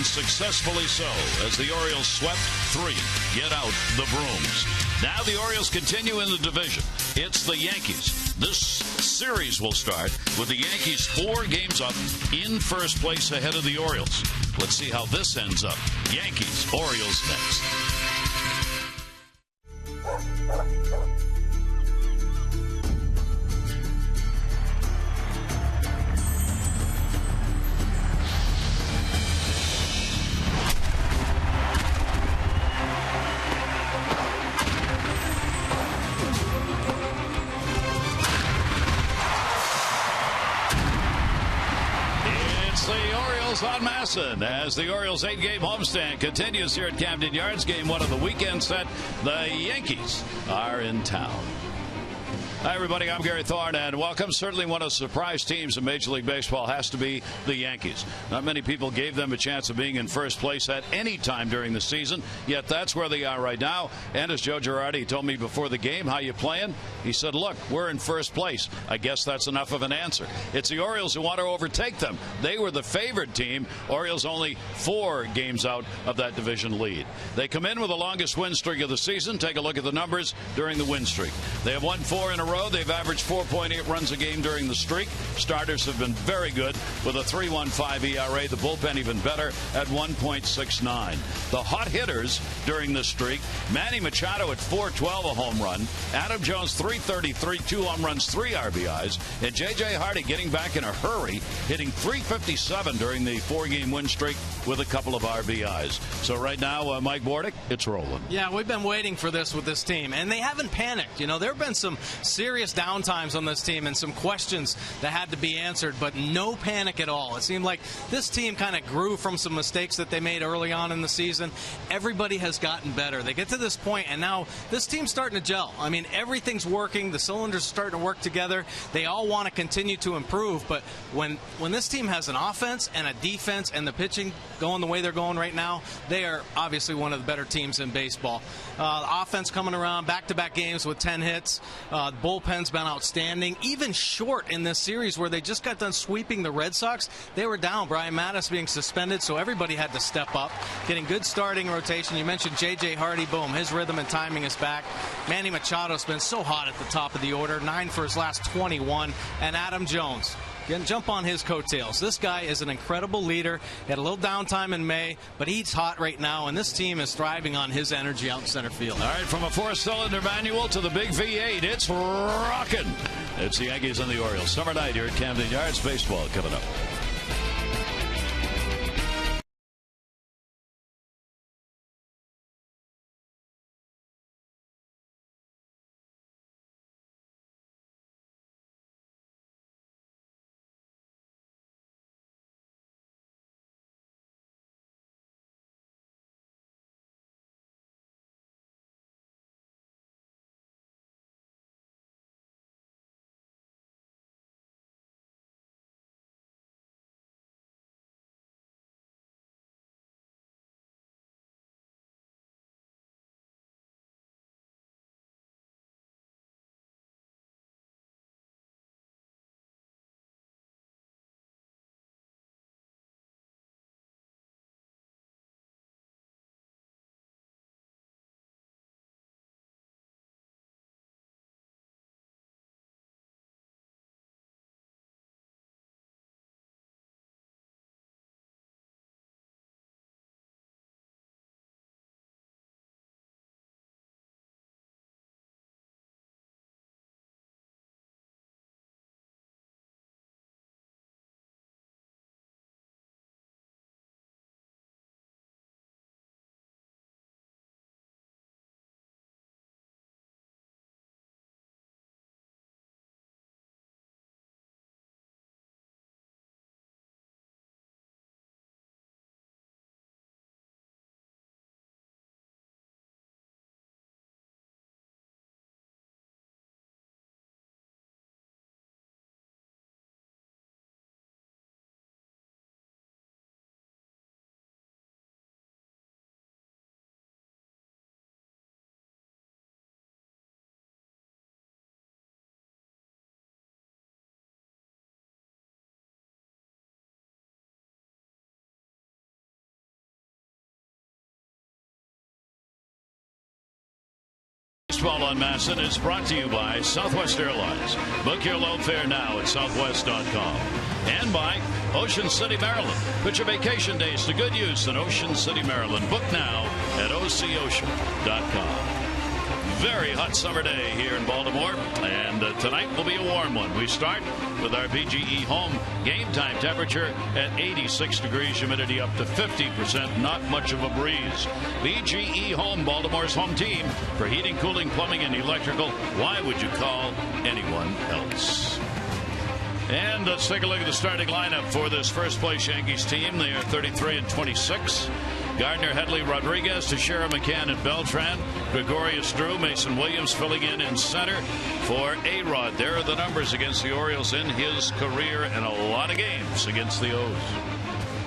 and successfully so, as the Orioles swept 3. Get out the brooms. Now the Orioles continue in the division. It's the Yankees. This series will start with the Yankees 4 games up in first place ahead of the Orioles. Let's see how this ends up. Yankees, Orioles next. On Masson as the Orioles 8-game homestand continues here at Camden Yards. Game 1 of the weekend set. The Yankees are in town. Hi, everybody. I'm Gary Thorne, and welcome. Certainly one of the surprise teams in Major League Baseball has to be the Yankees. Not many people gave them a chance of being in first place at any time during the season, yet that's where they are right now. And as Joe Girardi told me before the game, how you playing? He said, look, we're in first place. I guess that's enough of an answer. It's the Orioles who want to overtake them. They were the favored team. Orioles only 4 games out of that division lead. They come in with the longest win streak of the season. Take a look at the numbers during the win streak. They have won 4 in a row. They've averaged 4.8 runs a game during the streak. Starters have been very good with a 3.15 ERA. The bullpen even better at 1.69. The hot hitters during the streak: Manny Machado at 412, a home run. Adam Jones 333, 2 home runs, 3 RBIs. And J.J. Hardy getting back in a hurry, hitting 357 during the 4-game win streak with a couple of RBIs. So right now, Mike Bordick, it's rolling. Yeah, we've been waiting for this with this team, and they haven't panicked. You know, there have been some serious downtimes on this team and some questions that had to be answered, but no panic at all. It seemed like this team kind of grew from some mistakes that they made early on in the season. Everybody has gotten better. They get to this point, and now this team's starting to gel. I mean, everything's working. The cylinders are starting to work together. They all want to continue to improve, but when this team has an offense and a defense and the pitching going the way they're going right now, they are obviously one of the better teams in baseball. The offense coming around, back-to-back games with 10 hits. Bullpen's been outstanding, even short in this series where they just got done sweeping the Red Sox. They were down. Brian Mattis being suspended, so everybody had to step up. Getting good starting rotation. You mentioned J.J. Hardy. Boom. His rhythm and timing is back. Manny Machado's been so hot at the top of the order. 9 for his last 21. And Adam Jones. Jump on his coattails. This guy is an incredible leader. He had a little downtime in May, but he's hot right now, and this team is thriving on his energy out in center field. All right, from a 4-cylinder manual to the big V8, it's rocking. It's the Yankees and the Orioles. Summer night here at Camden Yards. Baseball coming up. Baseball on Masson is brought to you by Southwest Airlines. Book your low fare now at southwest.com. And by Ocean City, Maryland. Put your vacation days to good use in Ocean City, Maryland. Book now at ococean.com. Very hot summer day here in Baltimore, and tonight will be a warm one. We start with our BGE home game time temperature at 86 degrees, humidity up to 50%, not much of a breeze. BGE Home, Baltimore's home team for heating, cooling, plumbing, and electrical. Why would you call anyone else? And let's take a look at the starting lineup for this first place Yankees team. They are 33-26. Gardner, Headley, Rodriguez, Teixeira, McCann, and Beltran. Gregorius, Drew, Mason Williams filling in center for A-Rod. There are the numbers against the Orioles in his career and a lot of games against the O's.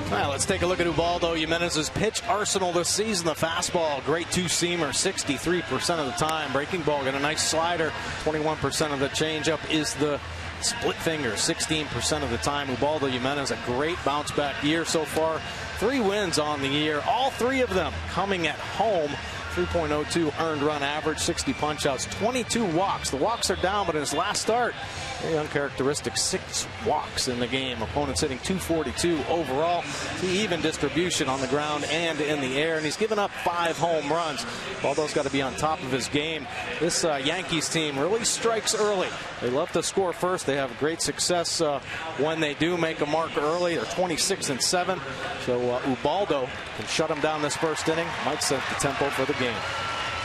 Well, let's take a look at Ubaldo Jimenez's pitch arsenal this season. The fastball, great two-seamer, 63% of the time. Breaking ball, got a nice slider. 21% of the changeup is the split finger, 16% of the time. Ubaldo Jimenez, a great bounce-back year so far. 3 wins on the year, all 3 of them coming at home. 3.02 earned run average, 60 punch-outs, 22 walks. The walks are down, but in his last start, very uncharacteristic 6 walks in the game. Opponents hitting 242 overall. Even distribution on the ground and in the air, and he's given up 5 home runs. Baldo's got to be on top of his game. This Yankees team really strikes early. They love to score first. They have great success when they do make a mark early. They're 26-7. So Ubaldo can shut him down this first inning. Might set the tempo for the game.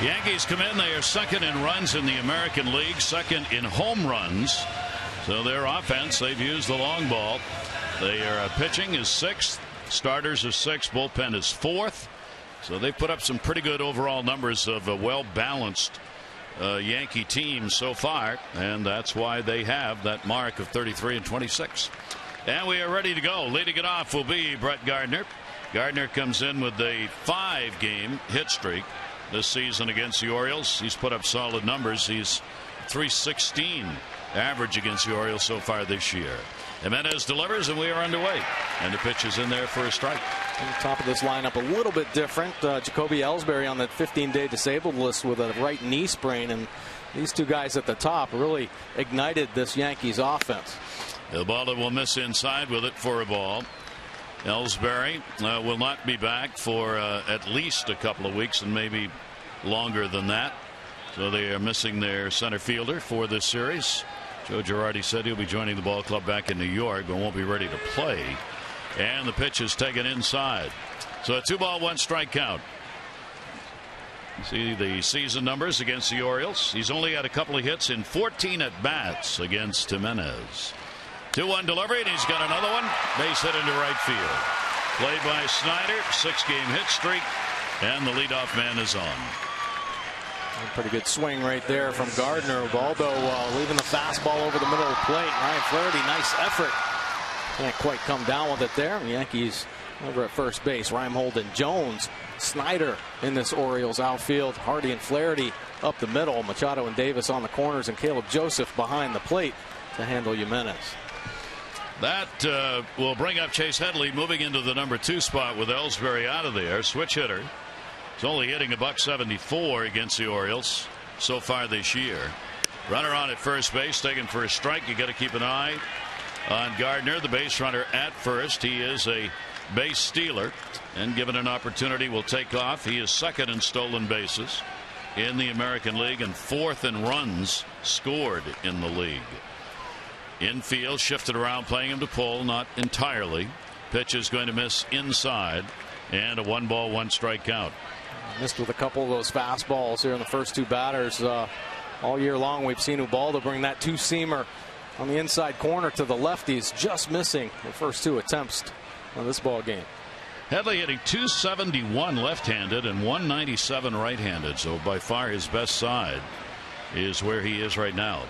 Yankees come in. They are second in runs in the American League, second in home runs. So their offense, they've used the long ball. Their pitching is 6th. Starters are 6th. Bullpen is 4th. So they put up some pretty good overall numbers of a well-balanced Yankee team so far. And that's why they have that mark of 33-26. And we are ready to go. Leading it off will be Brett Gardner. Gardner comes in with a 5-game hit streak this season against the Orioles. He's put up solid numbers. He's .316 average against the Orioles so far this year. Jimenez delivers, and we are underway. And the pitch is in there for a strike. On the top of this lineup, a little bit different. Jacoby Ellsbury on that 15-day disabled list with a right knee sprain, and these 2 guys at the top really ignited this Yankees offense. Ubaldo will miss inside with it for a ball. Ellsbury will not be back for at least a couple of weeks and maybe longer than that. So they are missing their center fielder for this series. Joe Girardi said he'll be joining the ball club back in New York but won't be ready to play. And the pitch is taken inside. So a 2-ball 1-strike count. See the season numbers against the Orioles. He's only had a couple of hits in 14 at-bats against Jimenez. 2-1 delivery, and he's got another one. Base hit into right field. Played by Snyder. 6-game hit streak, and the leadoff man is on. A pretty good swing right there from Gardner. Ubaldo leaving the fastball over the middle of the plate. Ryan Flaherty, nice effort. Can't quite come down with it there. The Yankees over at first base. Reinhold and Jones. Snyder in this Orioles outfield. Hardy and Flaherty up the middle. Machado and Davis on the corners, and Caleb Joseph behind the plate to handle Jimenez. That will bring up Chase Headley, moving into the number 2 spot with Ellsbury out of there. Switch hitter. He's only hitting .174 against the Orioles so far this year. Runner on at first base, taken for a strike. You got to keep an eye on Gardner, the base runner at first. He is a base stealer, and given an opportunity will take off. He is 2nd in stolen bases in the American League and 4th in runs scored in the league. Infield shifted around, playing him to pull, not entirely. Pitch is going to miss inside, and a 1-ball 1-strike count. Missed with a couple of those fastballs here in the first 2 batters. All year long we've seen Ubaldo bring that 2-seamer on the inside corner to the lefties, just missing the first 2 attempts on this ball game. Headley hitting .271 left-handed and .197 right-handed, so by far his best side is where he is right now.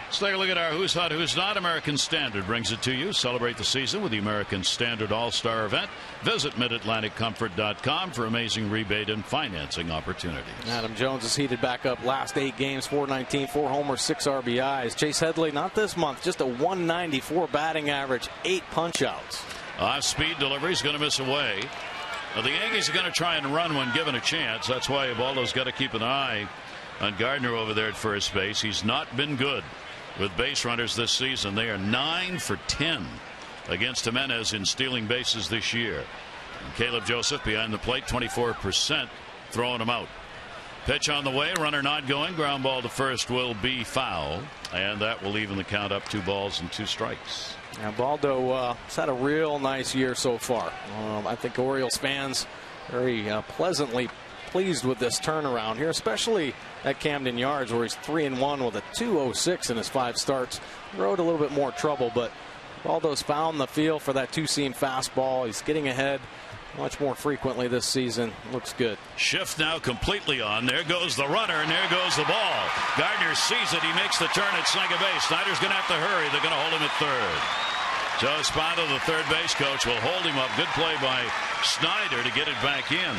Let's take a look at our Who's Hot, Who's Not. American Standard brings it to you. Celebrate the season with the American Standard All-Star event. Visit MidAtlanticComfort.com for amazing rebate and financing opportunities. Adam Jones is heated back up last 8 games, 419, 4 homers, 6 RBIs. Chase Headley, not this month, just a 194 batting average, 8 punch-outs. Off-speed delivery is going to miss away. The Yankees are going to try and run when given a chance. That's why Ubaldo's got to keep an eye on Gardner over there at first base. He's not been good with base runners this season. They are 9 for 10 against Jimenez in stealing bases this year. And Caleb Joseph behind the plate, 24% throwing him out. Pitch on the way, runner not going, ground ball to first will be foul, and that will even the count up. 2 balls and 2 strikes. Now Baldo has had a real nice year so far. I think Orioles fans very pleasantly pleased with this turnaround here, especially at Camden Yards, where he's 3-1 with a 2.06 in his 5 starts. Rode a little bit more trouble, but Baldo's found the feel for that 2-seam fastball. He's getting ahead much more frequently this season. Looks good. Shift now completely on. There goes the runner, and there goes the ball. Gardner sees it. He makes the turn at second base. Snyder's going to have to hurry. They're going to hold him at third. Joe Espada, the third base coach, will hold him up. Good play by Snyder to get it back in.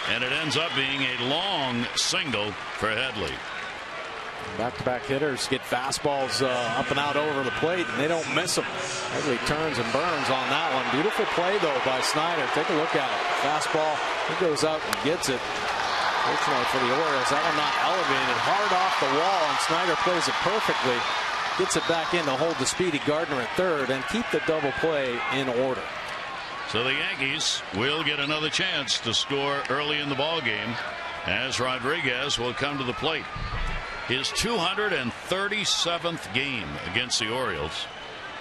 And it ends up being a long single for Headley. Back-to-back hitters get fastballs up and out over the plate, and they don't miss them. Headley turns and burns on that one. Beautiful play, though, by Snyder. Take a look at it. Fastball, he goes out and gets it. Fortunately for the Orioles, that one not elevated. Hard off the wall, and Snyder plays it perfectly. Gets it back in to hold the speedy Gardner at third and keep the double play in order. So the Yankees will get another chance to score early in the ball game as Rodriguez will come to the plate. His 237th game against the Orioles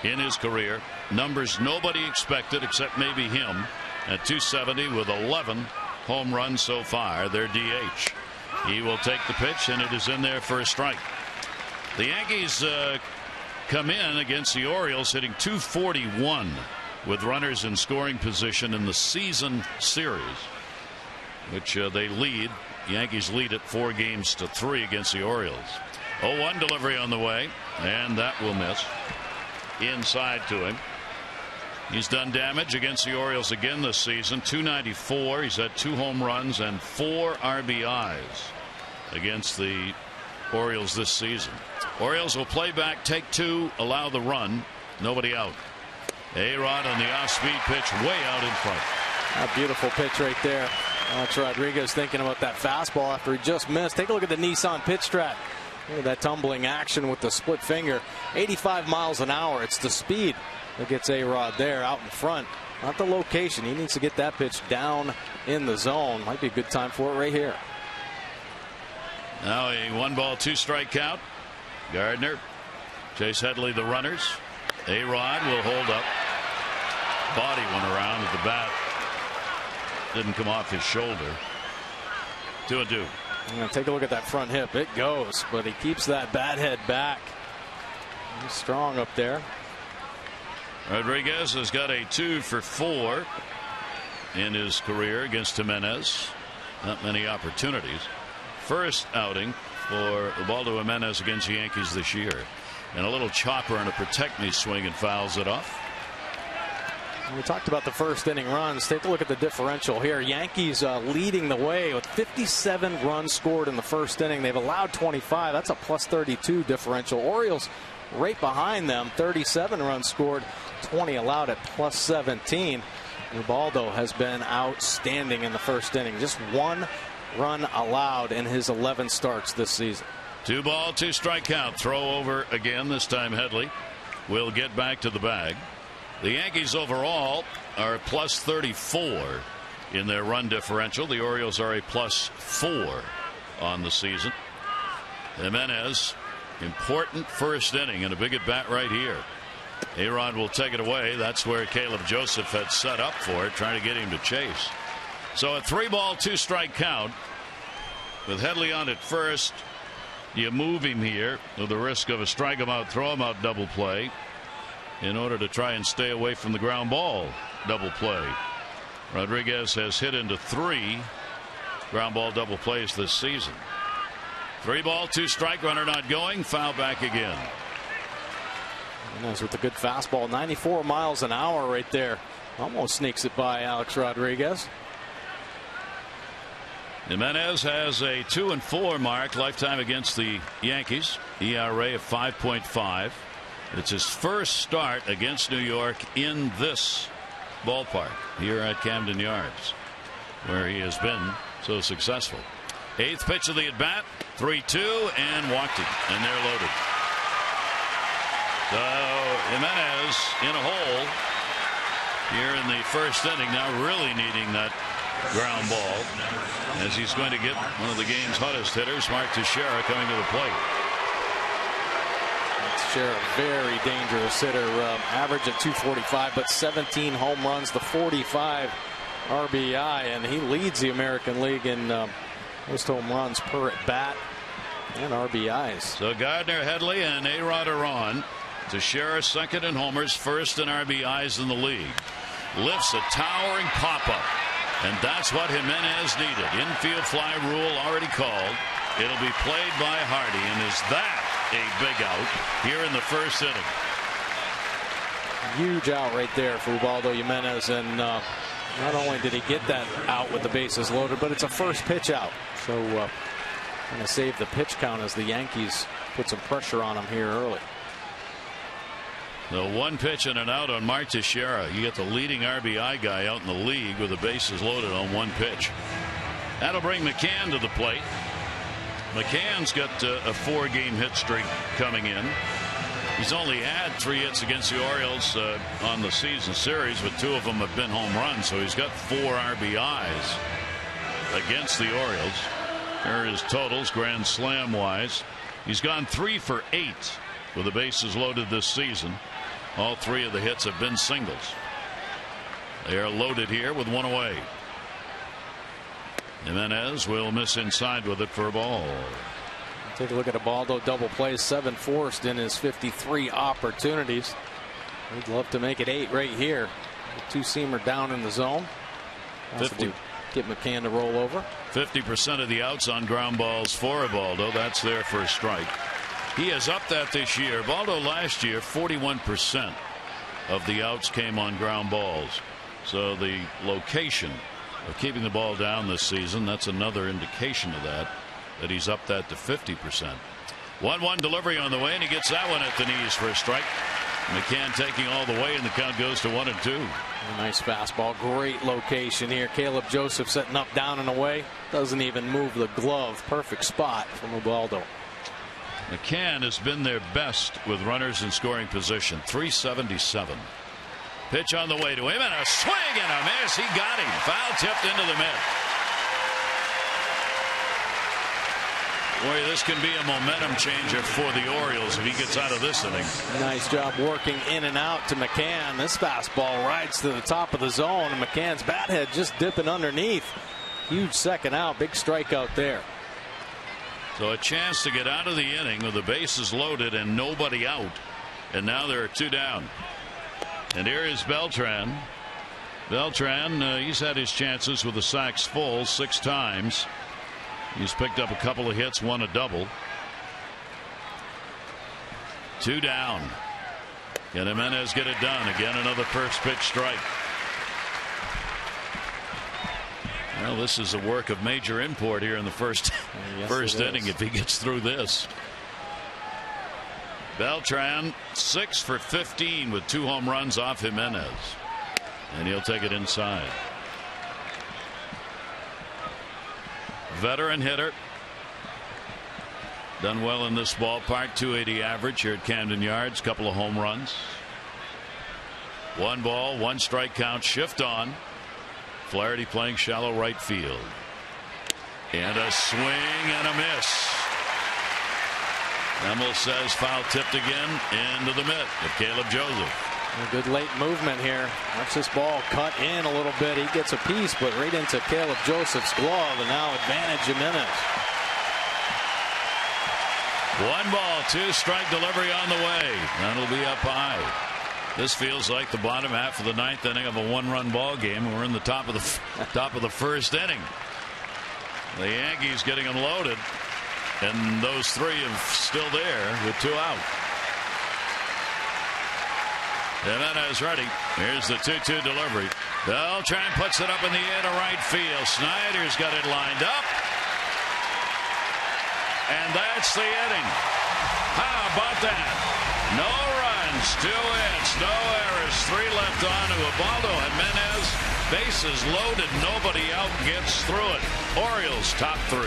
in his career. Numbers nobody expected except maybe him at 270 with 11 home runs so far. Their DH. He will take the pitch, and it is in there for a strike. The Yankees come in against the Orioles hitting .241 with runners in scoring position in the season series, which they lead. Yankees lead it 4-3 against the Orioles. 0-1 delivery on the way, and that will miss. Inside to him. He's done damage against the Orioles again this season. .294. He's had 2 home runs and 4 RBIs against the Orioles this season. Orioles will play back, take 2, allow the run. Nobody out. A-Rod on the off-speed pitch way out in front. A beautiful pitch right there. Alex Rodriguez thinking about that fastball after he just missed. Take a look at the Nissan pitch track. Look at that tumbling action with the split finger. 85 miles an hour. It's the speed that gets A-Rod there out in front. Not the location. He needs to get that pitch down in the zone. Might be a good time for it right here. Now a 1-ball 2-strike count. Gardner, Chase Headley, the runners. A-Rod will hold up. Body went around with the bat. Didn't come off his shoulder. 2-2. Take a look at that front hip. It goes, but he keeps that bat head back. He's strong up there. Rodriguez has got a 2 for 4 in his career against Jimenez. Not many opportunities. First outing for Ubaldo Jimenez against the Yankees this year. And a little chopper and a protect me swing and fouls it off. We talked about the first inning runs. Take a look at the differential here. Yankees leading the way with 57 runs scored in the first inning. They've allowed 25. That's a +32 differential. Orioles right behind them. 37 runs scored, 20 allowed at +17. Ubaldo has been outstanding in the first inning. Just 1 run allowed in his 11 starts this season. 2-ball 2-strike count. Throw over again. This time Headley will get back to the bag. The Yankees overall are +34 in their run differential. The Orioles are a +4 on the season. Jimenez, important first inning and a big at bat right here. A-Rod will take it away. That's where Caleb Joseph had set up for it, trying to get him to chase. So a 3-ball 2-strike count with Headley on at first. You move him here with the risk of a strike him out, throw him out double play in order to try and stay away from the ground ball double play. Rodriguez has hit into 3 ground ball double plays this season. 3-ball 2-strike, runner not going, foul back again. Jimenez with a good fastball, 94 miles an hour right there. Almost sneaks it by Alex Rodriguez. Jimenez has a 2-4 mark lifetime against the Yankees. ERA of 5.5. It's his first start against New York in this ballpark here at Camden Yards, where he has been so successful. Eighth pitch of the at bat, 3-2, and walked it, and they're loaded. So Jimenez in a hole here in the first inning, now really needing that ground ball, as he's going to get one of the game's hottest hitters, Mark Teixeira, coming to the plate. Teixeira, very dangerous hitter, average at 245, but 17 home runs, the 45 RBI, and he leads the American League in most home runs per at bat and RBIs. So Gardner, Headley, and A-Rod are on. Teixeira second in homers, first in RBIs in the league. Lifts a towering pop-up. And that's what Jimenez needed. Infield fly rule already called. It'll be played by Hardy. And is that a big out here in the first inning? Huge out right there for Ubaldo Jimenez. And not only did he get that out with the bases loaded, but it's a first pitch out. So going to save the pitch count as the Yankees put some pressure on him here early. The one pitch and an out on Mark Teixeira. You get the leading RBI guy out in the league with the bases loaded on one pitch. That'll bring McCann to the plate. McCann's got a 4-game hit streak coming in. He's only had 3 hits against the Orioles on the season series, but 2 of them have been home runs, so he's got 4 RBIs against the Orioles. Here are his totals, grand slam wise. He's gone 3 for 8 with the bases loaded this season. All 3 of the hits have been singles. They are loaded here with 1 away. Jimenez will miss inside with it for a ball. Take a look at Ubaldo, double play, 7 forced in his 53 opportunities. He'd love to make it 8 right here. The 2-seamer down in the zone. 50. Get McCann to roll over. 50% of the outs on ground balls for Ubaldo. That's their first strike. He has upped that this year. Ubaldo last year, 41% of the outs came on ground balls. So the location of keeping the ball down this season, that's another indication of that he's upped that to 50%. 1-1 delivery on the way, and he gets that one at the knees for a strike. McCann taking all the way, and the count goes to 1-2. A nice fastball, great location here. Caleb Joseph setting up down and away, doesn't even move the glove. Perfect spot from Ubaldo. McCann has been their best with runners in scoring position, 377. Pitch on the way to him, and a swing and a miss. He got him. Foul tipped into the mitt. Boy, this can be a momentum changer for the Orioles if he gets out of this inning. Nice job working in and out to McCann. This fastball rides to the top of the zone, and McCann's bat head just dipping underneath. Huge second out, big strikeout there. So a chance to get out of the inning with the bases loaded and nobody out. And now there are 2 down. And here is Beltran. Beltran, he's had his chances with the sacks full 6 times. He's picked up a couple of hits, 1 a double. 2 down. Can Jimenez get it done? Again, another first pitch strike. Well, this is a work of major import here in the first inning if he gets through this. Beltran 6 for 15 with 2 home runs off Jimenez, and he'll take it inside. Veteran hitter, done well in this ballpark. 280 average here at Camden Yards. Couple of home runs. 1 ball, 1 strike count. Shift on. Flaherty playing shallow right field. And a swing and a miss. Emil says foul tipped again into the mitt of Caleb Joseph. A good late movement here. Watch this ball cut in a little bit. He gets a piece, but right into Caleb Joseph's glove, and now advantage Jimenez. 1 ball, 2 strike delivery on the way. That'll be up high. This feels like the bottom half of the 9th inning of a 1-run ball game. We're in the top of the first inning. The Yankees getting them loaded, and those 3 are still there with 2 out. Jimenez ready. Here's the 2-2 delivery. Beltran puts it up in the air to right field. Snyder's got it lined up. And that's the inning. How about that? No runs, 2 hits, no errors, 3 left on to Ubaldo Jimenez. Bases loaded, nobody out, gets through it. Orioles top 3.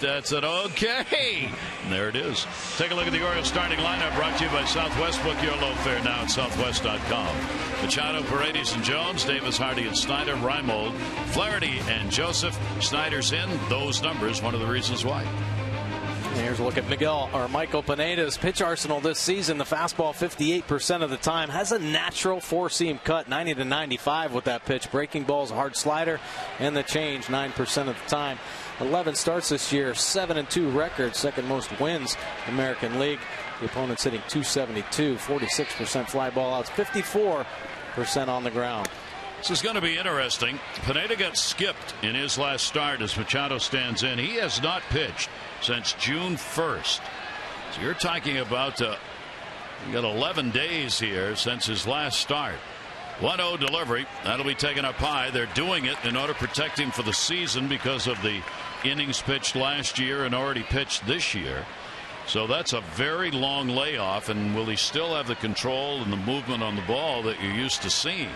That's it. Okay. There it is. Take a look at the Orioles starting lineup, brought to you by Southwest. Book your low fare now at southwest.com. Machado, Paredes, and Jones, Davis, Hardy, and Snyder, Reimold, Flaherty, and Joseph. Snyder's in. Those numbers, one of the reasons why. Here's a look at Michael Pineda's pitch arsenal this season. The fastball 58% of the time has a natural four-seam cut, 90 to 95 with that pitch. Breaking balls, a hard slider, and the change 9% of the time. 11 starts this year, 7-2 record, second most wins American League. The opponent's hitting 272, 46% fly ball outs, 54% on the ground. This is going to be interesting. Pineda got skipped in his last start as Machado stands in. He has not pitched since June 1st. So you're talking about you got 11 days here since his last start. 1-0 delivery. That'll be taken up high. They're doing it in order to protect him for the season because of the innings pitched last year and already pitched this year. So that's a very long layoff. And will he still have the control and the movement on the ball that you're used to seeing?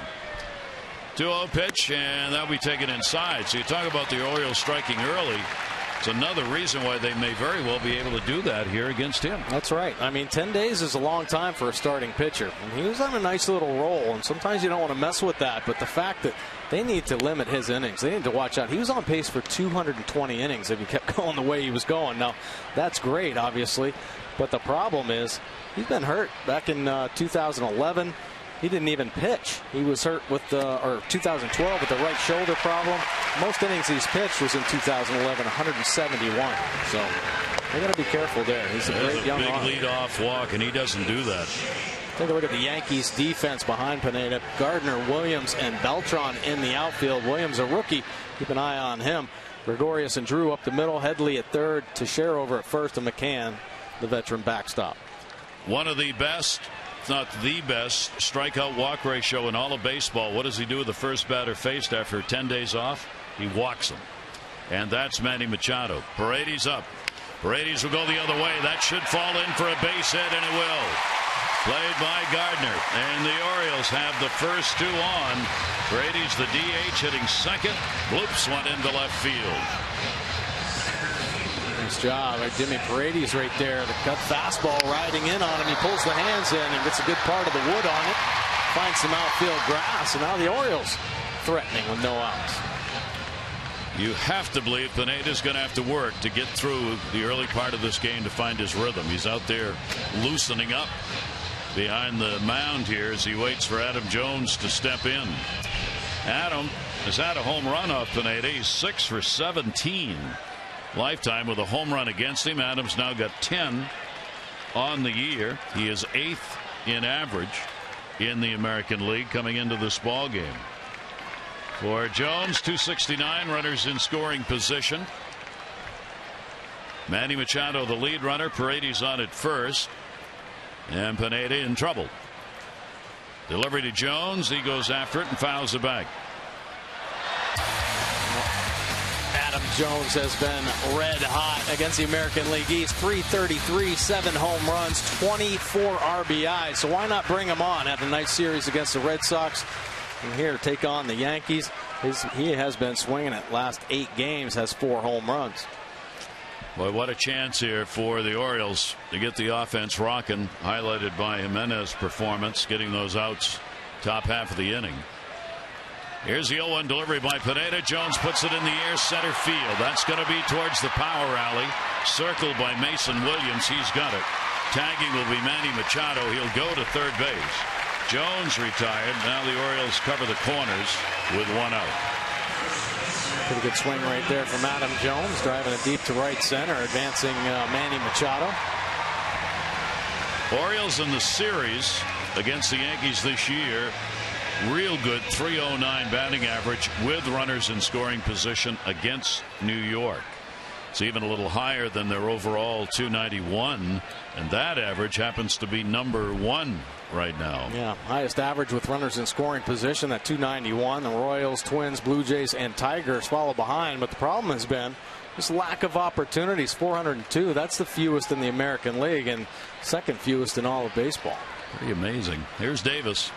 2-0 pitch, and that'll be taken inside. So you talk about the Orioles striking early. It's another reason why they may very well be able to do that here against him. That's right. I mean, 10 days is a long time for a starting pitcher. And he was on a nice little roll, and sometimes you don't want to mess with that. But the fact that they need to limit his innings, they need to watch out. He was on pace for 220 innings if he kept going the way he was going. Now, that's great, obviously. But the problem is he's been hurt back in 2011. He didn't even pitch. He was hurt with 2012 with the right shoulder problem. Most innings he's pitched was in 2011, 171. So they got to be careful there. He's a great young arm. Big leadoff walk, and he doesn't do that. Take a look at the Yankees defense behind Pineda. Gardner, Williams, and Beltran in the outfield. Williams, a rookie. Keep an eye on him. Gregorius and Drew up the middle. Headley at third. Teixeira over at first. And McCann, the veteran backstop. One of the best, if not the best, strikeout walk ratio in all of baseball. What does he do with the first batter faced after 10 days off? He walks him. And that's Manny Machado. Paredes up. Paredes will go the other way. That should fall in for a base hit, and it will. Played by Gardner. And the Orioles have the first two on. Paredes, the DH, hitting second. Bloops went into left field. Nice job. Jimmy Paredes right there. The cut fastball riding in on him. He pulls the hands in and gets a good part of the wood on it. Finds some outfield grass. And now the Orioles threatening with no outs. You have to believe Pineda's going to have to work to get through the early part of this game to find his rhythm. He's out there loosening up behind the mound here as he waits for Adam Jones to step in. Adam has had a home run off Pineda. He's 6 for 17 lifetime with a home run against him. Adams now got 10 on the year. He is 8th in average in the American League coming into this ball game. For Jones, 269, runners in scoring position. Manny Machado, the lead runner. Paredes on at first. And Pineda in trouble. Delivery to Jones. He goes after it and fouls it back. Adam Jones has been red hot against the American League East. 333, 7 home runs, 24 RBIs. So why not bring him on? Had a nice series against the Red Sox. And here, take on the Yankees. He has been swinging it. Last 8 games, has 4 home runs. Boy, what a chance here for the Orioles to get the offense rocking, highlighted by Jimenez's performance, getting those outs top half of the inning. Here's the 0-1 delivery by Pineda. Jones puts it in the air, center field. That's going to be towards the power alley. Circled by Mason Williams. He's got it. Tagging will be Manny Machado. He'll go to third base. Jones retired. Now the Orioles cover the corners with 1 out. Pretty good swing right there from Adam Jones, driving it deep to right center, advancing Manny Machado. Orioles in the series against the Yankees this year, real good 309 batting average with runners in scoring position against New York. It's even a little higher than their overall 291, and that average happens to be number 1 right now. Yeah, highest average with runners in scoring position at 291. The Royals, Twins, Blue Jays, and Tigers follow behind, but the problem has been this lack of opportunities. 402. That's the fewest in the American League and second fewest in all of baseball. Pretty amazing. Here's Davis.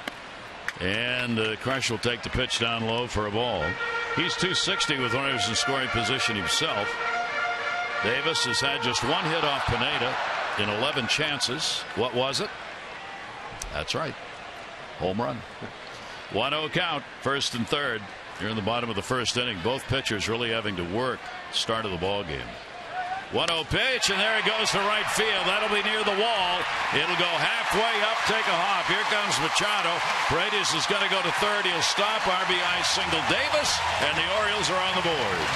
And Crush will take the pitch down low for a ball. He's 260 with runners in scoring position himself. Davis has had just 1 hit off Pineda in 11 chances. What was it? That's right. Home run. 1-0 count, first and third. Here in the bottom of the first inning. Both pitchers really having to work start of the ball game. 1-0 pitch, and there it goes to right field. That'll be near the wall. It'll go halfway up, take a hop. Here comes Machado. Paredes is going to go to third. He'll stop. RBI single Davis, and the Orioles are on the board.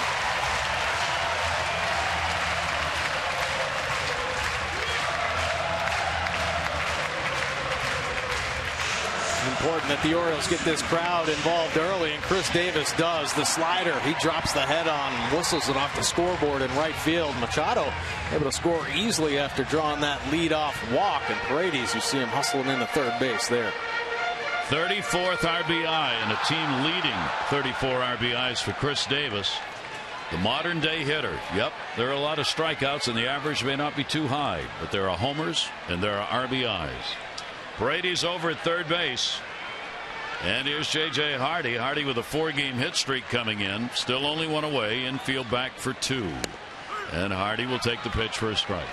Important that the Orioles get this crowd involved early, and Chris Davis does. The slider, he drops the head on, whistles it off the scoreboard in right field. Machado able to score easily after drawing that lead-off walk, and Paredes, you see him hustling into third base there. 34th RBI, and a team leading 34 RBIs for Chris Davis. The modern-day hitter. Yep, there are a lot of strikeouts, and the average may not be too high, but there are homers and there are RBIs. Paredes over at third base. And here's J.J. Hardy. Hardy with a 4-game hit streak coming in. Still only 1 away. Infield back for 2. And Hardy will take the pitch for a strike.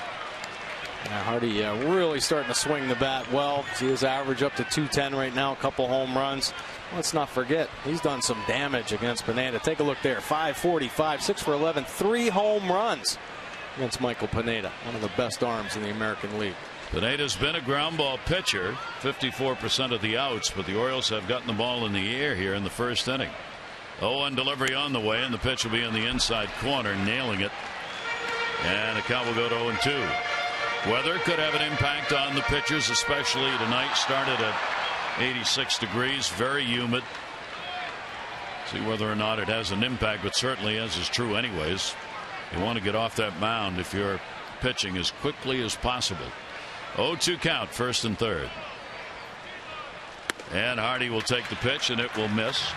Yeah, Hardy really starting to swing the bat well. See his average up to 210 right now. A couple home runs. Let's not forget, he's done some damage against Pineda. Take a look there. 545, 6 for 11, 3 home runs against Michael Pineda. One of the best arms in the American League. Pineda's been a ground ball pitcher, 54% of the outs, but the Orioles have gotten the ball in the air here in the first inning. 0-1 delivery on the way, and the pitch will be in the inside corner, nailing it. And the count will go to 0-2. Weather could have an impact on the pitchers, especially tonight. Started at 86 degrees, very humid. See whether or not it has an impact, but certainly, as is true anyways, you want to get off that mound if you're pitching as quickly as possible. 0-2 count, first and third. And Hardy will take the pitch, and it will miss.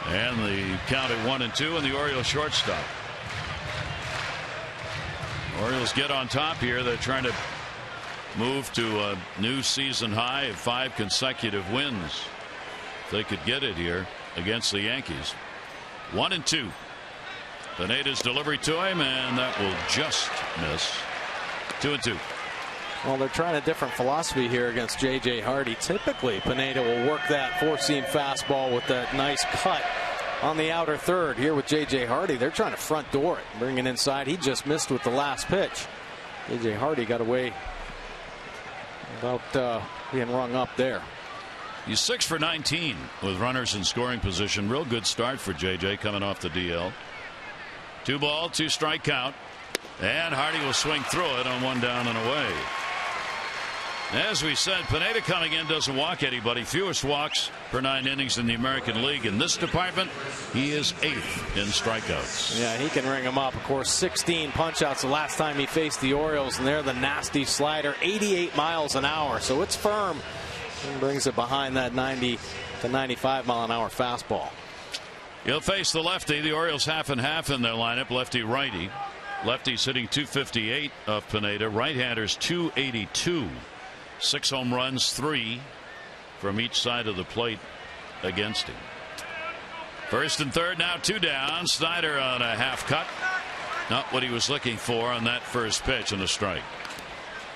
And the count at 1-2, and the Orioles shortstop. Orioles get on top here. They're trying to move to a new season high of 5 consecutive wins. If they could get it here against the Yankees. 1-2. Pineda's delivery to him, and that will just miss. 2-2. Well, they're trying a different philosophy here against J.J. Hardy. Typically, Pineda will work that four-seam fastball with that nice cut on the outer third. Here with J.J. Hardy, they're trying to front door it, bring it inside. He just missed with the last pitch. J.J. Hardy got away without being rung up there. He's 6 for 19 with runners in scoring position. Real good start for J.J. coming off the DL. 2 ball, 2 strike count. And Hardy will swing through it on 1 down and away. As we said, Pineda coming in doesn't walk anybody. Fewest walks per 9 innings in the American League. In this department, he is 8th in strikeouts. Yeah, he can ring them up. Of course, 16 punch-outs the last time he faced the Orioles, and they're the nasty slider, 88 miles an hour. So it's firm and brings it behind that 90 to 95 mile an hour fastball. He'll face the lefty. The Orioles half and half in their lineup, lefty-righty. Lefty's hitting .258 of Pineda. Right-handers .282. 6 home runs, 3 from each side of the plate against him. First and third, now 2 down. Snyder on a half cut. Not what he was looking for on that first pitch, and a strike.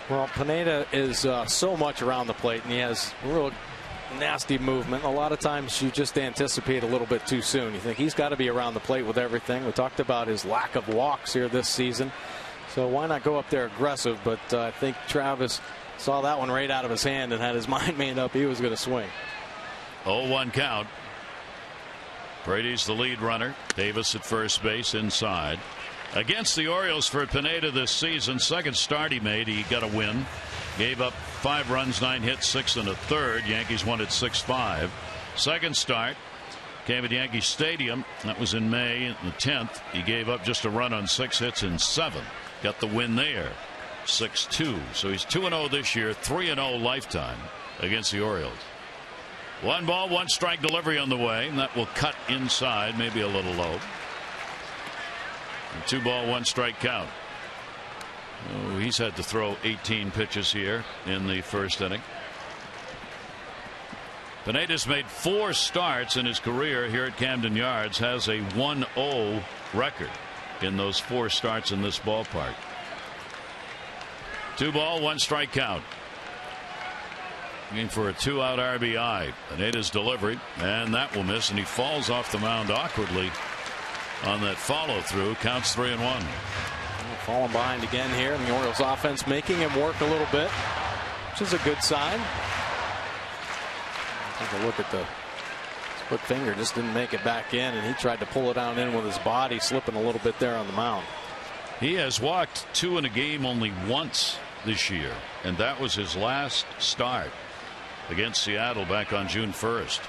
Well, Pineda is so much around the plate, and he has real nasty movement. A lot of times you just anticipate a little bit too soon. You think he's got to be around the plate with everything. We talked about his lack of walks here this season. So why not go up there aggressive? But I think Travis saw that one right out of his hand and had his mind made up he was going to swing. 0-1 count. Brady's the lead runner. Davis at first base inside. Against the Orioles for Pineda this season, second start he made, he got a win. Gave up 5 runs, 9 hits, 6 and a third. Yankees won at 6-5. Second start came at Yankee Stadium. That was in May the 10th. He gave up just a run on 6 hits and 7. Got the win there. 6-2. So he's 2-0 this year, 3-0 lifetime against the Orioles. 1 ball, 1 strike delivery on the way, and that will cut inside, maybe a little low. 2 ball, 1 strike count. Oh, he's had to throw 18 pitches here in the first inning. Pineda's made 4 starts in his career here at Camden Yards, has a 1-0 record in those 4 starts in this ballpark. 2 ball, 1 strike count. Looking for a 2-out RBI. Pineda's delivery, and that will miss, and he falls off the mound awkwardly on that follow through. Counts 3-1. Falling behind again here, and the Orioles offense making him work a little bit, which is a good sign. Take a look at the split finger, just didn't make it back in, and he tried to pull it down in with his body, slipping a little bit there on the mound. He has walked 2 in a game only once this year, and that was his last start against Seattle back on June 1st.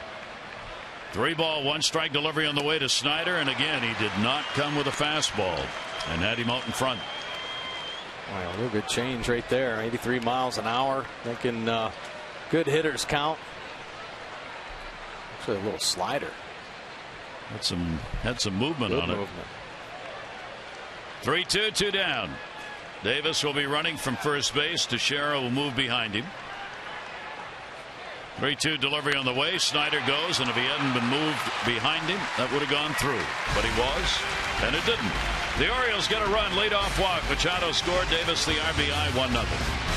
3 ball, 1 strike delivery on the way to Snyder, and again he did not come with a fastball and had him out in front. Wow, real good change right there. 83 miles an hour. Thinking good hitters count. Actually a little slider. Had some movement good on movement. It. 3-2, 2 down. Davis will be running from first base. Teixeira will move behind him. 3-2 delivery on the way. Snyder goes, and if he hadn't been moved behind him, that would have gone through. But he was, and it didn't. The Orioles get a run, leadoff walk. Machado scored. Davis the RBI, 1-0.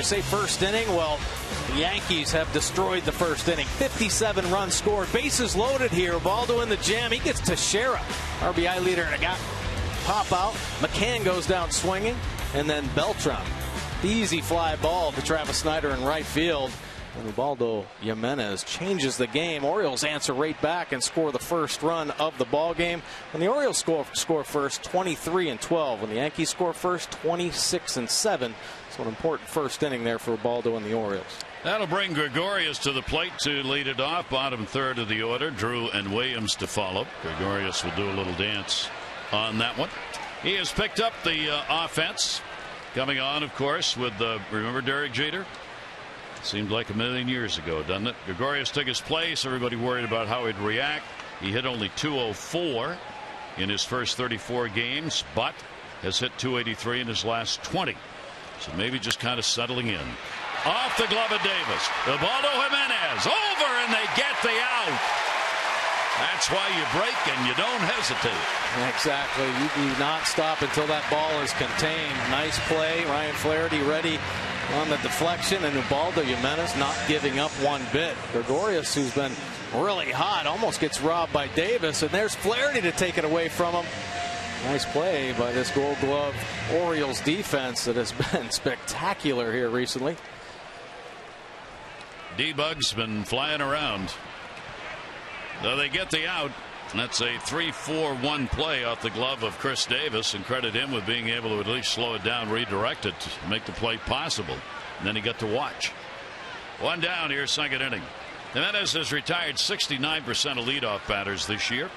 You say first inning, well, the Yankees have destroyed the first inning. 57 runs scored, bases loaded here. Ubaldo in the jam. He gets Teixeira, RBI leader, got pop out. McCann goes down swinging, and then Beltran. Easy fly ball to Travis Snyder in right field. And Ubaldo Jimenez changes the game. Orioles answer right back and score the first run of the ball game. When the Orioles score first, 23-12. When the Yankees score first, 26-7. So an important first inning there for Ubaldo and the Orioles. That'll bring Gregorius to the plate to lead it off. Bottom third of the order. Drew and Williams to follow. Gregorius will do a little dance on that one. He has picked up the offense. Coming on, of course, with remember Derek Jeter? Seemed like a million years ago, doesn't it? Gregorius took his place. Everybody worried about how he'd react. He hit only .204 in his first 34 games, but has hit .283 in his last 20. So maybe just kind of settling in. Off the glove of Davis. Ubaldo Jimenez over, and they get the out. That's why you break and you don't hesitate. Exactly. You do not stop until that ball is contained. Nice play. Ryan Flaherty ready on the deflection, and Ubaldo Jimenez not giving up one bit. Gregorius, who's been really hot, almost gets robbed by Davis, and there's Flaherty to take it away from him. Nice play by this Gold Glove Orioles defense that has been spectacular here recently. D-Bug's been flying around. Though they get the out. That's a 3-4-1 play off the glove of Chris Davis, and credit him with being able to at least slow it down, redirect it, to make the play possible. And then he got to watch. One down here, second inning. Jimenez has retired 69% of leadoff batters this year.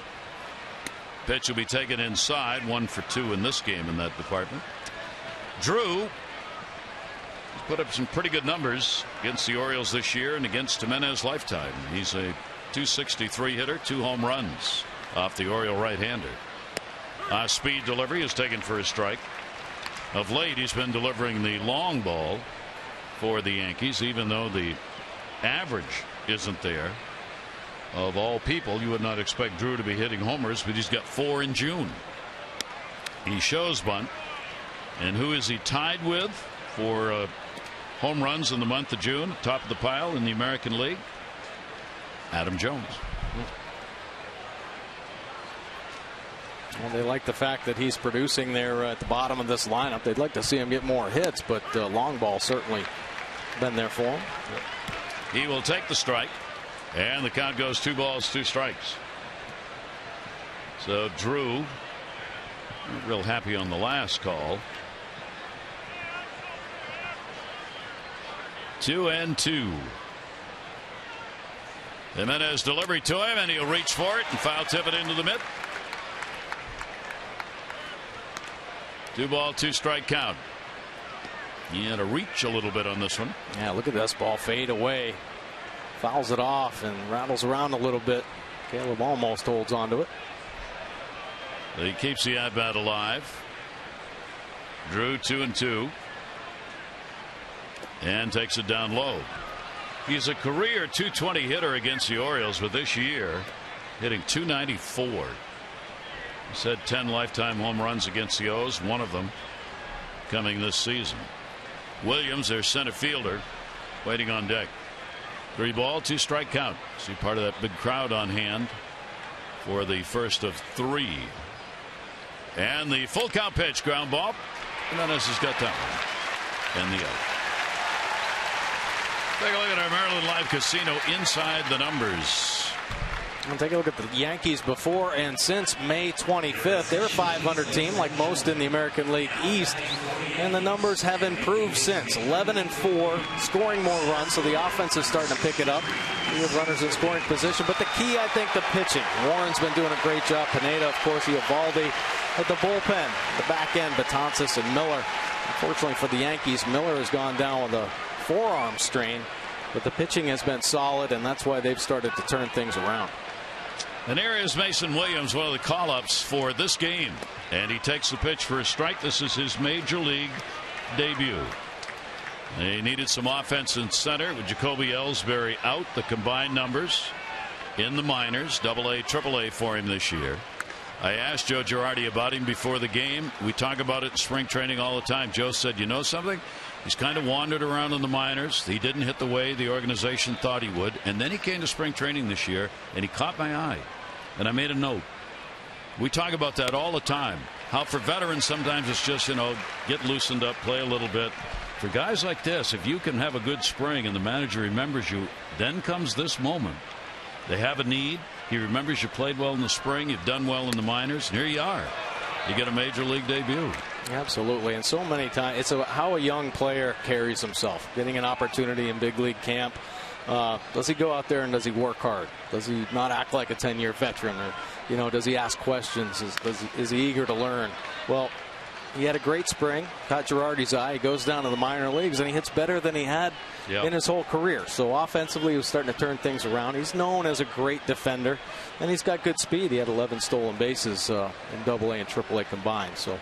Pitch will be taken inside, 1 for 2 in this game in that department. Drew has put up some pretty good numbers against the Orioles this year and against Jimenez lifetime. He's a .263 hitter, 2 home runs off the Oriole right-hander. Speed delivery is taken for a strike. Of late, he's been delivering the long ball for the Yankees, even though the average isn't there. Of all people, you would not expect Drew to be hitting homers, but he's got 4 in June. He shows bunt. And who is he tied with for home runs in the month of June? Top of the pile in the American League? Adam Jones. Well, they like the fact that he's producing there at the bottom of this lineup. They'd like to see him get more hits, but long ball certainly been there for him. He will take the strike, and the count goes 2 balls, 2 strikes. So Drew, not real happy on the last call. 2-2. Jimenez delivery to him, and he'll reach for it and foul tip it into the mid. 2 ball, 2 strike count. He had to reach a little bit on this one. Yeah, look at this ball fade away. Fouls it off and rattles around a little bit. Caleb almost holds on to it. He keeps the at bat alive. Drew 2-2. And takes it down low. He's a career .220 hitter against the Orioles, but this year hitting .294. He's had 10 lifetime home runs against the O's, one of them coming this season. Williams, their center fielder, waiting on deck. 3 ball, 2 strike count. See part of that big crowd on hand for the first of 3. And the full count pitch, ground ball. Jimenez has got that one. And the out. Take a look at our Maryland Live Casino inside the numbers. And take a look at the Yankees before and since May 25th. They're a 500 team like most in the American League East. And the numbers have improved since. 11-4, scoring more runs. So the offense is starting to pick it up. We have runners in scoring position. But the key, I think, the pitching. Warren's been doing a great job. Pineda, of course, Eovaldi at the bullpen. The back end, Betances and Miller. Unfortunately for the Yankees, Miller has gone down with a forearm strain, but the pitching has been solid, and that's why they've started to turn things around. And here is Mason Williams, one of the call-ups for this game, and he takes the pitch for a strike. This is his major league debut. They needed some offense in center with Jacoby Ellsbury out. The combined numbers in the minors, AA, AAA for him this year. I asked Joe Girardi about him before the game. We talk about it in spring training all the time. Joe said, you know something? He's kind of wandered around in the minors. He didn't hit the way the organization thought he would. And then he came to spring training this year, and he caught my eye. And I made a note. We talk about that all the time. How for veterans, sometimes it's just, get loosened up, play a little bit. For guys like this, if you can have a good spring and the manager remembers you, then comes this moment. They have a need. He remembers you played well in the spring. You've done well in the minors. And here you are. You get a major league debut. Absolutely. And so many times it's how a young player carries himself. Getting an opportunity in big league camp. Does he go out there and does he work hard? Does he not act like a 10-year veteran? Or, does he ask questions? Is he eager to learn? Well, he had a great spring. Caught Girardi's eye. He goes down to the minor leagues and he hits better than he had in his whole career. So offensively, he was starting to turn things around. He's known as a great defender, and he's got good speed. He had 11 stolen bases in AA and AAA combined. So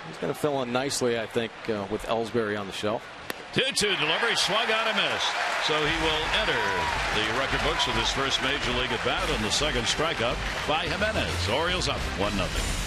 he's going to fill in nicely, I think, with Ellsbury on the shelf. 2-2 delivery, swung out and missed. So he will enter the record books with his first major league at bat on the second strikeout by Jimenez. Orioles up 1-0.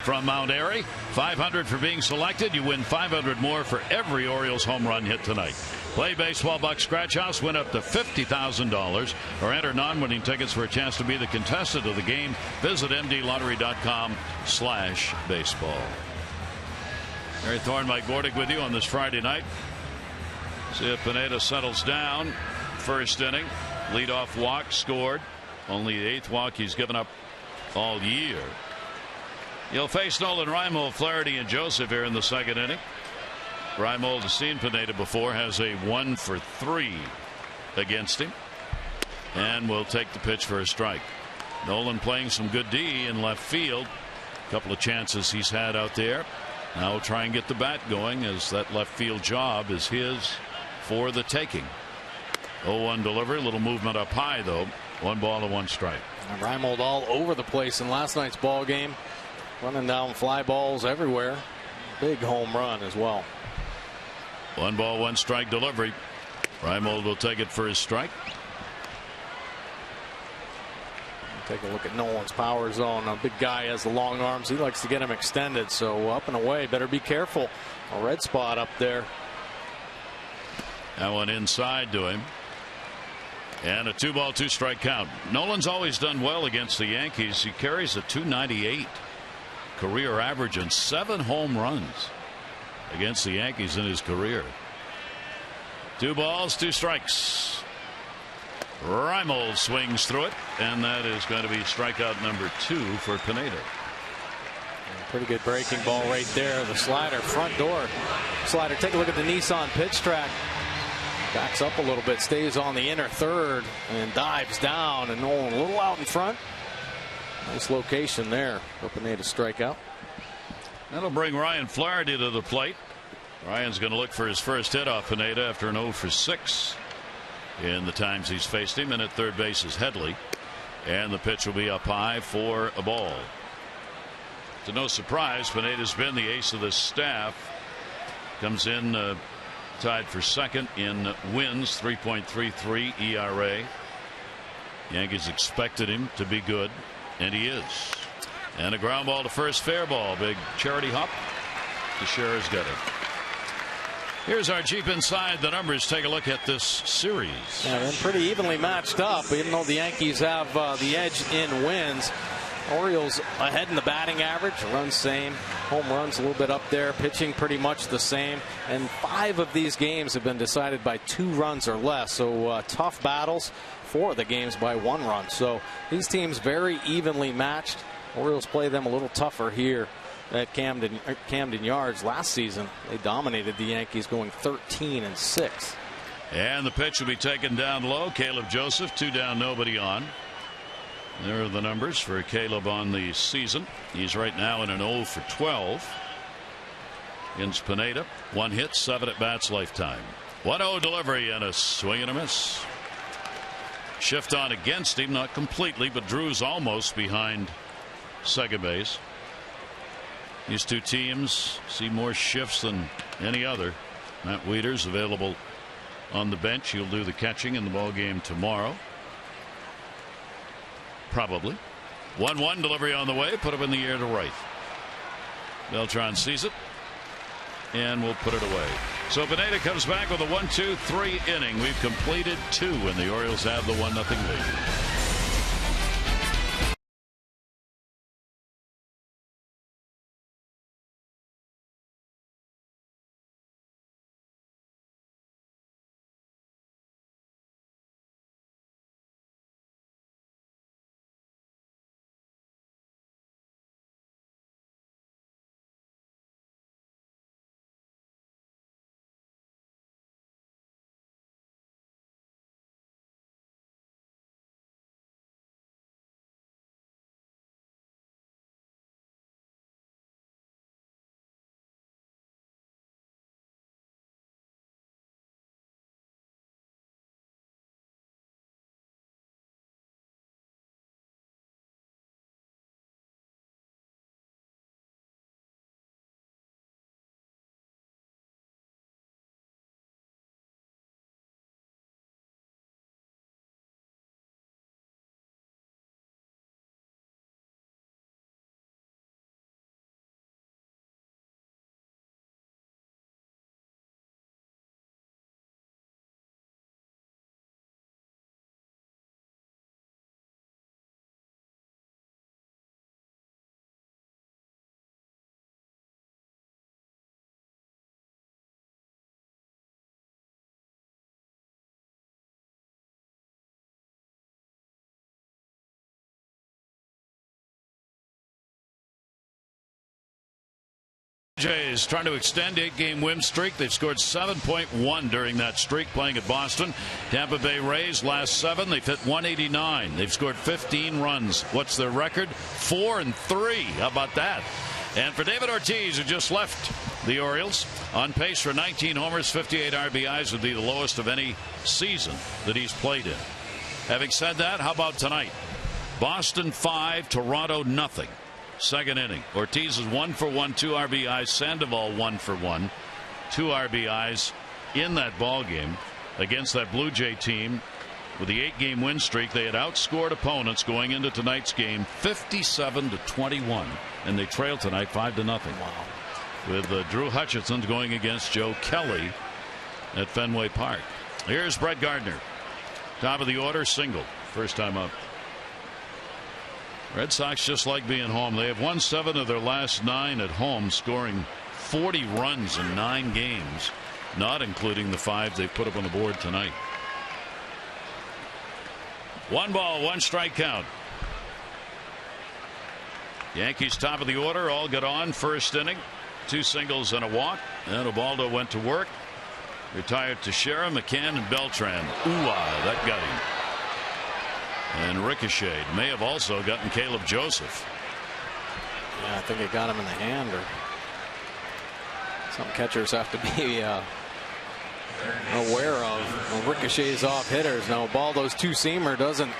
From Mount Airy, $500 for being selected. You win $500 more for every Orioles home run hit tonight. Play baseball buck scratch house, win up to $50,000, or enter non-winning tickets for a chance to be the contestant of the game. Visit mdlottery.com/baseball. Gary Thorne, Mike Gordick with you on this Friday night. See if Pineda settles down. First inning, leadoff walk scored. Only the 8th walk he's given up all year. You'll face Nolan Reimold, Flaherty, and Joseph here in the second inning. Reimold has seen Pineda before, has a 1-for-3 against him, and will take the pitch for a strike. Nolan playing some good D in left field. A couple of chances he's had out there. Now we'll try and get the bat going, as that left field job is his for the taking. 0-1 delivery, a little movement up high though. 1 ball and 1 strike. And Reimold all over the place in last night's ball game. Running down fly balls everywhere. Big home run as well. 1 ball, 1 strike delivery. Reimold will take it for his strike. Take a look at Nolan's power zone. A big guy has the long arms. He likes to get them extended. So up and away. Better be careful. A red spot up there. That one inside to him. And a 2 ball, 2 strike count. Nolan's always done well against the Yankees. He carries a .298 career average and 7 home runs against the Yankees in his career. 2 balls, 2 strikes. Reimold swings through it, and that is going to be strikeout number 2 for Pineda. Pretty good breaking ball right there. The slider, front door slider. Take a look at the Nissan pitch track. Backs up a little bit, stays on the inner third, and dives down. And Nolan a little out in front. Nice location there for Pineda to strike out. That'll bring Ryan Flaherty to the plate. Ryan's going to look for his first hit off Pineda after an 0-for-6 in the times he's faced him. And at third base is Headley. And the pitch will be up high for a ball. To no surprise, Pineda's been the ace of this staff. Comes in tied for second in wins, 3.33 ERA. Yankees expected him to be good, and he is. And a ground ball to first, fair ball. Big charity hop. Teixeira's got it. Here's our Jeep inside the numbers. Take a look at this series. Yeah, been pretty evenly matched up, even though the Yankees have the edge in wins. Orioles ahead in the batting average, runs same, home runs a little bit up there, pitching pretty much the same, and 5 of these games have been decided by 2 runs or less, so tough battles. 4 of the games by 1 run, so these teams very evenly matched. Orioles play them a little tougher here at Camden Yards. Last season they dominated the Yankees, going 13-6. And the pitch will be taken down low. Caleb Joseph, 2 down, nobody on. There are the numbers for Caleb on the season. He's right now in an 0 for 12 against Pineda. 1 hit, 7 at bats lifetime. 1-0 delivery and a swing and a miss. Shift on against him, not completely, but Drew's almost behind second base. These two teams see more shifts than any other. Matt Wieters available on the bench. He'll do the catching in the ball game tomorrow. Probably. 1-1 delivery on the way. Put him in the air to right. Beltran sees it and will put it away. So Pineda comes back with a 1-2-3 inning. We've completed 2 and the Orioles have the 1-0 lead. Jays trying to extend 8-game win streak. They've scored 7.1 during that streak playing at Boston. Tampa Bay Rays last 7. They've hit 189. They've scored 15 runs. What's their record? 4-3. How about that? And for David Ortiz, who just left the Orioles, on pace for 19 homers, 58 RBIs, would be the lowest of any season that he's played in. Having said that, how about tonight? Boston 5, Toronto nothing. Second inning. Ortiz is 1 for 1, 2 RBIs. Sandoval 1 for 1, 2 RBIs in that ball game against that Blue Jay team with the 8-game win streak. They had outscored opponents going into tonight's game 57-21, and they trailed tonight 5-0. Wow. With Drew Hutchison going against Joe Kelly at Fenway Park. Here's Brett Gardner, top of the order, single, first time up. Red Sox just like being home. They have won 7 of their last 9 at home, scoring 40 runs in 9 games, not including the 5 they put up on the board tonight. 1 ball, 1 strike count. Yankees top of the order, all got on first inning. 2 singles and a walk. And Ubaldo went to work. Retired Teixeira, McCann, and Beltran. That got him. And ricocheted. May have also gotten Caleb Joseph. Yeah, I think it got him in the hand, or some catchers have to be aware of ricochets off hitters. Now Baldo's two-seamer doesn't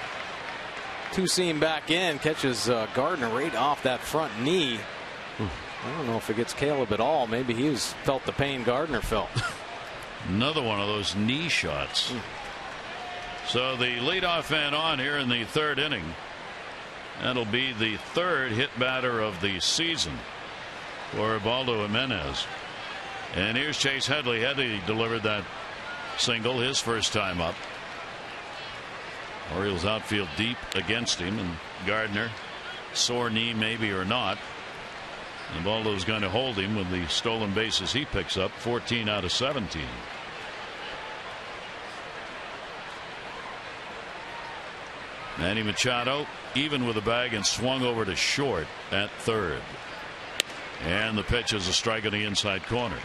two-seam back in, catches Gardner right off that front knee. I don't know if it gets Caleb at all. Maybe he's felt the pain Gardner felt. Another one of those knee shots. So the leadoff man on here in the third inning. That'll be the third hit batter of the season for Baldo Jimenez. And here's Chase Headley. Headley delivered that single his first time up. Orioles outfield deep against him, and Gardner, sore knee maybe or not. And Baldo's going to hold him with the stolen bases he picks up, 14 out of 17. Manny Machado even with a bag and swung over to short at third. And the pitch is a strike in the inside corner.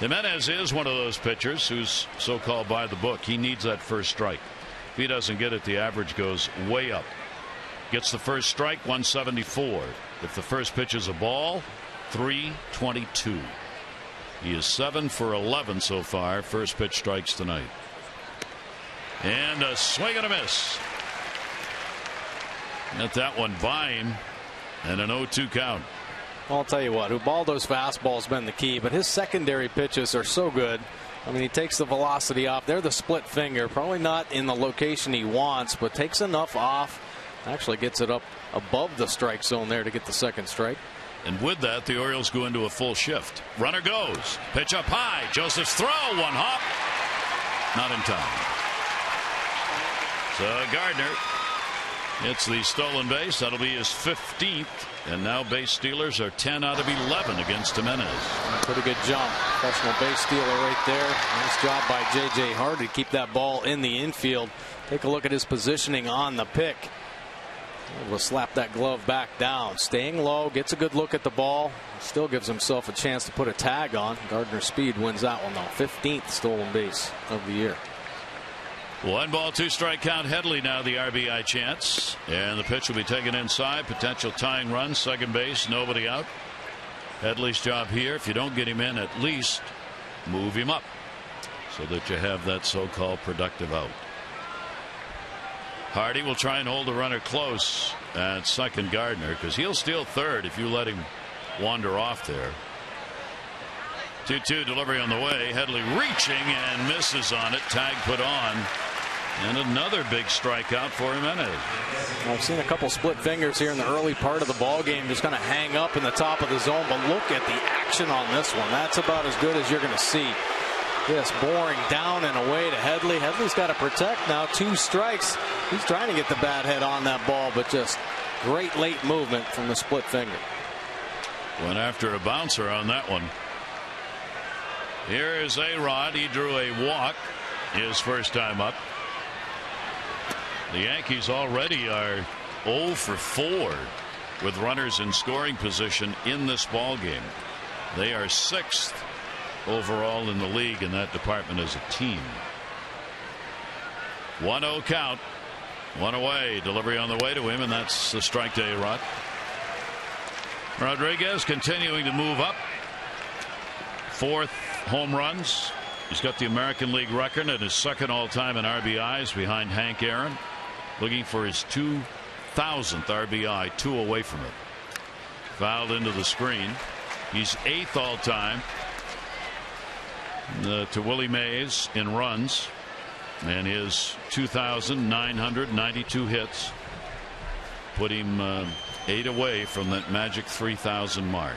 Jimenez is one of those pitchers who's so-called by the book. He needs that first strike. If he doesn't get it, the average goes way up. Gets the first strike, 174. If the first pitch is a ball, 322. He is 7 for 11 so far. First pitch strikes tonight. And a swing and a miss. Let that one by him, and an 0-2 count. Well, I'll tell you what, Ubaldo's fastball has been the key, but his secondary pitches are so good. I mean, he takes the velocity off. They're the split finger, probably not in the location he wants, but takes enough off. Actually gets it up above the strike zone there to get the second strike. And with that, the Orioles go into a full shift. Runner goes. Pitch up high. Joseph's throw. One hop. Not in time. So Gardner hits the stolen base. That'll be his 15th. And now base stealers are 10 out of 11 against Jimenez. Pretty good jump. Professional base stealer right there. Nice job by J.J. Hardy to keep that ball in the infield. Take a look at his positioning on the pick. Able to slap that glove back down. Staying low, gets a good look at the ball. Still gives himself a chance to put a tag on. Gardner's speed wins that one though. 15th stolen base of the year. 1-2 strike count. Headley now the RBI chance. And the pitch will be taken inside. Potential tying run. Second base. Nobody out. Headley's job here, if you don't get him in, at least move him up so that you have that so-called productive out. Hardy will try and hold the runner close at second. Gardner, because he'll steal third if you let him wander off there. 2-2 delivery on the way. Headley reaching and misses on it. Tag put on. And another big strikeout for Jimenez. I've seen a couple split fingers here in the early part of the ball game, just kind of hang up in the top of the zone. But look at the action on this one. That's about as good as you're going to see. Just boring down and away to Headley. Headley's got to protect now. 2 strikes. He's trying to get the bat head on that ball, but just great late movement from the split finger. Went after a bouncer on that one. Here is A-Rod. He drew a walk his first time up. The Yankees already are 0 for 4 with runners in scoring position in this ball game. They are 6th overall in the league in that department as a team. 1-0 count. One away. Delivery on the way to him, and that's the strike to A-Rod. Rodriguez continuing to move up. 4th home runs. He's got the American League record and his second all-time in RBIs behind Hank Aaron. Looking for his 2,000th RBI, 2 away from it. Fouled into the screen. He's 8th all-time to Willie Mays in runs, and his 2,992 hits put him 8 away from that magic 3,000 mark.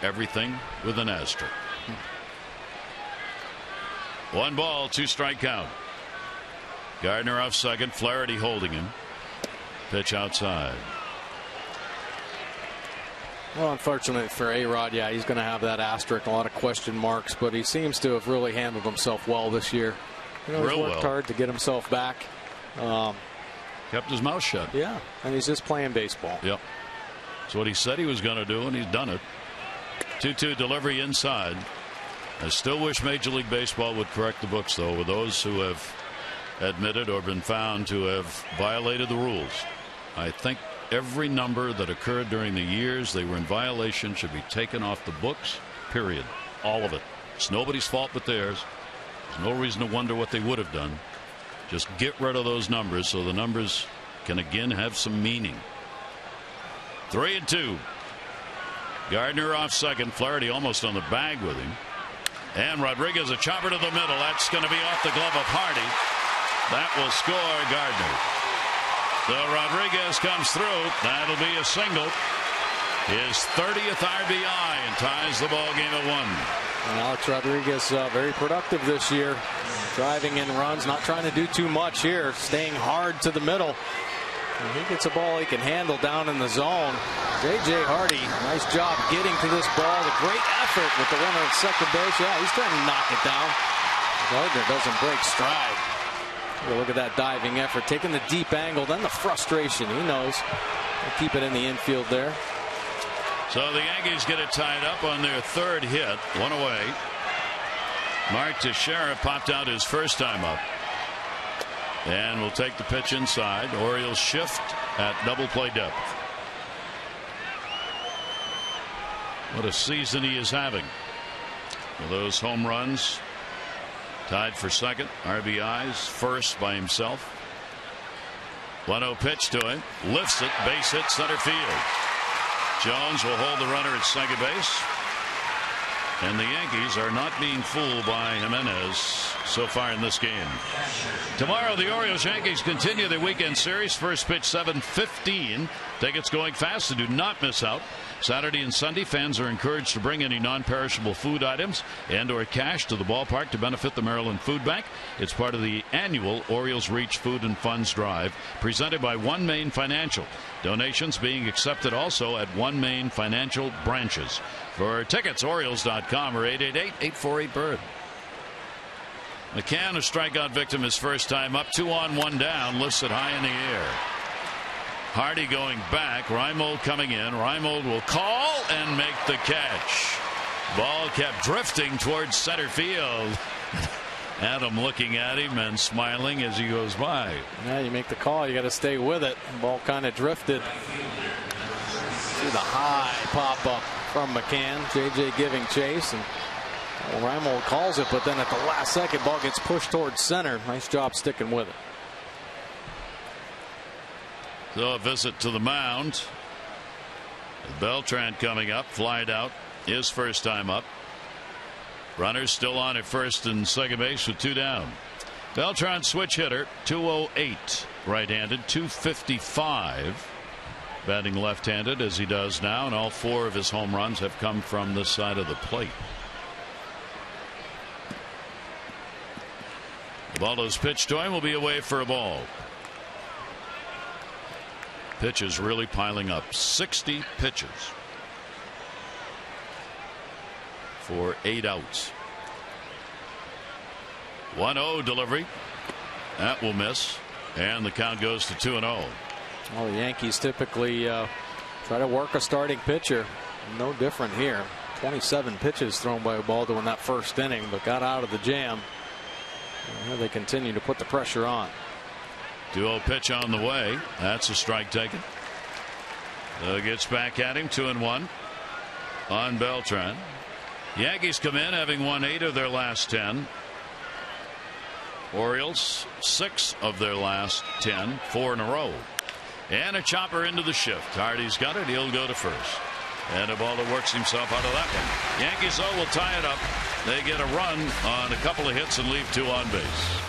Everything with an asterisk. 1-2 strike count. Gardner off second. Flaherty holding him. Pitch outside. Well, unfortunately for A-Rod, yeah, he's going to have that asterisk, a lot of question marks, but he seems to have really handled himself well this year. You know, he's worked hard to get himself back. Kept his mouth shut. Yeah, and he's just playing baseball. Yep. That's what he said he was going to do, and he's done it. 2-2 delivery inside. I still wish Major League Baseball would correct the books, though, with those who have admitted or been found to have violated the rules. I think every number that occurred during the years they were in violation should be taken off the books, period. All of it. It's nobody's fault but theirs. There's no reason to wonder what they would have done. Just get rid of those numbers so the numbers can again have some meaning. 3-2. Gardner off second. Flaherty almost on the bag with him. And Rodriguez, a chopper to the middle. That's going to be off the glove of Hardy. That will score Gardner. So Rodriguez comes through. That'll be a single. His 30th RBI and ties the ball game at 1. And Alex Rodriguez very productive this year. Driving in runs, not trying to do too much here. Staying hard to the middle. And he gets a ball he can handle down in the zone. J.J. Hardy, nice job getting to this ball. A great effort with the runner at second base. Yeah, he's trying to knock it down. Gardner doesn't break stride. Look at that diving effort, taking the deep angle, then the frustration. He knows. He'll keep it in the infield there. So the Yankees get it tied up on their third hit, one away. Mark Teixeira popped out his first time up. And will take the pitch inside. Orioles shift at double play depth. What a season he is having. With those home runs, tied for second. RBIs first by himself. 1-0 pitch to him. Lifts it. Base hit center field. Jones will hold the runner at second base. And the Yankees are not being fooled by Jimenez so far in this game. Tomorrow, the Orioles-Yankees continue their weekend series. First pitch 7:15. Tickets going fast, so do not miss out. Saturday and Sunday, fans are encouraged to bring any non-perishable food items and or cash to the ballpark to benefit the Maryland Food Bank. It's part of the annual Orioles Reach Food and Funds Drive presented by One Main Financial. Donations being accepted also at One Main Financial branches. For tickets, Orioles.com or 888-848-BIRD. McCann, a strikeout victim his first time up. 2 on 1 down. Lifts it high in the air. Hardy going back. Reimold coming in. Reimold will call and make the catch. Ball kept drifting towards center field. Adam looking at him and smiling as he goes by. Yeah, you make the call. You got to stay with it. The ball kind of drifted. See the high pop up from McCann. JJ giving chase, and Reimold calls it, but then at the last second, ball gets pushed towards center. Nice job sticking with it. So a visit to the mound. Beltran coming up, flied out, his first time up. Runners still on at first and second base with 2 down. Beltran switch hitter, 208 right-handed, 255 batting left-handed as he does now, and all 4 of his home runs have come from this side of the plate. The ball is pitched to him, will be away for a ball. Pitches really piling up. 60 pitches for 8 outs. 1-0 delivery. That will miss. And the count goes to 2-0. Well, the Yankees typically try to work a starting pitcher. No different here. 27 pitches thrown by Ubaldo in that first inning, but got out of the jam. And here they continue to put the pressure on. 2-0 pitch on the way. That's a strike taken. Gets back at him. 2-1 on Beltran. Yankees come in having won 8 of their last 10. Orioles 6 of their last 10. 4 in a row. And a chopper into the shift. Hardy's got it. He'll go to first. And Ubaldo works himself out of that one. Yankees, though, will tie it up. They get a run on a couple of hits and leave 2 on base.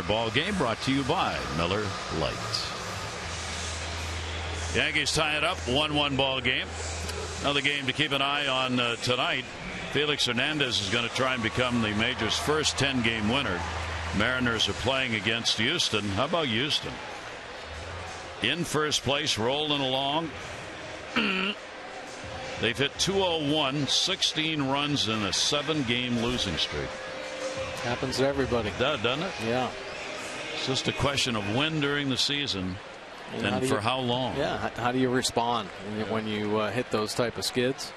ball game, brought to you by Miller Lite. Yankees tie it up, 1-1 ball game. Another game to keep an eye on tonight. Felix Hernandez is going to try and become the major's first 10-game winner. Mariners are playing against Houston. How about Houston? In first place, rolling along. They've hit 201, 16 runs in a 7-game losing streak. Happens to everybody. Doesn't it? Yeah. It's just a question of when during the season and for how long. Yeah. How do you respond when you hit those type of skids?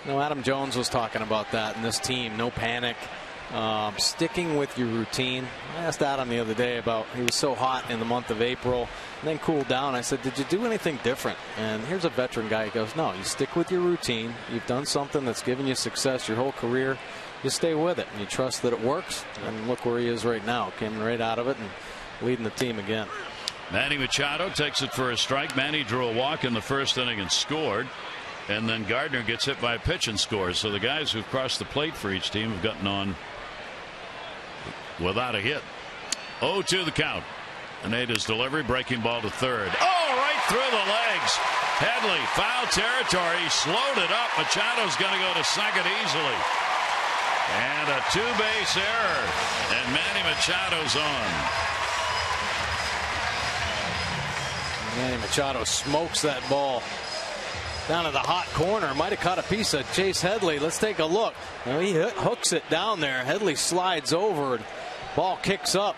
Adam Jones was talking about that in this team. No panic. Sticking with your routine. I asked Adam the other day about, he was so hot in the month of April and then cooled down. I said, did you do anything different? And here's a veteran guy. He goes, no, you stick with your routine. You've done something that's given you success your whole career. You stay with it and you trust that it works. And look where he is right now. Came right out of it and leading the team again. Manny Machado takes it for a strike. Manny drew a walk in the first inning and scored. And then Gardner gets hit by a pitch and scores. So the guys who've crossed the plate for each team have gotten on without a hit. 0-2 the count. Pineda's delivery, breaking ball to third. Oh, right through the legs. Headley, foul territory. He slowed it up. Machado's going to go to second easily. And a two-base error. And Manny Machado's on. Manny Machado smokes that ball down to the hot corner. Might have caught a piece of Chase Headley. Let's take a look. He hooks it down there. Headley slides over. Ball kicks up.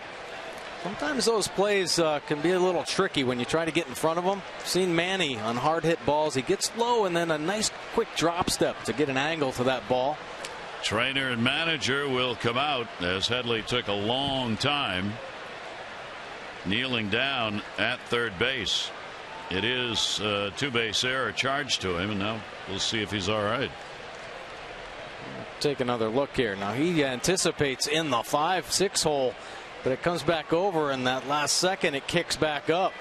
Sometimes those plays can be a little tricky when you try to get in front of them. Seen Manny on hard hit balls. He gets low and then a nice quick drop step to get an angle to that ball. Trainer and manager will come out as Headley took a long time kneeling down at third base. It is a two-base error charged to him, and now we'll see if he's all right. Take another look here. Now he anticipates in the 5-6 hole, but it comes back over in that last second. It kicks back up.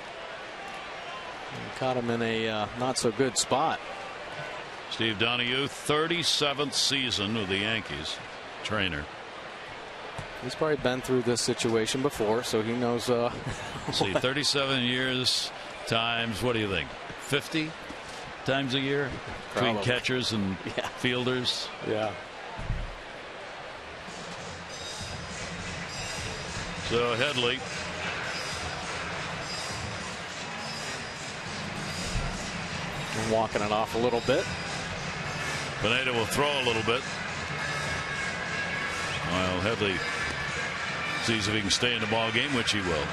And caught him in a not so good spot. Steve Donahue, 37th season with the Yankees. Trainer. He's probably been through this situation before, so he knows. See, 37 years times, what do you think? 50 times a year between Probably. catchers and fielders. Yeah. So Headley. And walking it off a little bit. Pineda will throw a little bit. While Headley sees if he can stay in the ball game, which he will.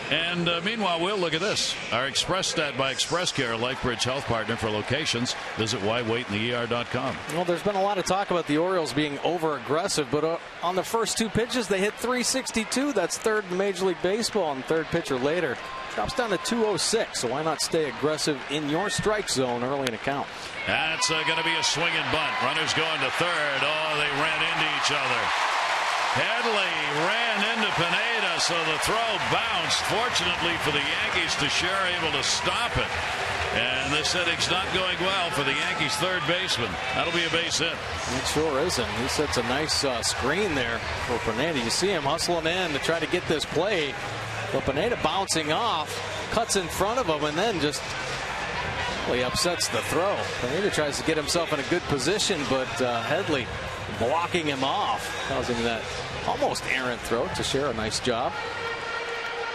And meanwhile, we'll look at this. Our Express Stat by Express Care, LifeBridge Health Partner for locations. Visit whywaitinther.com. Well, there's been a lot of talk about the Orioles being over-aggressive, but on the first two pitches, they hit 362. That's third in Major League Baseball, and third pitcher later drops down to 206. So why not stay aggressive in your strike zone early in a count? That's going to be a swinging bunt. Runners going to third. Oh, they ran into each other. Headley ran into Pineda, so the throw bounced. Fortunately for the Yankees, Teixeira able to stop it. And this inning's not going well for the Yankees' third baseman. That'll be a base hit. It sure isn't. He sets a nice screen there for Pineda. You see him hustling in to try to get this play. But Pineda bouncing off, cuts in front of him, and then just he upsets the throw. Pineda tries to get himself in a good position, but Headley blocking him off, causing that almost errant throw. Teixeira, nice job.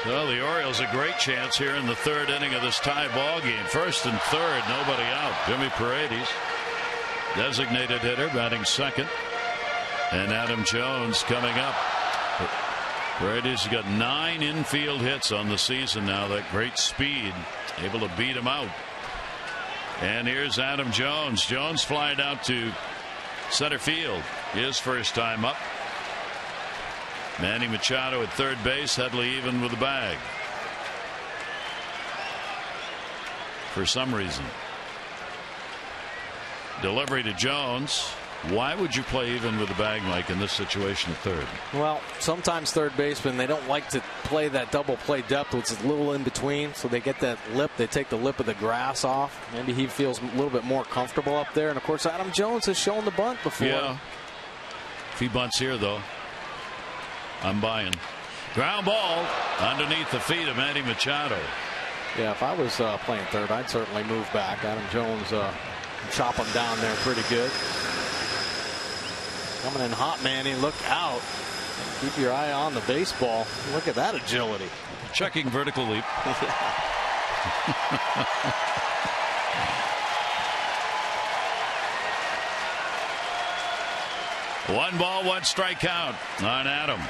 Well, the Orioles a great chance here in the third inning of this tie ball game. First and third, nobody out. Jimmy Paredes, designated hitter, batting second, and Adam Jones coming up. Paredes has got 9 infield hits on the season now. That great speed, able to beat him out. And here's Adam Jones. Jones flying out to center field. His first time up. Manny Machado at third base. Headley even with the bag. For some reason. Delivery to Jones. Why would you play even with the bag, Mike, in this situation at third? Well, sometimes third basemen, they don't like to play that double play depth, which is a little in between. So they get that lip. They take the lip of the grass off. Maybe he feels a little bit more comfortable up there. And, of course, Adam Jones has shown the bunt before. Yeah. he bunts here, though, I'm buying. Ground ball underneath the feet of Manny Machado. Yeah, if I was playing third, I'd certainly move back. Adam Jones chop him down there pretty good. Coming in hot, Manny. Look out. Keep your eye on the baseball. Look at that agility. Checking vertical leap. One ball, one strike count on Adam.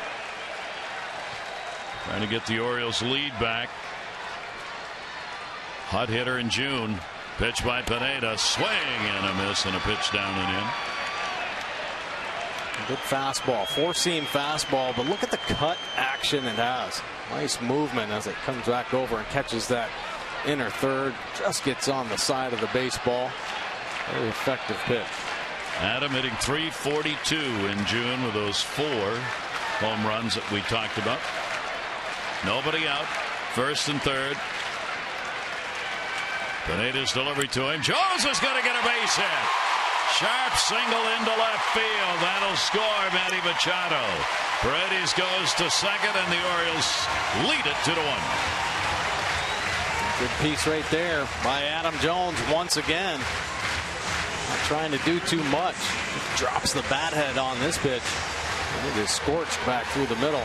Trying to get the Orioles lead back. Hot hitter in June. Pitch by Pineda. Swing and a miss and a pitch down and in. Good fastball, four-seam fastball, but look at the cut action it has. Nice movement as it comes back over and catches that inner third. Just gets on the side of the baseball. Very effective pitch. Adam hitting .342 in June with those 4 home runs that we talked about. Nobody out. First and third. Pineda's delivery to him. Jones is going to get a base hit. Sharp single into left field. That'll score Manny Machado. Paredes goes to second, and the Orioles lead it 2-1. Good piece right there by Adam Jones once again. Not trying to do too much. Drops the bat head on this pitch. And it is scorched back through the middle.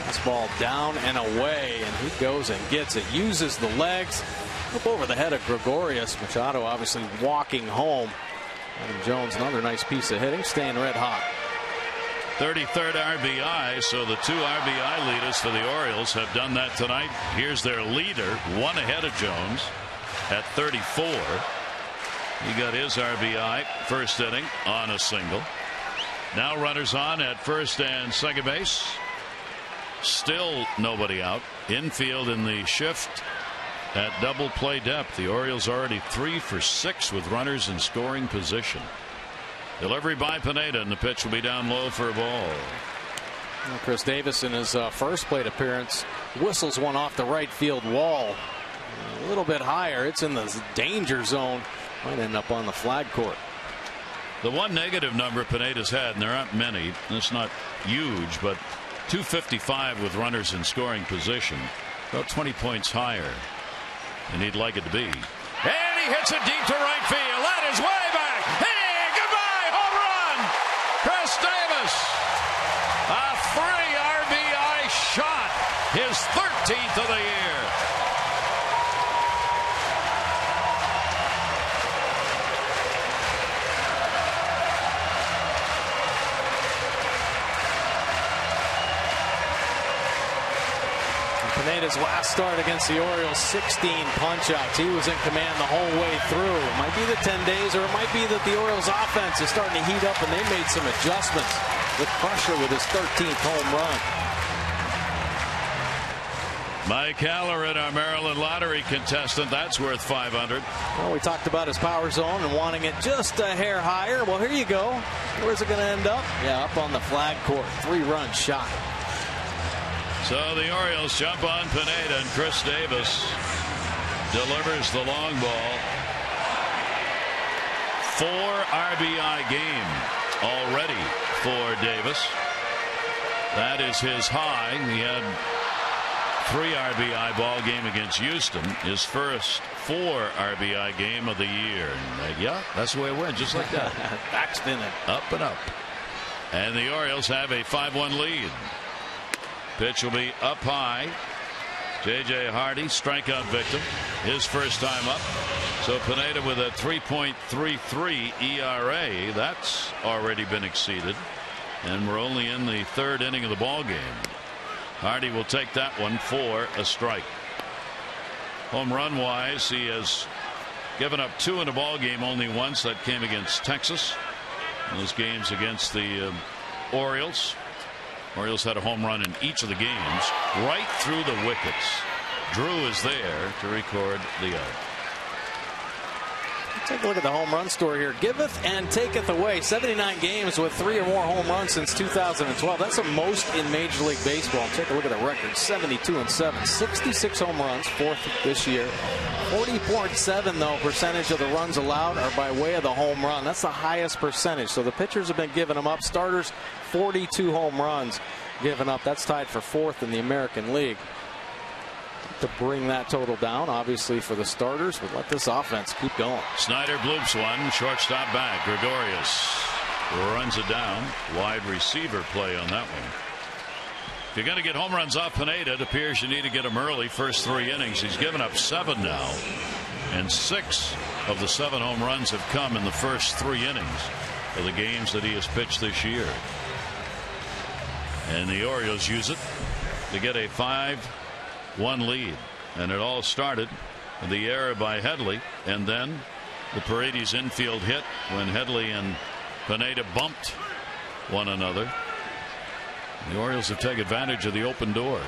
Fastball down and away, and he goes and gets it. Uses the legs. Up over the head of Gregorius. Machado obviously walking home. Adam Jones, another nice piece of hitting, staying red hot. 33rd RBI, so the 2 RBI leaders for the Orioles have done that tonight. Here's their leader, one ahead of Jones at 34. He got his RBI first inning on a single. Now runners on at first and second base. Still nobody out. Infield in the shift at double play depth. The Orioles already 3 for 6 with runners in scoring position. Delivery by Pineda, and the pitch will be down low for a ball. Well, Chris Davis in his first plate appearance whistles one off the right field wall. A little bit higher. It's in the danger zone. Might end up on the flag court. The one negative number Pineda's had, and there aren't many, and it's not huge, but 255 with runners in scoring position. About 20 points higher than he'd like it to be. And he hits it deep to right field. That is way back. Hey, goodbye, home run. Chris Davis. A 3 RBI shot. His 13th of the year. Pineda's last start against the Orioles, 16 punch-outs. He was in command the whole way through. It might be the 10 days, or it might be that the Orioles offense is starting to heat up and they made some adjustments with Crusher with his 13th home run. Mike Halloran, our Maryland lottery contestant, that's worth 500. Well, we talked about his power zone and wanting it just a hair higher. Well, here you go. Where's it going to end up? Yeah, up on the flag court. 3-run shot. So the Orioles jump on Pineda, and Chris Davis delivers the long ball. 4 RBI game already for Davis. That is his high. He had 3 RBI ball game against Houston, his first 4 RBI game of the year. And, yeah, that's the way it went, just like that. Back spinning. Up and up. And the Orioles have a 5-1 lead. Pitch will be up high. J.J. Hardy, strikeout victim, his first time up. So Pineda with a 3.33 ERA. That's already been exceeded. And we're only in the 3rd inning of the ball game. Hardy will take that one for a strike. Home run wise, he has given up 2 in a ball game only once. That came against Texas. Those games against the Orioles. Orioles had a home run in each of the games, right through the wickets. Drew is there to record the out. Take a look at the home run story here. Giveth and taketh away. 79 games with 3 or more home runs since 2012. That's the most in Major League Baseball. Take a look at the record. 72-7. 66 home runs. 4th this year. 40.7 though percentage of the runs allowed are by way of the home run. That's the highest percentage. So the pitchers have been giving them up. Starters 42 home runs given up. That's tied for 4th in the American League. To bring that total down, obviously, for the starters, but let this offense keep going. Snyder bloops one, shortstop back. Gregorius runs it down. Wide receiver play on that one. If you're going to get home runs off Pineda, it appears you need to get him early. First 3 innings. He's given up 7 now, and 6 of the 7 home runs have come in the first 3 innings of the games that he has pitched this year. And the Orioles use it to get a 5-1 lead, and it all started with the error by Headley, and then the Paredes infield hit when Headley and Pineda bumped one another. The Orioles have taken advantage of the open door.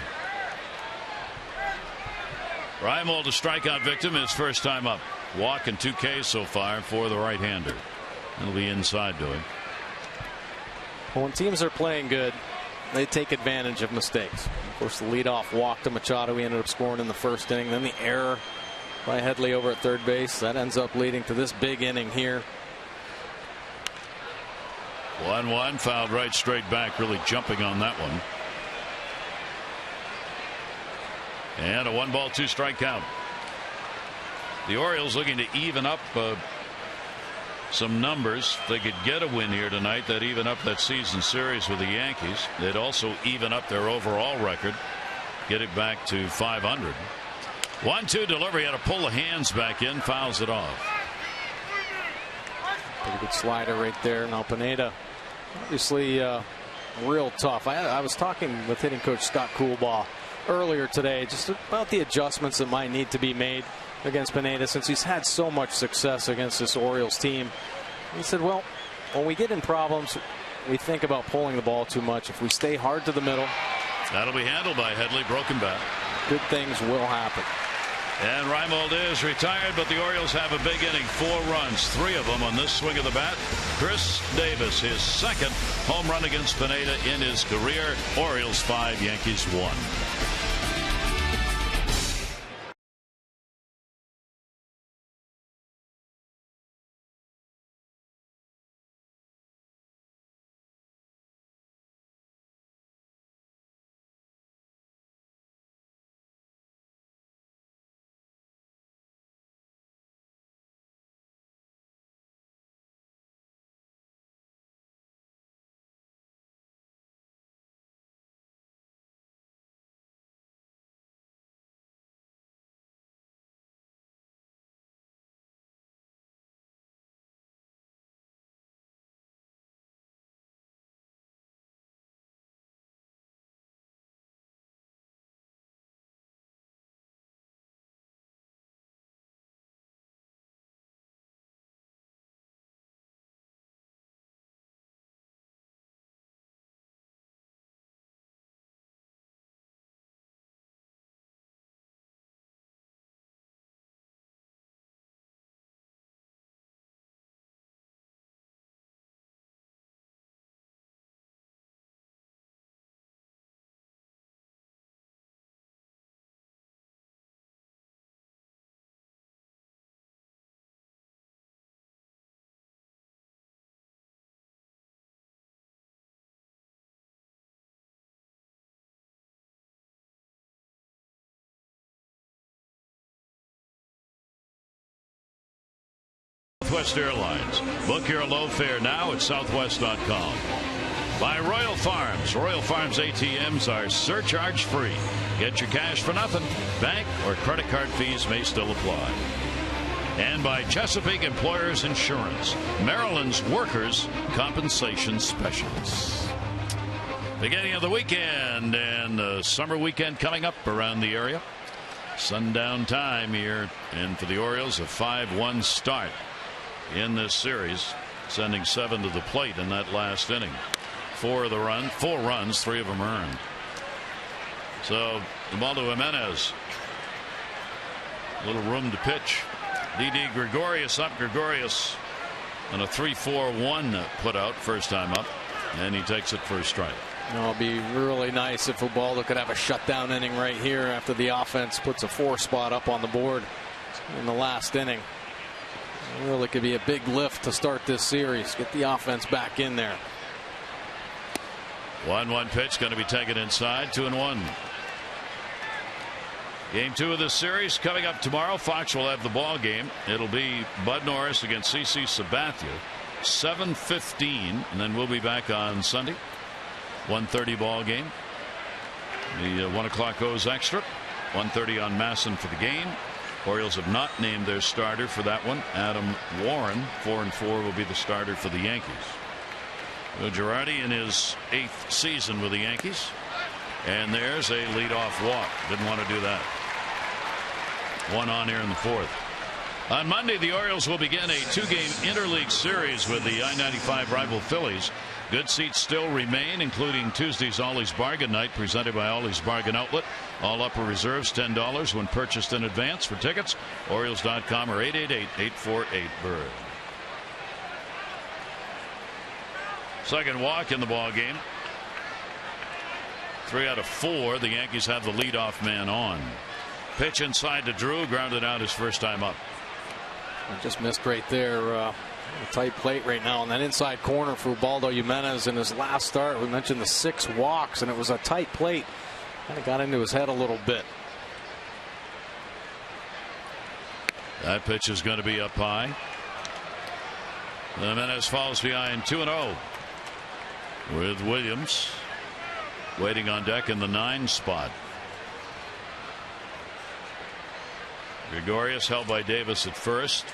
Reimold, a strikeout victim, his first time up. Walk and 2 Ks so far for the right-hander. It'll be inside to him. Well, when teams are playing good, they take advantage of mistakes. Of course, the leadoff walk to Machado. He ended up scoring in the first inning. Then the error by Headley over at third base. That ends up leading to this big inning here. 1-1, fouled right straight back, really jumping on that one. And a 1-ball, 2-strike count. The Orioles looking to even up some numbers. If they could get a win here tonight, that'd even up that season series with the Yankees. They'd also even up their overall record, get it back to 500. 1-2 delivery, had to pull the hands back in, fouls it off. Pretty good slider right there. Now Pineda, obviously real tough. I was talking with hitting coach Scott Coolbaugh earlier today just about the adjustments that might need to be made against Pineda since he's had so much success against this Orioles team. He said, well, when we get in problems, we think about pulling the ball too much. If we stay hard to the middle, that'll be handled by Headley. Broken bat. Good things will happen. And Reimold is retired, but the Orioles have a big inning. 4 runs, 3 of them on this swing of the bat. Chris Davis, his second home run against Pineda in his career. Orioles 5, Yankees 1. Southwest Airlines. Book your low fare now at southwest.com. By Royal Farms. Royal Farms ATMs are surcharge free. Get your cash for nothing. Bank or credit card fees may still apply. And by Chesapeake Employers Insurance, Maryland's workers' compensation specialists. Beginning of the weekend and the summer weekend coming up around the area. Sundown time here, and for the Orioles, a 5-1 start in this series, sending 7 to the plate in that last inning. 4 runs, 3 of them earned. So Ubaldo Jimenez, a little room to pitch Didi Gregorius up. Gregorius on a 3-4-1 put out first time up, and he takes it for a strike. It'll be really nice if Ubaldo could have a shutdown inning right here after the offense puts a 4 spot up on the board in the last inning. It really could be a big lift to start this series. Get the offense back in there. 1-1 pitch going to be taken inside. 2-1. Game 2 of this series coming up tomorrow. Fox will have the ball game. It'll be Bud Norris against CC Sabathia, 7:15, and then we'll be back on Sunday. 1:30 ball game. The 1 o'clock goes extra. 1:30 on Masson for the game. Orioles have not named their starter for that one. Adam Warren, 4-4, will be the starter for the Yankees. Girardi in his 8th season with the Yankees. And there's a leadoff walk. Didn't want to do that. 1 on here in the 4th. On Monday, the Orioles will begin a 2-game interleague series with the I-95 rival Phillies. Good seats still remain, including Tuesday's Ollie's Bargain Night presented by Ollie's Bargain Outlet. All upper reserves $10 when purchased in advance. For tickets, Orioles.com or 888-848-BIRD. Second walk in the ball game. 3 out of 4. The Yankees have the leadoff man on. Pitch inside to Drew, grounded out his first time up. I just missed right there. A tight plate right now on that inside corner for Ubaldo Jimenez in his last start. We mentioned the 6 walks, and it was a tight plate. Kind of got into his head a little bit. That pitch is going to be up high. Jimenez falls behind 2-0 with Williams waiting on deck in the 9 spot. Gregorius held by Davis at first.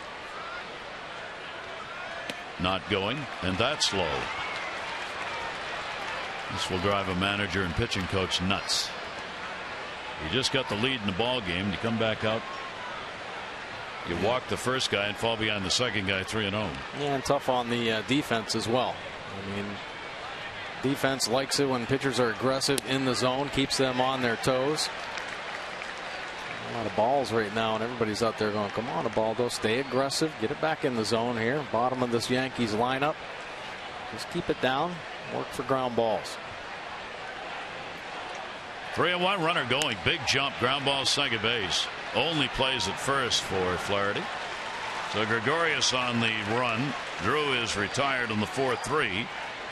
Not going, and that's low. This will drive a manager and pitching coach nuts. You just got the lead in the ball game. You come back out. You walk the first guy and fall behind the second guy 3-0. Yeah, and tough on the defense as well. I mean, defense likes it when pitchers are aggressive in the zone, keeps them on their toes. A lot of balls right now, and everybody's out there going, come on, Ubaldo, stay aggressive, get it back in the zone here. Bottom of this Yankees lineup. Just keep it down, work for ground balls. 3-1 runner going. Big jump, ground ball, second base. Only plays at first for Flaherty. So Gregorius on the run. Drew is retired on the 4-3.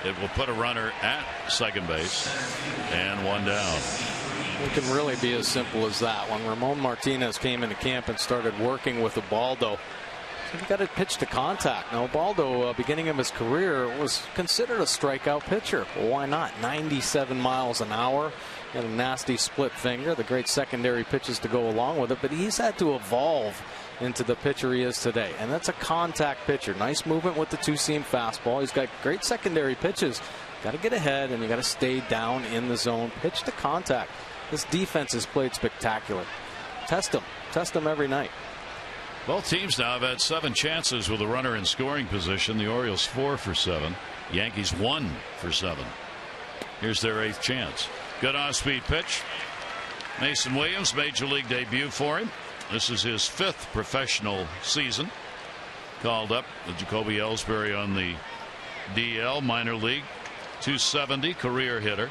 It will put a runner at second base and 1 down. It can really be as simple as that. When Ramon Martinez came into camp and started working with Ubaldo, he got to pitch to contact. Now, Ubaldo, beginning of his career, was considered a strikeout pitcher. Well, why not? 97 miles an hour. Got a nasty split finger. The great secondary pitches to go along with it. But he's had to evolve into the pitcher he is today. And that's a contact pitcher. Nice movement with the 2-seam fastball. He's got great secondary pitches. Got to get ahead, and you got to stay down in the zone. Pitch to contact. This defense has played spectacular. Test them every night. Both teams now have had 7 chances with a runner in scoring position. The Orioles 4 for 7. Yankees 1 for 7. Here's their 8th chance. Good off-speed pitch. Mason Williams, major league debut for him. This is his 5th professional season. Called up with Jacoby Ellsbury on the DL, minor league. 270 career hitter.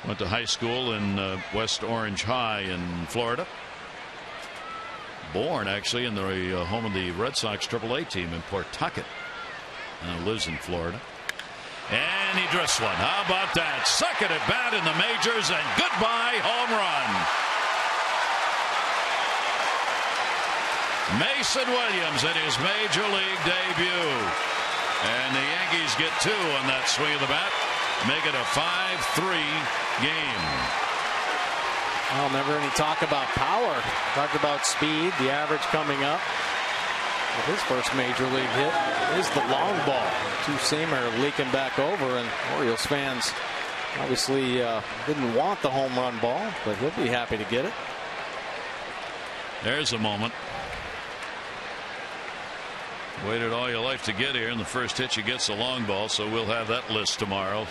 Went to high school in West Orange High in Florida. Born actually in the home of the Red Sox AAA team in Pawtucket. Lives in Florida. And he drifts one. How about that? Second at bat in the majors, and goodbye home run. Mason Williams in his major league debut. And the Yankees get 2 on that swing of the bat. Make it a 5-3 game. Well, never any talk about power. Talked about speed, the average coming up. But his first major league hit is the long ball. 2-seamer leaking back over, and Orioles fans obviously didn't want the home run ball, but he'll be happy to get it. There's a moment. Waited all your life to get here, and the first hit you get's a long ball, so we'll have that list tomorrow.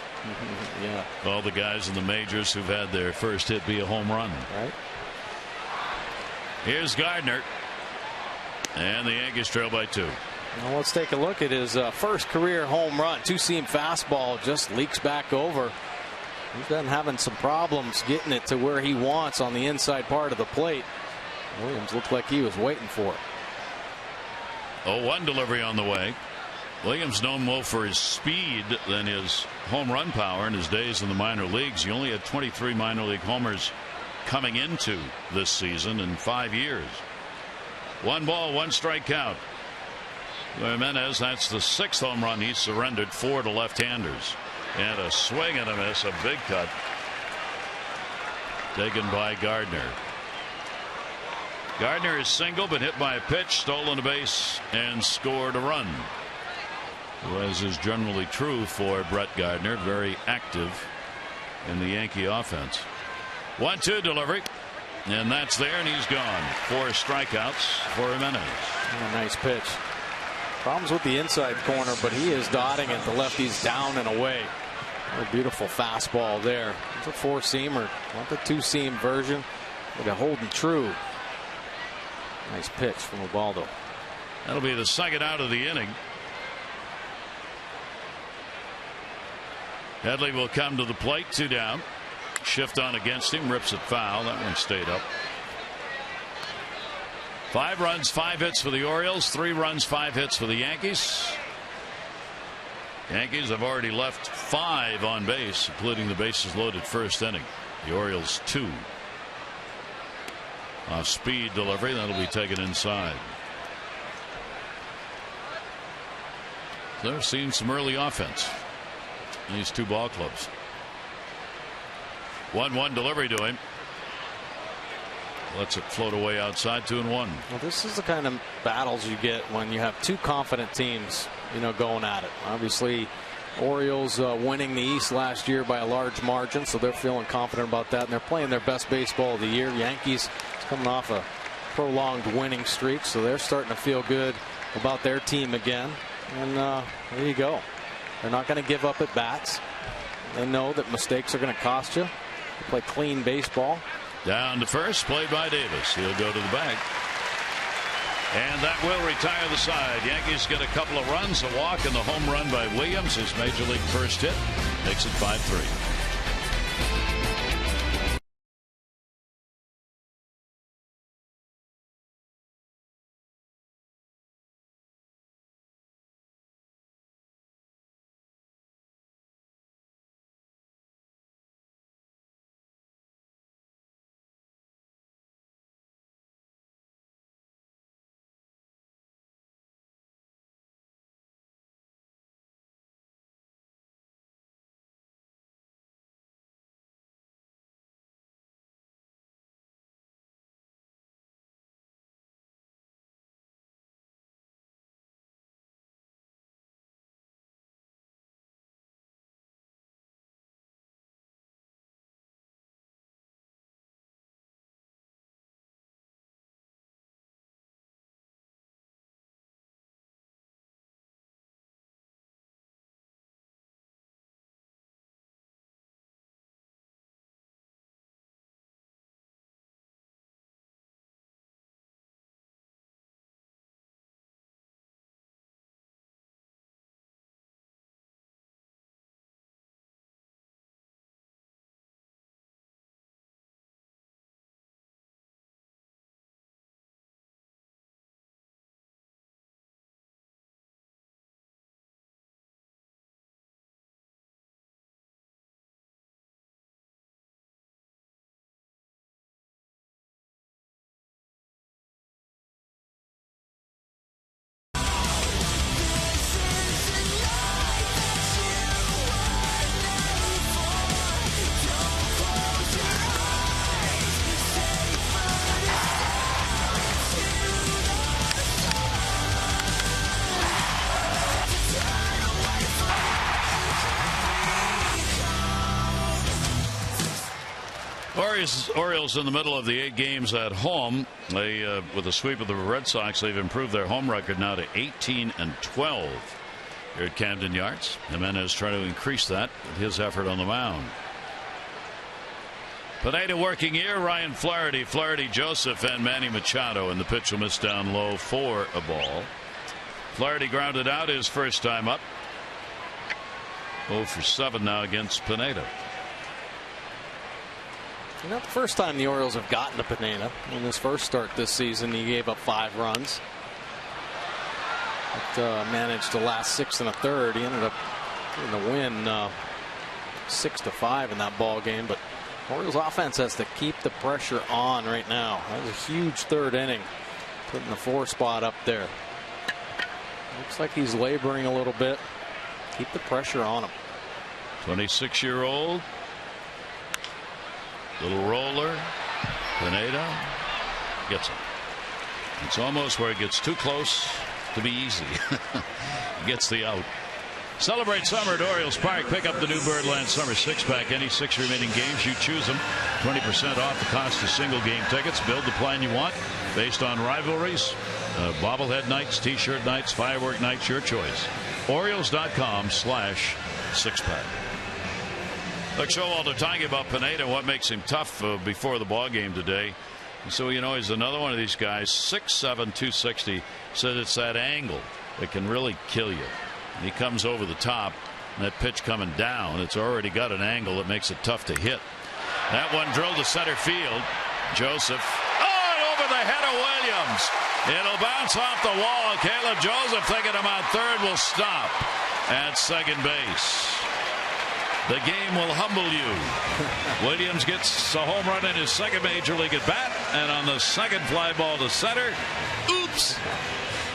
Yeah. All the guys in the majors who've had their first hit be a home run. Right. Here's Gardner. And the Yankees trail by 2. Now let's take a look at his first career home run. Two-seam fastball just leaks back over. He's been having some problems getting it to where he wants on the inside part of the plate. Williams looked like he was waiting for it. 0-1 delivery on the way. Williams known more for his speed than his home run power in his days in the minor leagues. He only had 23 minor league homers coming into this season in 5 years. 1 ball, 1 strike count. Jimenez, that's the 6th home run he surrendered, 4 to left-handers. And a swing and a miss, a big cut taken by Gardner. Gardner is single, but hit by a pitch, stolen a base, and scored a run. As is generally true for Brett Gardner, very active in the Yankee offense. 1-2 delivery, and that's there, and he's gone. 4 strikeouts for Jimenez. A nice pitch. Problems with the inside corner, but he is dotting it. The lefty's down and away. What a beautiful fastball there. It's a 4-seamer, not the 2-seam version, but a holding true. Nice pitch from Ubaldo. That'll be the 2nd out of the inning. Headley will come to the plate, 2 down. Shift on against him, rips it foul. That one stayed up. 5 runs, 5 hits for the Orioles, 3 runs, 5 hits for the Yankees. Yankees have already left 5 on base, including the bases loaded first inning. The Orioles 2. Off speed delivery, that'll be taken inside. They're seeing some early offense in these 2 ball clubs. 1-1 delivery to him. Lets it float away outside, 2-1. Well, this is the kind of battles you get when you have 2 confident teams, going at it. Obviously, Orioles winning the East last year by a large margin, so they're feeling confident about that, and they're playing their best baseball of the year. Yankees coming off a prolonged winning streak, so they're starting to feel good about their team again. And there you go. They're not going to give up at bats. They know that mistakes are going to cost you. They play clean baseball. Down to first, played by Davis. He'll go to the bag. And that will retire the side. Yankees get a couple of runs, a walk, and the home run by Williams, his major league first hit, makes it 5-3. Orioles in the middle of the 8 games at home. They with a sweep of the Red Sox, they've improved their home record now to 18-12 here at Camden Yards. Jimenez trying to increase that with his effort on the mound. Pineda working here. Ryan Flaherty, Joseph, and Manny Machado. And the pitch will miss down low for a ball. Flaherty grounded out his first time up. 0 for 7 now against Pineda. You know, the first time the Orioles have gotten to Pineda in his first start this season, he gave up 5 runs. But managed to last 6 1/3. He ended up getting the win 6-5 in that ball game. But Orioles offense has to keep the pressure on right now. That was a huge third inning, putting the 4 spot up there. Looks like he's laboring a little bit. Keep the pressure on him. 26-year-old. Little roller. Pineda gets it. It's almost where it gets too close to be easy. Gets the out. Celebrate summer at Orioles Park. Pick up the new Birdland Summer 6-pack. Any 6 remaining games, you choose them. 20% off the cost of single game tickets. Build the plan you want based on rivalries, bobblehead nights, t-shirt nights, firework nights, your choice. Orioles.com/6-pack. Look, Showalter talking about Pineda, what makes him tough before the ball game today. So, you know, he's another one of these guys, 6'7", 260, says it's that angle that can really kill you. And he comes over the top, and that pitch coming down, it's already got an angle that makes it tough to hit. That one drilled to center field. Joseph, over the head of Williams. It'll bounce off the wall. Caleb Joseph thinking him on third will stop at second base. The game will humble you. Williams gets a home run in his second major league at bat, and on the second fly ball to center, oops.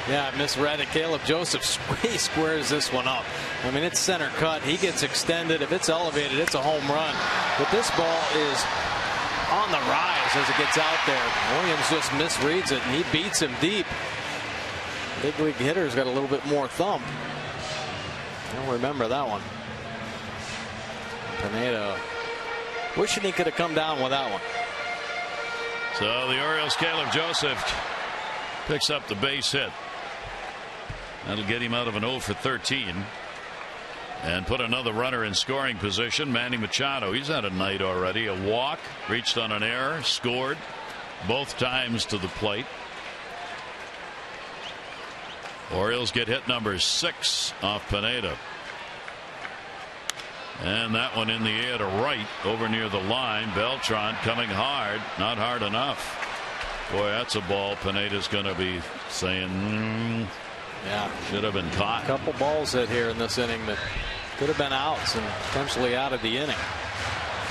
Yeah, I misread it. Caleb Joseph, he squares this one up. I mean, it's center cut. He gets extended. If it's elevated, it's a home run. But this ball is on the rise as it gets out there. Williams just misreads it, and he beats him deep. Big league hitter's got a little bit more thump. I don't remember that one. Pineda wishing he could have come down with that one. So the Orioles' Caleb Joseph picks up the base hit. That'll get him out of an 0 for 13 and put another runner in scoring position. Manny Machado, he's had a night already. A walk, reached on an error, scored both times to the plate. Orioles get hit number 6 off Pineda. And that one in the air to right over near the line. Beltran coming hard, not hard enough. Boy, that's a ball Pineda's going to be saying, yeah, should have been caught. A couple balls hit here in this inning that could have been outs and potentially out of the inning.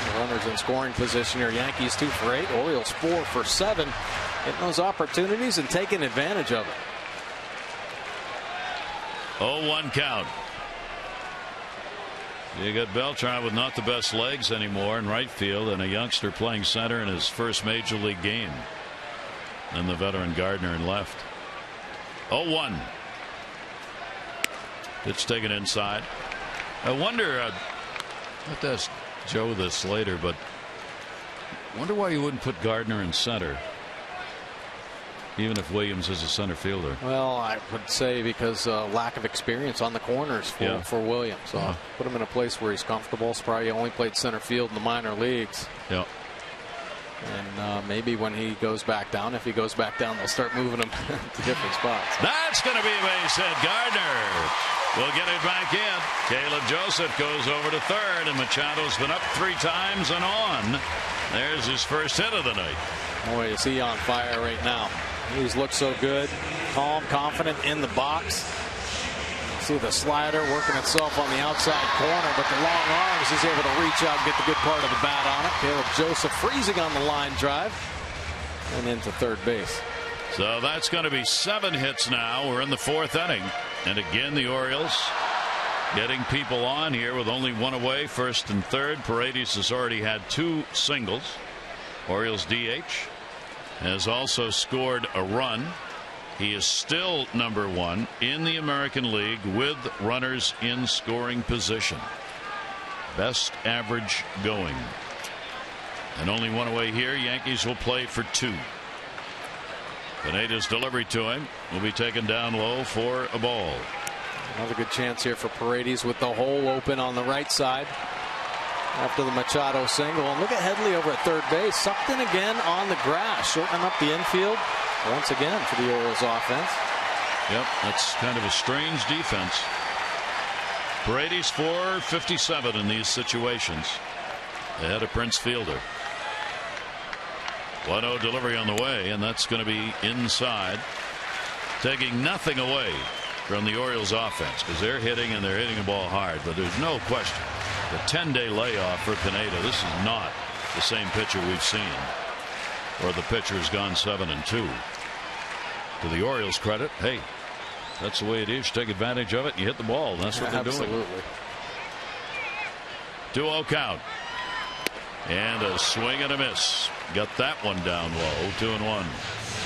The runners in scoring position here. Yankees 2 for 8. Orioles 4 for 7. Getting those opportunities and taking advantage of it. 0-1 count. You got Beltran with not the best legs anymore in right field, and a youngster playing center in his first major league game. And the veteran Gardner in left. 0-1. Pitch taken inside. I wonder, I'll have to ask Joe this later, but I wonder why you wouldn't put Gardner in center, even if Williams is a center fielder. Well, I would say because lack of experience on the corners for Williams. So put him in a place where he's comfortable. He's probably only played center field in the minor leagues. Yeah. And maybe when he goes back down, if he goes back down, they'll start moving him to different spots. That's going to be a base hit. Gardner will get it back in. Caleb Joseph goes over to third, and Machado's been up 3 times and on. There's his first hit of the night. Boy, is he on fire right now. He's looked so good, calm, confident in the box. See the slider working itself on the outside corner, but the long arms, he's able to reach out and get the good part of the bat on it. Caleb Joseph freezing on the line drive and into third base. So that's going to be 7 hits now. We're in the 4th inning, and again the Orioles getting people on here with only 1 away, first and third. Paredes has already had 2 singles. Orioles DH has also scored a run. He is still number 1 in the American League with runners in scoring position. Best average going. And only 1 away here. Yankees will play for 2. Pineda's delivery to him will be taken down low for a ball. Another good chance here for Paredes with the hole open on the right side. after the Machado single. And look at Headley over at third base. Sucked in again on the grass, shortening up the infield once again for the Orioles offense. Yep, that's kind of a strange defense. Paredes .457 in these situations, ahead of Prince Fielder. 1-0 delivery on the way, and that's going to be inside, taking nothing away from the Orioles offense, because they're hitting and they're hitting the ball hard. But there's no question, the 10-day layoff for Pineda, this is not the same pitcher we've seen, or the pitcher's gone 7-2. To the Orioles' credit, hey, that's the way it is. You take advantage of it, you hit the ball, and that's what they're doing. Absolutely. 2-0 count. And a swing and a miss. Got that one down low. 2-1.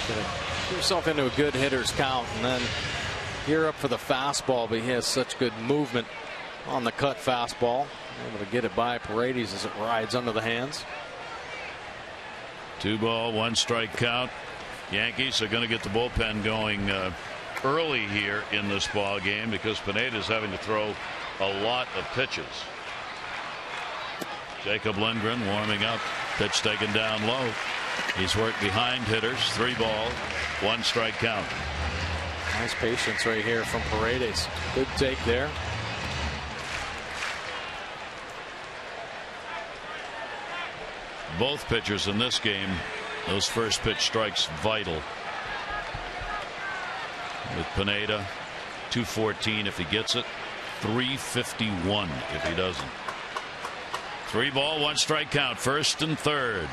Get yourself into a good hitter's count, and then you're up for the fastball, but he has such good movement on the cut fastball. Able to get it by Paredes as it rides under the hands. 2-ball, 1-strike count. Yankees are going to get the bullpen going early here in this ball game, because Pineda's having to throw a lot of pitches. Jacob Lindgren warming up. Pitch taken down low. He's worked behind hitters. 3-ball, 1-strike count. Nice patience right here from Paredes. Good take there. Both pitchers in this game, those first pitch strikes vital. With Pineda, 214 if he gets it, 351 if he doesn't. 3-ball, 1-strike count, first and third.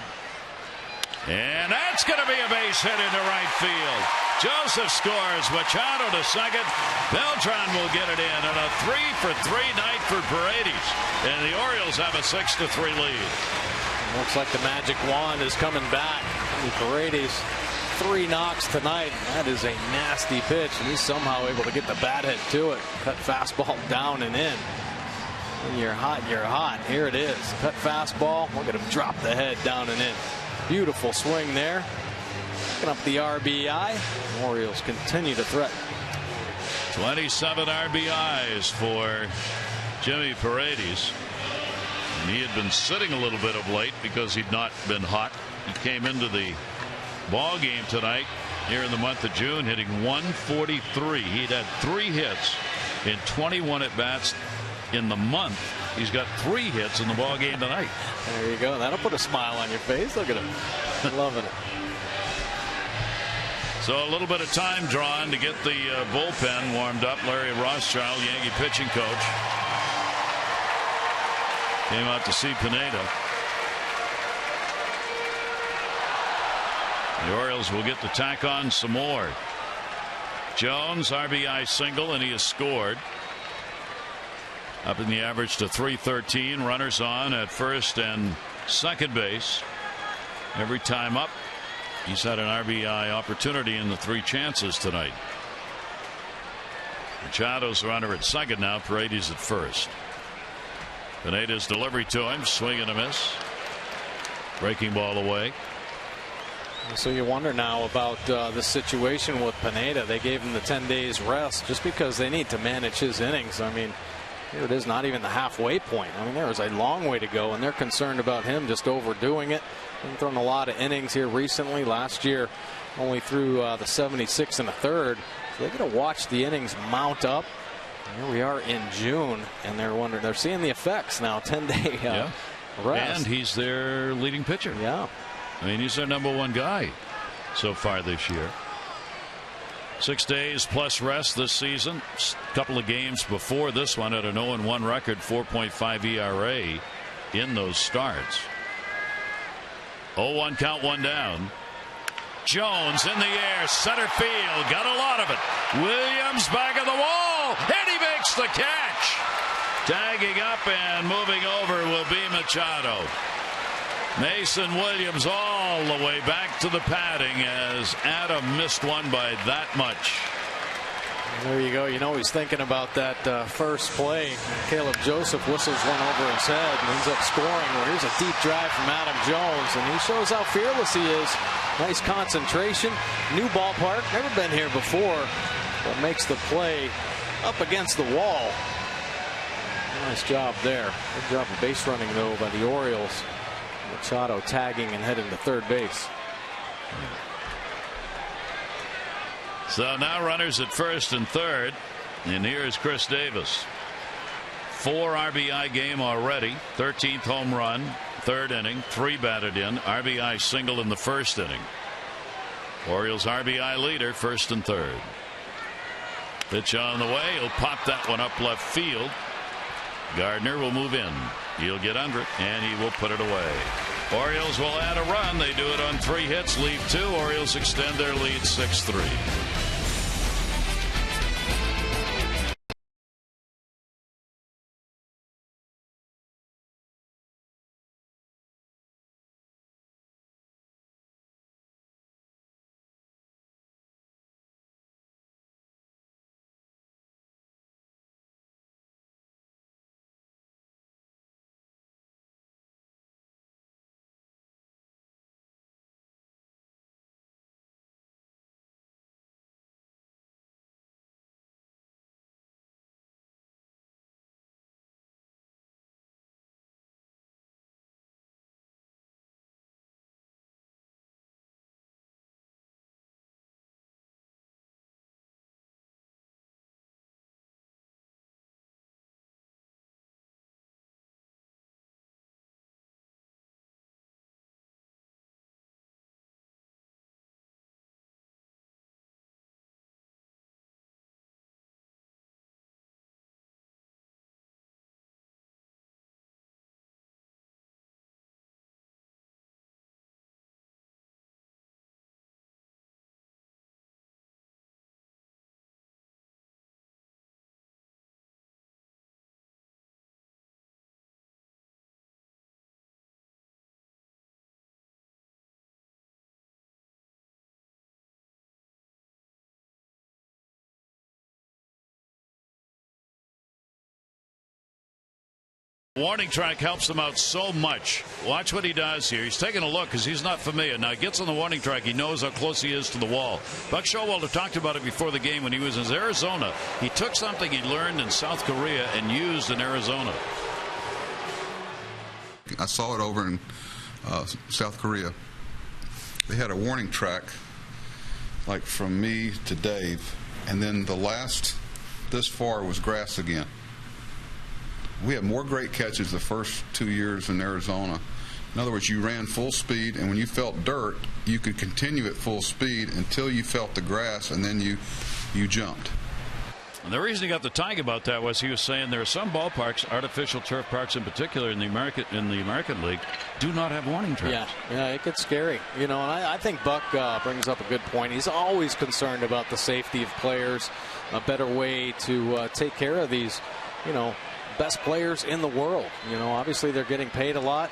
And that's going to be a base hit into right field. Joseph scores. Machado to second. Beltran will get it in. And a 3-for-3 night for Paredes. And the Orioles have a 6-3 lead. Looks like the magic wand is coming back. Paredes, 3 knocks tonight. That is a nasty pitch, and he's somehow able to get the bat head to it. Cut fastball down and in. When you're hot, you're hot. Here it is. Cut fastball. Look at him drop the head down and in. Beautiful swing there. Picking up the RBI. The Orioles continue to threaten. 27 RBIs for Jimmy Paredes. And he had been sitting a little bit of late because he'd not been hot. He came into the ball game tonight here in the month of June hitting .143. He'd had 3 hits in 21 at bats in the month. He's got 3 hits in the ball game tonight. There you go. That'll put a smile on your face. Look at him. Loving it. So a little bit of time drawn to get the bullpen warmed up. Larry Rothschild, Yankee pitching coach, came out to see Pineda. The Orioles will get to tack on some more. Jones, RBI single, and he has scored. Up in the average to 313. Runners on at first and second base. Every time up, he's had an RBI opportunity in the 3 chances tonight. Machado's runner at second now. Paredes at first. Pineda's delivery to him. Swing and a miss. Breaking ball away. So you wonder now about this situation with Pineda. They gave him the 10 days rest just because they need to manage his innings. I mean, here it is, not even the halfway point. I mean, there is a long way to go, and they're concerned about him just overdoing it. He's thrown a lot of innings here recently. Last year, only threw the 76 and a third. So they're going to watch the innings mount up. And here we are in June, and they're wondering. They're seeing the effects now. 10-day rest, and he's their leading pitcher. Yeah, I mean, he's their #1 guy so far this year. 6 days plus rest this season. A couple of games before this one at an 0-1 record, 4.5 ERA in those starts. 0-1 count, 1 down. Jones in the air, center field, got a lot of it. Williams back of the wall, and he makes the catch. Tagging up and moving over will be Machado. Mason Williams all the way back to the padding as Adam missed one by that much. There you go. You know he's thinking about that first play. Caleb Joseph whistles one over his head and ends up scoring. Well, here's a deep drive from Adam Jones, and he shows how fearless he is. Nice concentration. New ballpark. Never been here before. But makes the play up against the wall. Nice job there. Good job of base running, though, by the Orioles. Machado tagging and heading to third base. So now runners at first and third. And here's Chris Davis. 4 RBI game already. 13th home run. Third inning. 3 batted in. RBI single in the first inning. Orioles RBI leader, first and third. Pitch on the way. He'll pop that one up left field. Gardner will move in. He'll get under it, and he will put it away. Orioles will add a run. They do it on 3 hits, leave 2. Orioles extend their lead 6-3. Warning track helps him out so much. Watch what he does here. He's taking a look because he's not familiar. Now he gets on the warning track. He knows how close he is to the wall. Buck Showalter talked about it before the game when he was in Arizona. He took something he learned in South Korea and used in Arizona. I saw it over in South Korea. They had a warning track like from me to Dave, and then the last this far was grass again. We had more great catches the first 2 years in Arizona. In other words, you ran full speed, and when you felt dirt, you could continue at full speed until you felt the grass, and then you jumped. And the reason he got the tag about that was he was saying there are some ballparks, artificial turf parks in particular in the American League, do not have warning tracks. Yeah, it gets scary. You know, and I think Buck brings up a good point. He's always concerned about the safety of players, a better way to take care of these, you know, best players in the world. You know, obviously they're getting paid a lot.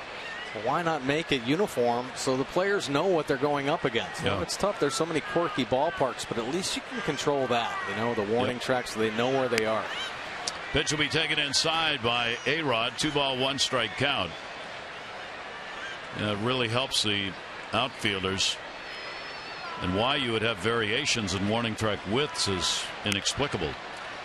Well, why not make it uniform so the players know what they're going up against? You know, it's tough. There's so many quirky ballparks, but at least you can control that. You know, the warning tracks, so they know where they are. Pitch will be taken inside by A-Rod. 2-1 strike count. It really helps the outfielders. And why you would have variations in warning track widths is inexplicable.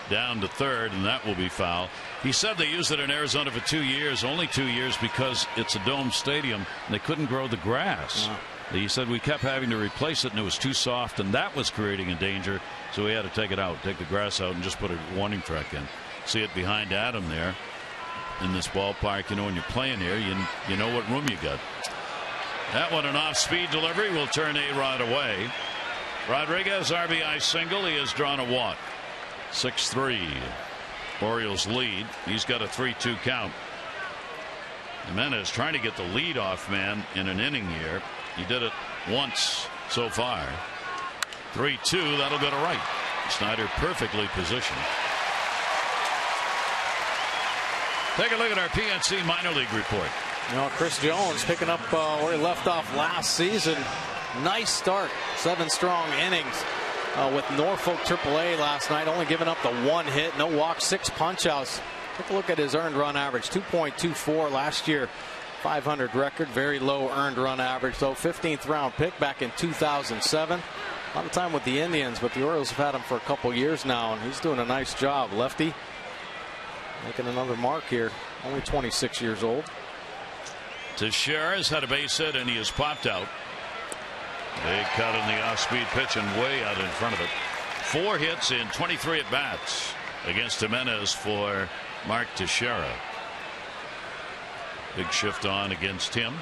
Down to third, and that will be foul. He said they used it in Arizona for 2 years, only 2 years, because it's a dome stadium and they couldn't grow the grass. He said we kept having to replace it and it was too soft, and that was creating a danger, so we had to take it out, take the grass out, and just put a warning track in. See it behind Adam there in this ballpark. You know, when you're playing here, you know what room you got. That one, an off-speed delivery, will turn A-Rod away. Rodriguez RBI single. He has drawn a walk. 6-3. Orioles lead. He's got a 3-2 count. Jimenez trying to get the lead off man in an inning here. He did it once so far. 3-2. That'll go to right. Snyder perfectly positioned. Take a look at our PNC minor league report. You know, Chris Jones picking up where he left off last season. Nice start. 7 strong innings. With Norfolk AAA last night, only giving up the 1 hit, no walks, 6 punch-outs. Take a look at his earned run average, 2.24 last year, 500 record, very low earned run average, though. 15th round pick back in 2007. A lot of time with the Indians, but the Orioles have had him for a couple years now, and he's doing a nice job. Lefty. making another mark here. Only 26 years old. Teixeira has had a base hit and he has popped out. Big cut in the off-speed pitch and way out in front of it. 4 hits in 23 at bats against Jimenez for Mark Teixeira. Big shift on against him.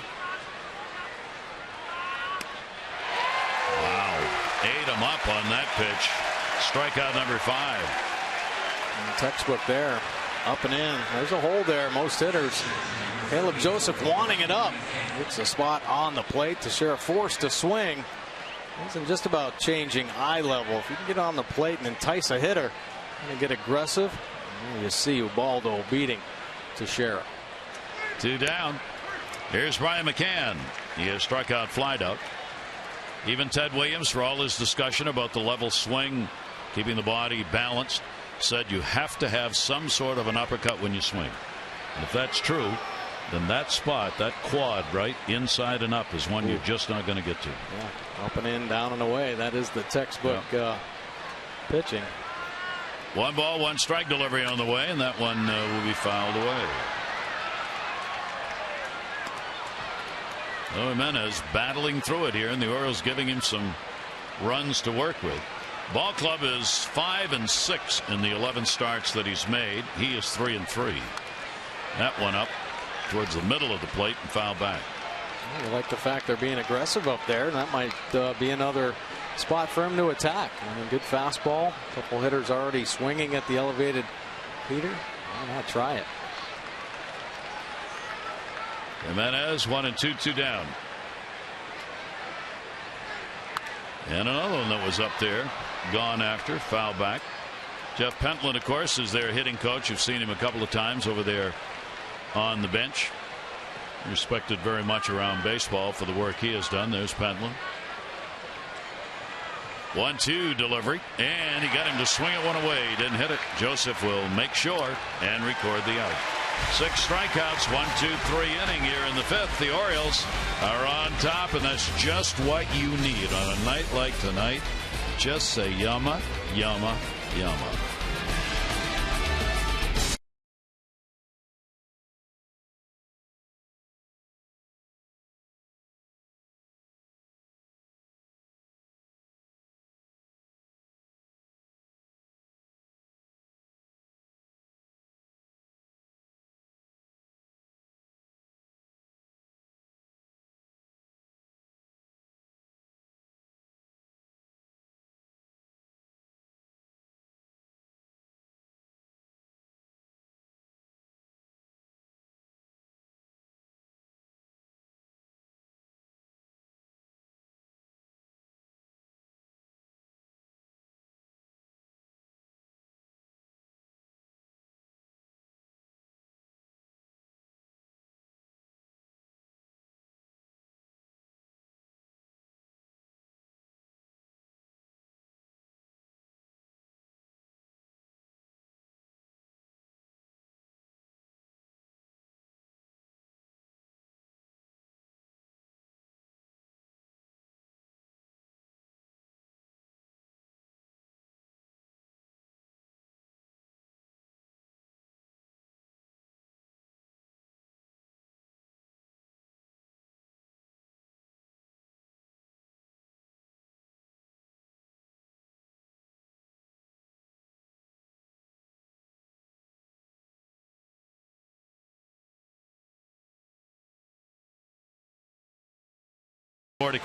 Wow, ate him up on that pitch. Strikeout number 5. And textbook there, up and in. There's a hole there. Most hitters. Caleb Joseph wanting it up. Gets a spot on the plate. Teixeira forced to swing. Isn't just about changing eye level. If you can get on the plate and entice a hitter and get aggressive, you see Ubaldo beating Teixeira. 2 down. Here's Brian McCann. He has struck out, flied out. Even Ted Williams, for all his discussion about the level swing, keeping the body balanced, said you have to have some sort of an uppercut when you swing. And if that's true, then that spot, that quad right inside and up, is one you're just not going to get to. Yeah. Up and in, down and away. That is the textbook pitching. 1 ball, 1 strike delivery on the way, and that one will be fouled away. Jimenez battling through it here, and the Orioles giving him some runs to work with. Ball club is 5-6 in the 11 starts that he's made. He is 3-3. That one up towards the middle of the plate and foul back. I like the fact they're being aggressive up there, and that might be another spot for him to attack. I mean, good fastball. A couple hitters already swinging at the elevated heater. Why not try it? Jimenez 1-2, 2 down. And another one that was up there, gone after, foul back. Jeff Pentland, of course, is their hitting coach. You've seen him a couple of times over there on the bench. Respected very much around baseball for the work he has done. There's Pentland. 1-2 delivery, and he got him to swing it one away. Didn't hit it. Joseph will make sure and record the out. 6 strikeouts, 1-2-3 inning here in the 5th. The Orioles are on top, and that's just what you need on a night like tonight. Just say yama, yama, yama.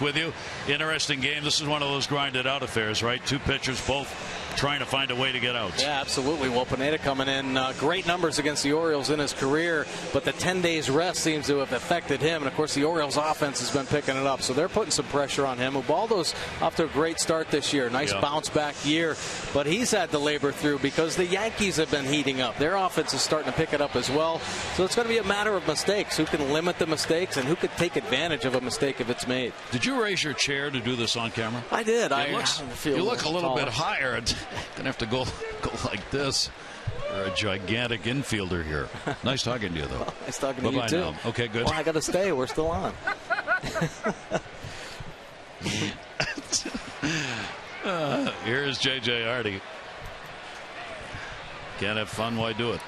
With you. Interesting game. This is one of those grinded out affairs, right? 2 pitchers both trying to find a way to get out. Yeah, absolutely. Well, Pineda coming in great numbers against the Orioles in his career, but the 10 days rest seems to have affected him. And of course, the Orioles offense has been picking it up, so they're putting some pressure on him. Ubaldo's off to a great start this year. Nice bounce back year, but he's had to labor through because the Yankees have been heating up. Their offense is starting to pick it up as well. So it's going to be a matter of mistakes. Who can limit the mistakes and who could take advantage of a mistake if it's made? Did you raise your chair to do this on camera? I did. You look a little bit higher. Gonna have to go like this. You're a gigantic infielder here. Nice talking to you, though. Nice talking to you too. Now. Okay, good. Well, I got to stay. We're still on. Here's J.J. Hardy. Can't have fun, why do it?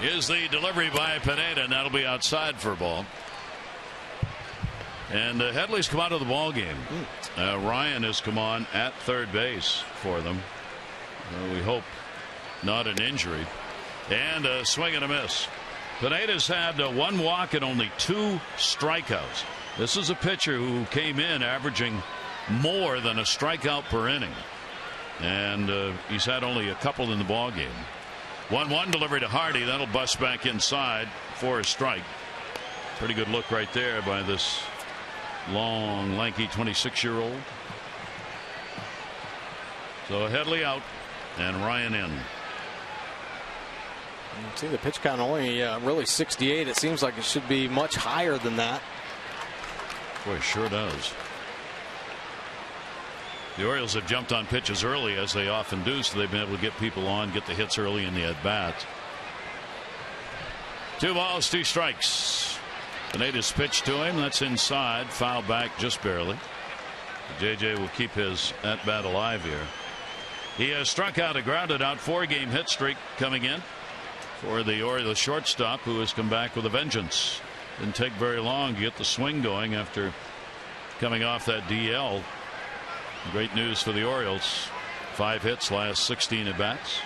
Is the delivery by Pineda, and that'll be outside for a ball. And Headley's come out of the ball game. Ryan has come on at third base for them. We hope not an injury. And a swing and a miss. Pineda's had 1 walk and only 2 strikeouts. This is a pitcher who came in averaging more than a strikeout per inning. And he's had only a couple in the ball game. 1-1 delivery to Hardy. That'll bust back inside for a strike. Pretty good look right there by this long, lanky 26-year-old. So Headley out and Ryan in. See, the pitch count only really 68. It seems like it should be much higher than that. Boy, it sure does. The Orioles have jumped on pitches early, as they often do, so they've been able to get people on, get the hits early in the at-bats. 2 balls, 2 strikes. Pineda's pitch to him. That's inside. Foul back just barely. JJ will keep his at-bat alive here. He has struck out a grounded out 4-game hit streak coming in for the Orioles shortstop, who has come back with a vengeance. Didn't take very long to get the swing going after coming off that DL. Great news for the Orioles. 5 hits last 16 at bats.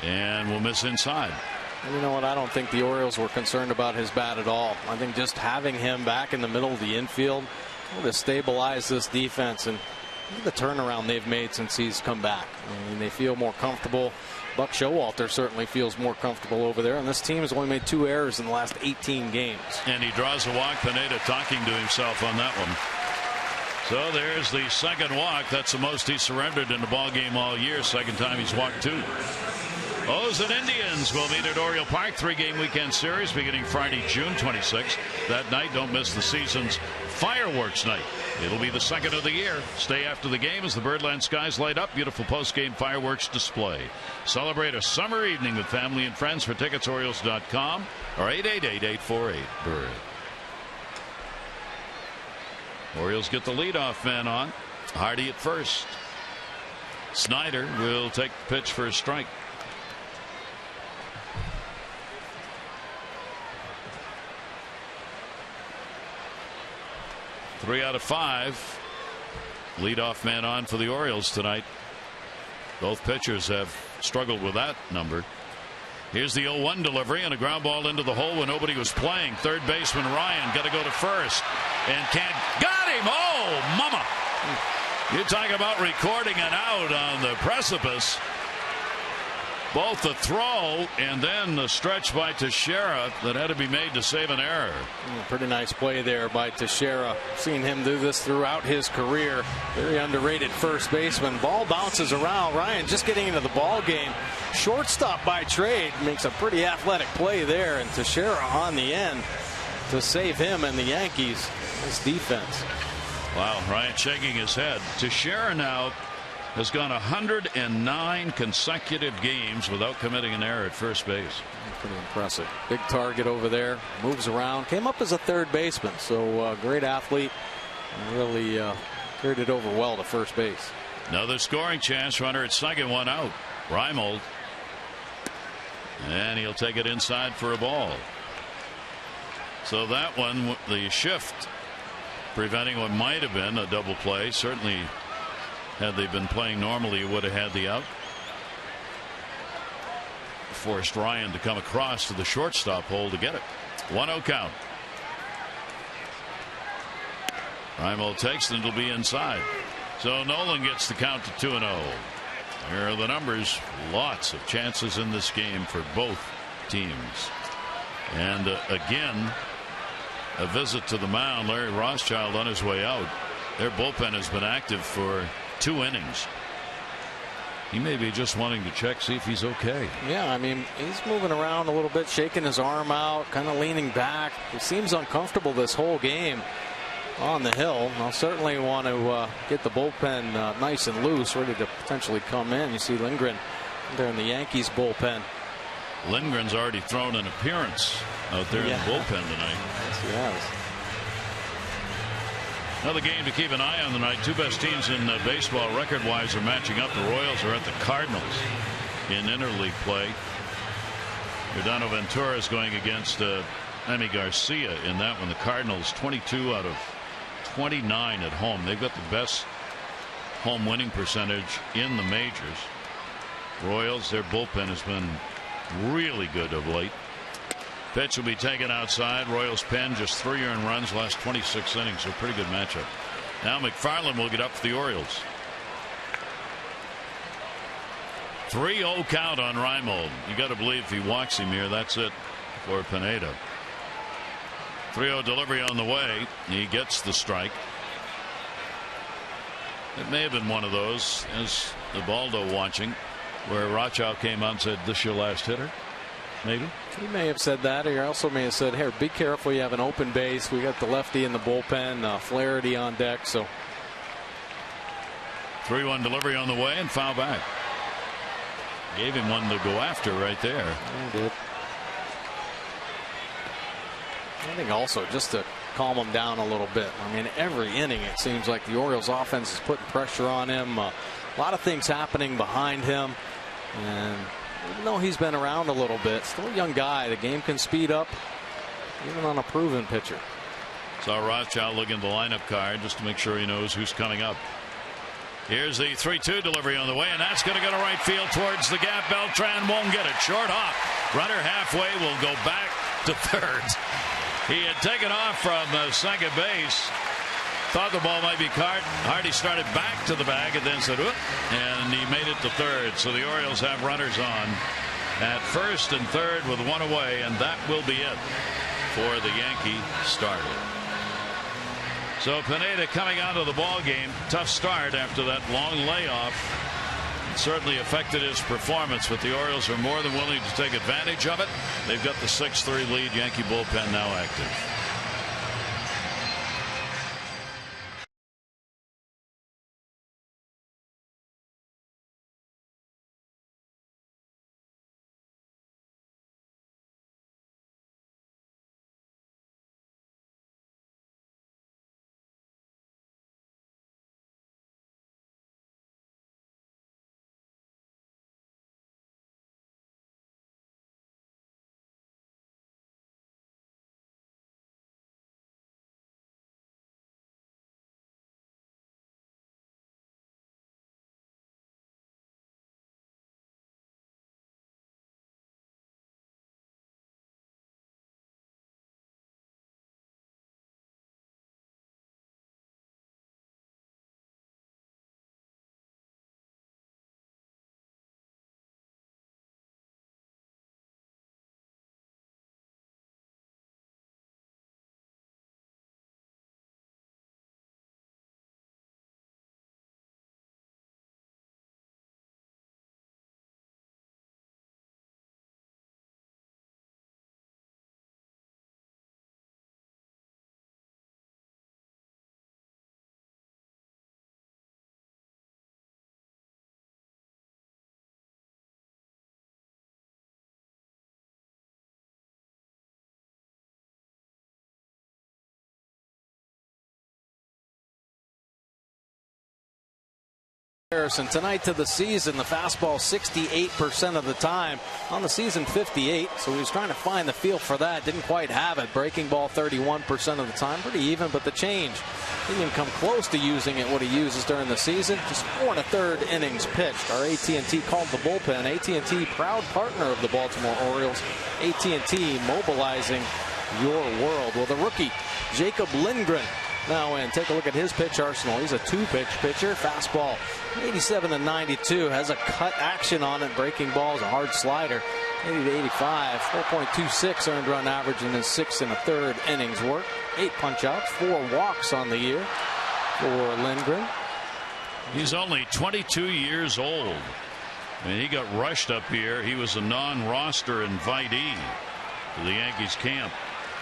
And will miss inside. You know what? I don't think the Orioles were concerned about his bat at all. I think just having him back in the middle of the infield will stabilize this defense, and the turnaround they've made since he's come back. I mean, they feel more comfortable. Buck Showalter certainly feels more comfortable over there, and this team has only made 2 errors in the last 18 games. And he draws a walk. Pineda talking to himself on that one. So there's the second walk. That's the most he surrendered in the ball game all year. Second time he's walked 2. O's and Indians will meet at Oriole Park. 3-game weekend series beginning Friday, June 26th. That night, don't miss the season's fireworks night. It'll be the second of the year. Stay after the game as the Birdland skies light up. Beautiful post-game fireworks display. Celebrate a summer evening with family and friends. For tickets, Orioles.com or 888-848-BIRD. Orioles get the leadoff man on. Hardy at first. Snyder will take the pitch for a strike. Three out of 5. Leadoff man on for the Orioles tonight. Both pitchers have struggled with that number. Here's the 0-1 delivery and a ground ball into the hole when nobody was playing. Third baseman Ryan got to go to first and can't. Got him! Oh, mama! You talk about recording an out on the precipice. Both the throw and then the stretch by Teixeira that had to be made to save an error. Pretty nice play there by Teixeira. Seen him do this throughout his career. Very underrated first baseman. Ball bounces around. Ryan just getting into the ball game. Shortstop by trade makes a pretty athletic play there, and Teixeira on the end to save him and the Yankees. Nice defense. Wow, Ryan shaking his head. Teixeira now has gone 109 consecutive games without committing an error at first base. Pretty impressive. Big target over there. Moves around. Came up as a third baseman. So great athlete. And really carried it over well to first base. Another scoring chance. Runner at second. 1 out. Reimold. And he'll take it inside for a ball. So that one, the shift, preventing what might have been a double play. Certainly, had they been playing normally, you would have had the out. Forced Ryan to come across to the shortstop hole to get it. 1-0 count. Reimold takes it, and it'll be inside. So Nolan gets the count to 2-0. Here are the numbers. Lots of chances in this game for both teams. And again, a visit to the mound. Larry Rothschild on his way out. Their bullpen has been active for 2 innings. He may be just wanting to check, see if he's okay. Yeah, I mean, he's moving around a little bit, shaking his arm out, kind of leaning back. He seems uncomfortable this whole game on the hill. I'll certainly want to get the bullpen nice and loose, ready to potentially come in. You see Lindgren there in the Yankees bullpen. Lindgren's already thrown an appearance out there in the bullpen tonight. Yes, he has. Another game to keep an eye on tonight. 2 best teams in baseball record-wise are matching up. The Royals are at the Cardinals in interleague play. Yordano Ventura is going against Emi Garcia in that one. The Cardinals 22 out of 29 at home. They've got the best home winning percentage in the majors. Royals, their bullpen has been really good of late. Pitch will be taken outside. Royals pen just 3 earned runs last 26 innings. So pretty good matchup. Now McFarland will get up for the Orioles. 3-0 count on Reimold. You got to believe if he walks him here, that's it for Pineda. 3-0 delivery on the way. He gets the strike. It may have been one of those, as the Baldo watching, where Rochow came out and said, "This your last hitter?" Maybe. He may have said that, or he also may have said, "Here, be careful. You have an open base. We got the lefty in the bullpen. Flaherty on deck." So 3-1 delivery on the way and foul back. Gave him one to go after right there. He did. I think also just to calm him down a little bit. I mean, every inning it seems like the Orioles offense is putting pressure on him. A lot of things happening behind him. And even though he's been around a little bit, still a young guy, the game can speed up even on a proven pitcher. Saw Rothschild looking at the lineup card just to make sure he knows who's coming up. Here's the 3-2 delivery on the way, and that's going to go to right field towards the gap. Beltran won't get it. Short hop. Runner halfway will go back to third. He had taken off from second base. Thought the ball might be caught. Hardy started back to the bag and then said, "Oop," and he made it to third. So the Orioles have runners on at first and third with one away, and that will be it for the Yankee starter. So Pineda coming out of the ball game, tough start after that long layoff. It certainly affected his performance, but the Orioles are more than willing to take advantage of it. They've got the 6-3 lead. Yankee bullpen now active. Tonight to the season, the fastball 68% of the time. On the season, 58. So he was trying to find the feel for that. Didn't quite have it. Breaking ball 31% of the time. Pretty even, but the change didn't even come close to using it what he uses during the season. Just 4 1/3 innings pitched. Our AT&T called the bullpen. AT&T, proud partner of the Baltimore Orioles. AT&T mobilizing your world. Well, the rookie, Jacob Lindgren, now in. Take a look at his pitch arsenal. He's a 2-pitch pitcher. Fastball 87 and 92. Has a cut action on it. Breaking ball is a hard slider. 80 to 85. 4.26 earned run average in his 6 1/3 innings work. 8 punch outs. 4 walks on the year for Lindgren. He's only 22 years old. I mean, he got rushed up here. He was a non-roster invitee to the Yankees camp.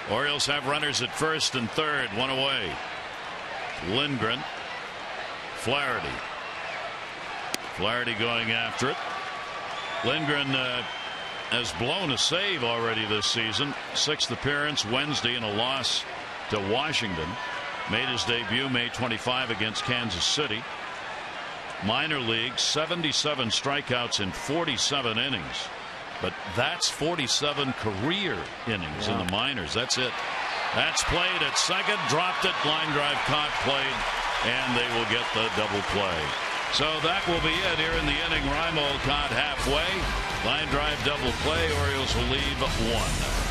Orioles have runners at first and third. One away. Lindgren. Flaherty. Flaherty going after it. Lindgren has blown a save already this season. 6th appearance Wednesday in a loss to Washington. Made his debut May 25 against Kansas City. Minor league, 77 strikeouts in 47 innings. But that's 47 career innings in the minors. That's it. That's played at second, dropped it, line drive caught, played, and they will get the double play. So that will be it here in the inning. Raimo caught halfway. Line drive double play. Orioles will lead 1.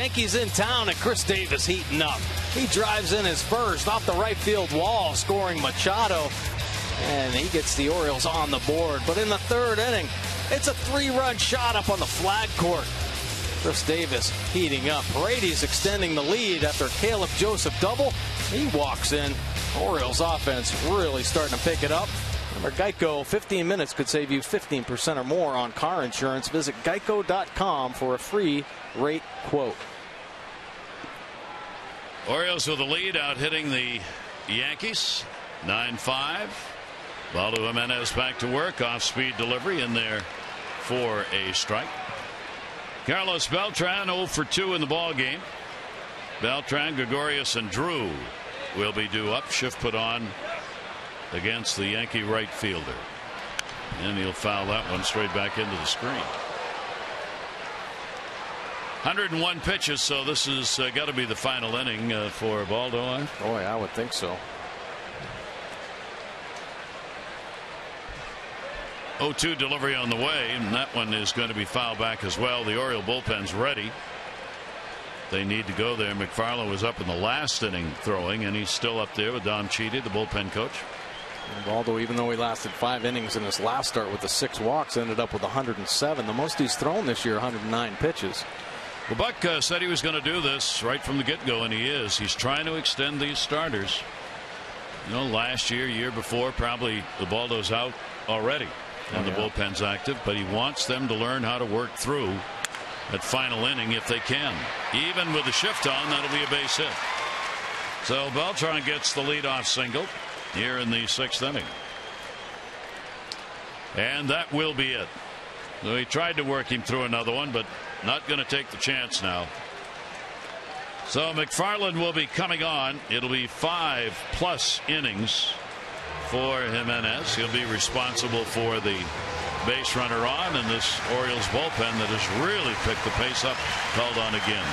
Yankees in town and Chris Davis heating up. He drives in his first off the right field wall, scoring Machado, and he gets the Orioles on the board. But in the third inning, it's a 3-run shot up on the flag court. Chris Davis heating up. Paredes extending the lead after Caleb Joseph double. He walks in. Orioles offense really starting to pick it up. Remember, Geico, 15 minutes could save you 15% or more on car insurance. Visit geico.com for a free rate quote. Orioles with the lead, out hitting the Yankees 9-5. Valdo Jimenez back to work, off-speed delivery in there for a strike. Carlos Beltran 0 for 2 in the ball game. Beltran, Gregorius, and Drew will be due up. Shift put on against the Yankee right fielder, and he'll foul that one straight back into the screen. 101 pitches, so this has got to be the final inning for Baldo. Boy, I would think so. 0-2 delivery on the way, and that one is going to be fouled back as well. The Oriole bullpen's ready. They need to go there. McFarland was up in the last inning throwing, and he's still up there with Don Cheedy, the bullpen coach. And Baldo, even though he lasted 5 innings in his last start with the 6 walks, ended up with 107. The most he's thrown this year, 109 pitches. Well, Buck said he was going to do this right from the get-go, and he is. He's trying to extend these starters. You know, last year, year before, probably the Baldo's out already, and the bullpen's active, but he wants them to learn how to work through that final inning if they can. Even with the shift on, that'll be a base hit. So Beltran gets the leadoff single here in the 6th inning. And that will be it. So he tried to work him through another one, but not going to take the chance now. So McFarland will be coming on. It'll be 5+ innings for Jimenez. He'll be responsible for the base runner on, and this Orioles bullpen that has really picked the pace up called on again.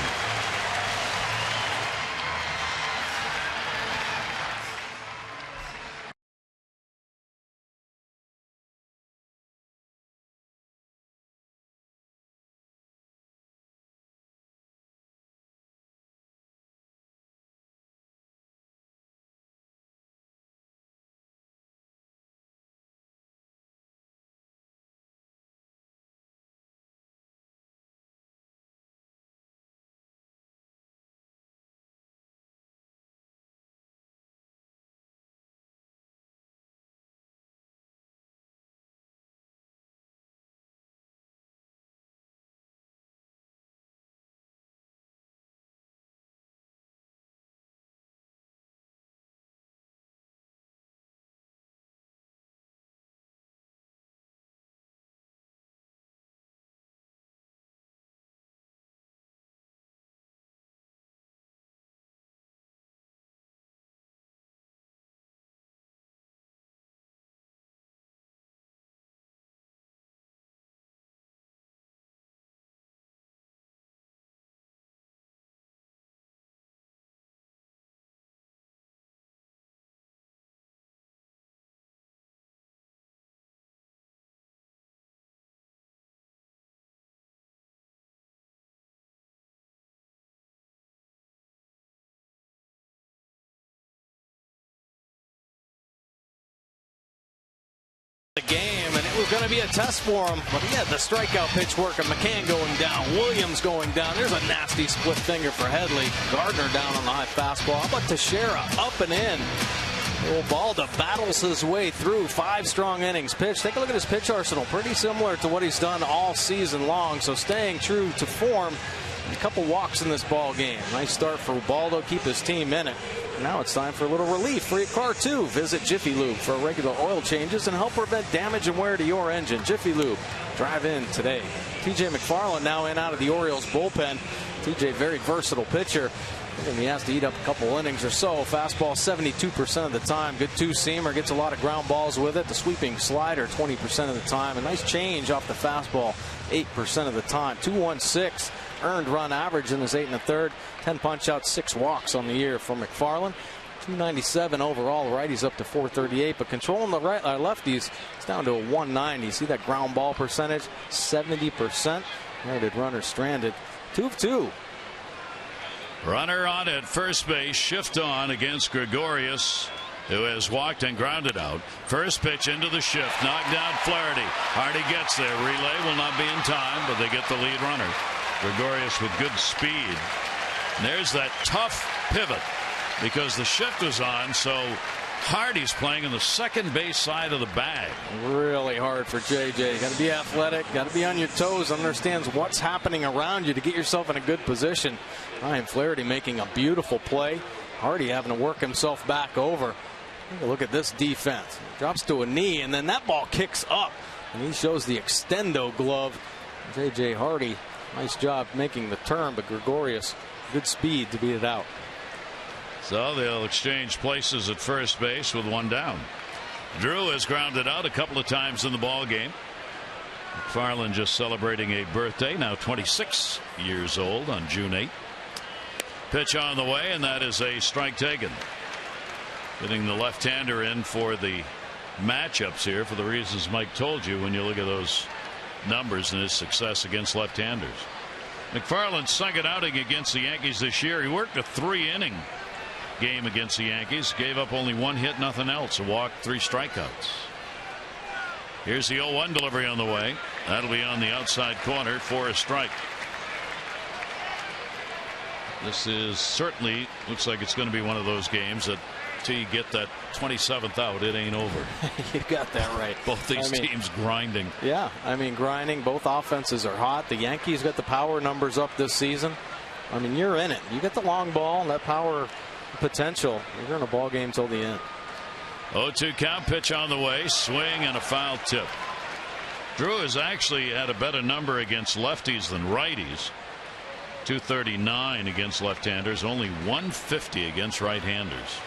going to be a test for him, but he had the strikeout pitch working. McCann going down, Williams going down. There's a nasty split finger for Headley. Gardner down on the high fastball. How about Teixeira up and in? Balda battles his way through 5 strong innings pitched. Take a look at his pitch arsenal. Pretty similar to what he's done all season long. So staying true to form. A couple walks in this ball game. Nice start for Ubaldo. Keep his team in it. Now it's time for a little relief for your car too. Visit Jiffy Lube for regular oil changes and help prevent damage and wear to your engine. Jiffy Lube. Drive in today. TJ McFarland now in out of the Orioles bullpen. TJ, very versatile pitcher. And he has to eat up a couple innings or so. Fastball 72% of the time. Good two-seamer. Gets a lot of ground balls with it. The sweeping slider 20% of the time. A nice change off the fastball 8% of the time. 2.16 earned run average in his 8 1/3. 10 punch-outs, 6 walks on the year for McFarland. 297 overall. Righties up to 438. But controlling the lefties, it's down to a 190. See that ground ball percentage? 70%. Merited runner stranded. 2 of 2. Runner on at first base. Shift on against Gregorius, who has walked and grounded out. First pitch into the shift. Knocked down Flaherty. Hardy gets there. Relay will not be in time, but they get the lead runner. Gregorius with good speed. And there's that tough pivot because the shift was on, so Hardy's playing in the second base side of the bag. Really hard for JJ. Got to be athletic, got to be on your toes, understands what's happening around you to get yourself in a good position. Ryan Flaherty making a beautiful play. Hardy having to work himself back over. Take a look at this defense. Drops to a knee, and then that ball kicks up, and he shows the extendo glove. JJ Hardy, nice job making the turn, but Gregorius, good speed to beat it out. So they'll exchange places at first base with one down. Drew has grounded out a couple of times in the ball game. McFarland just celebrating a birthday, now 26 years old on June 8th. Pitch on the way, and that is a strike taken. Getting the left-hander in for the matchups here for the reasons Mike told you when you look at those numbers and his success against left-handers. McFarland's second outing against the Yankees this year. He worked a 3-inning game against the Yankees. Gave up only 1 hit, nothing else. A walk, 3 strikeouts. Here's the 0-1 delivery on the way. That'll be on the outside corner for a strike. This is certainly looks like it's going to be one of those games that till you get that 27th out, it ain't over. You got that right. Both these teams grinding. Yeah, I mean grinding. Both offenses are hot. The Yankees got the power numbers up this season. I mean, you're in it. You get the long ball and that power potential. You're in a ball game till the end. 0-2 count. Pitch on the way. Swing and a foul tip. Drew has actually had a better number against lefties than righties. 239 against left-handers, only 150 against right-handers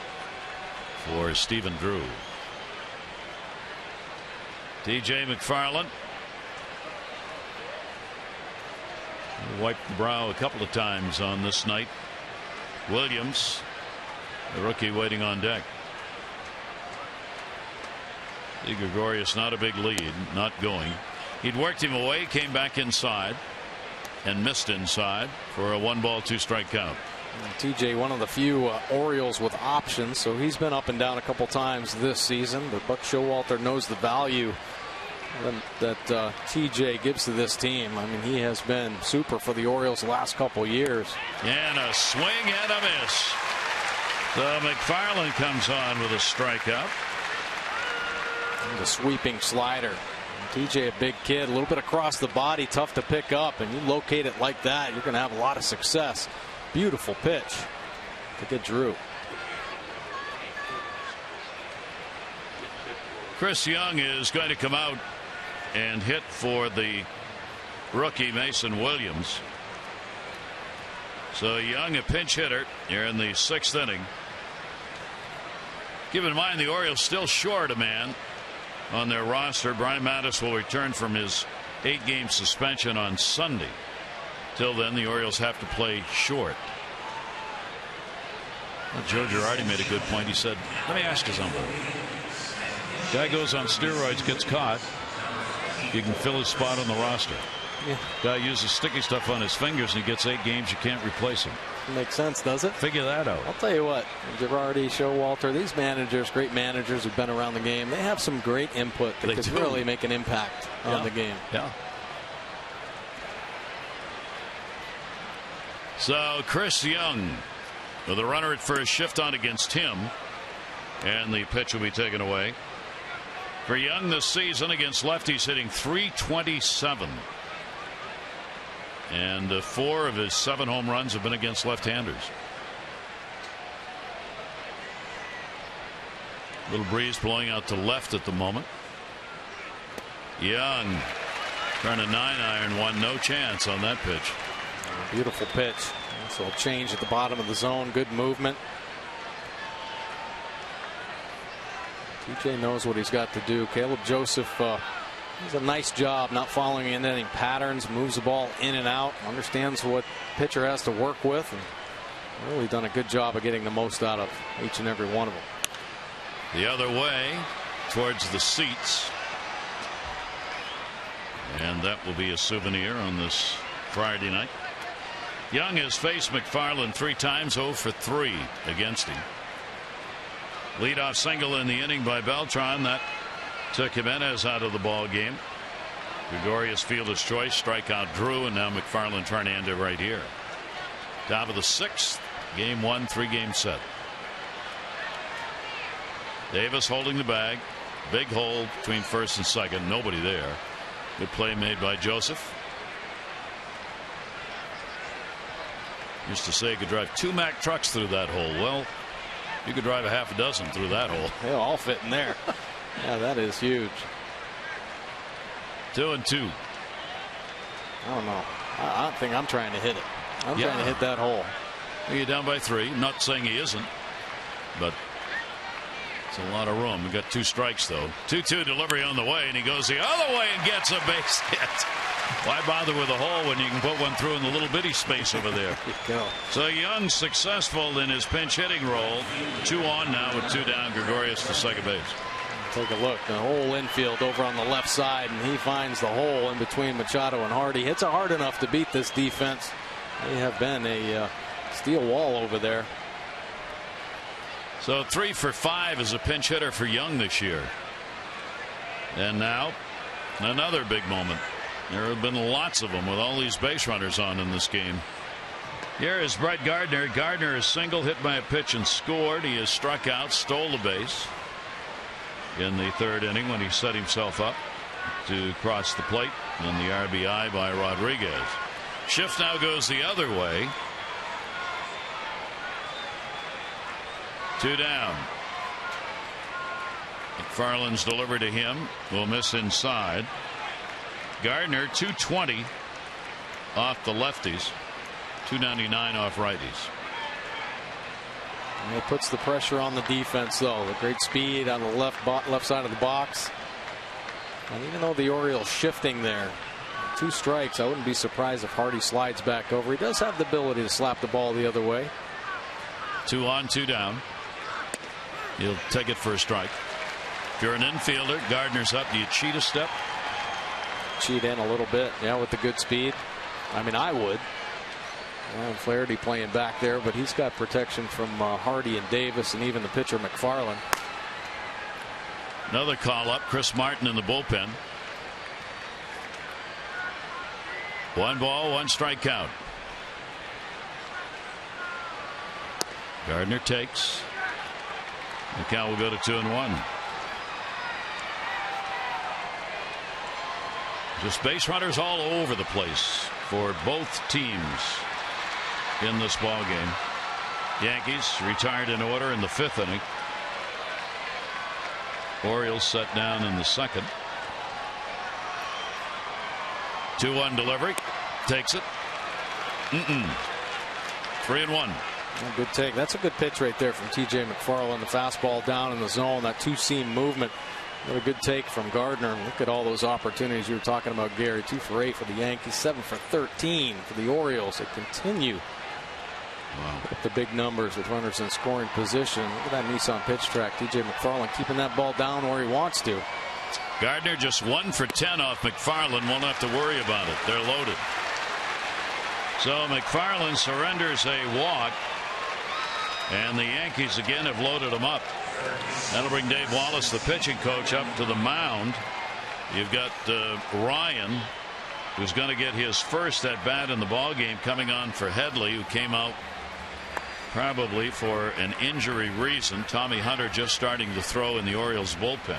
for Stephen Drew. TJ McFarland wiped the brow a couple of times on this night. Williams, the rookie, waiting on deck. Gregorius, not a big lead, not going. He'd worked him away, came back inside and missed inside for a 1-ball 2-strike count. TJ, one of the few Orioles with options, so he's been up and down a couple times this season, but Buck Showalter knows the value that TJ gives to this team. I mean, he has been super for the Orioles the last couple years. And a swing and a miss. So McFarland comes on with a strikeout. And the sweeping slider. TJ, a big kid, a little bit across the body, tough to pick up, and you locate it like that, you're going to have a lot of success. Beautiful pitch to get Drew. Chris Young is going to come out and hit for the rookie Mason Williams. So Young, a pinch hitter here in the 6th inning. Keep in mind the Orioles still short a man on their roster. Brian Mattis will return from his 8-game suspension on Sunday. Till then, the Orioles have to play short. Well, Joe Girardi made a good point. He said, let me ask you something. Guy goes on steroids, gets caught. You can fill his spot on the roster. Yeah. Guy uses sticky stuff on his fingers and he gets 8 games. You can't replace him. Makes sense, does it? Figure that out. I'll tell you what, Girardi, Showalter, these managers, great managers who've been around the game, they have some great input that could really make an impact on the game. Yeah. So Chris Young with a runner at first, shift on against him, and the pitch will be taken away. For Young this season against lefties, hitting .327. And 4 of his 7 home runs have been against left-handers. Little breeze blowing out to left at the moment. Young trying a 9-iron one, no chance on that pitch. Beautiful pitch. So change at the bottom of the zone, good movement. TJ knows what he's got to do. Caleb Joseph does a nice job not following in any patterns, moves the ball in and out, understands what pitcher has to work with, and really done a good job of getting the most out of each and every one of them. The other way towards the seats, and that will be a souvenir on this Friday night. Young has faced McFarland 3 times, 0 for 3 against him. Leadoff single in the inning by Beltran. That took Jimenez out of the ball game. Gregorius fielder's choice, strikeout Drew, and now McFarland trying to end it right here. Top of the 6th, game 1, 3-game set. Davis holding the bag. Big hole between first and second. Nobody there. Good play made by Joseph. Used to say you could drive 2 Mack trucks through that hole. Well, you could drive a half a dozen through that hole. They'll all fit in there. Yeah, that is huge. 2-2. I don't know. I don't think I'm trying to hit it. I'm trying to hit that hole. You're down by 3. Not saying he isn't, but it's a lot of room. We got 2 strikes though. 2-2 delivery on the way, and he goes the other way and gets a base hit. Why bother with a hole when you can put one through in the little bitty space over there? So Young successful in his pinch hitting role. 2 on now with 2 down. Gregorius to second base. Take a look. The whole infield over on the left side, and he finds the hole in between Machado and Hardy. Hits it hard enough to beat this defense. They have been a steel wall over there. So 3 for 5 as a pinch hitter for Young this year. And now another big moment. There have been lots of them with all these base runners on in this game. Here is Brett Gardner. Gardner is single, hit by a pitch and scored. He has struck out, stole the base in the 3rd inning when he set himself up to cross the plate, and the RBI by Rodriguez. Shift now goes the other way. 2 down. McFarland's delivered to him. Will miss inside. Gardner 220 off the lefties, 299 off righties. And it puts the pressure on the defense, though. The great speed on the left side of the box. And even though the Orioles shifting there, 2 strikes, I wouldn't be surprised if Hardy slides back over. He does have the ability to slap the ball the other way. 2 on, 2 down. He'll take it for a strike. If you're an infielder, Gardner's up. Do you cheat a step? Cheat in a little bit, yeah, with the good speed. I mean, I would. Well, Flaherty playing back there, but he's got protection from Hardy and Davis and even the pitcher McFarland. Another call up. Chris Martin in the bullpen. 1 ball, 1 strike count. Gardner takes. The count will go to 2-1. Just base runners all over the place for both teams in this ball game. Yankees retired in order in the 5th inning. Orioles set down in the 2nd. 2-1 delivery. Takes it. 3-1. Good take. That's a good pitch right there from TJ McFarland. The fastball down in the zone. That 2-seam movement. What a good take from Gardner. Look at all those opportunities you were talking about, Gary. 2 for 8 for the Yankees, 7 for 13 for the Orioles. They continue with the big numbers with runners in scoring position. Look at that Nissan pitch track. TJ McFarland keeping that ball down where he wants to. Gardner just 1 for 10 off McFarland. Won't have to worry about it. They're loaded. So McFarland surrenders a walk, and the Yankees again have loaded him up. That'll bring Dave Wallace, the pitching coach, up to the mound. You've got Ryan, who's going to get his first at bat in the ball game, coming on for Headley, who came out probably for an injury reason. Tommy Hunter just starting to throw in the Orioles bullpen.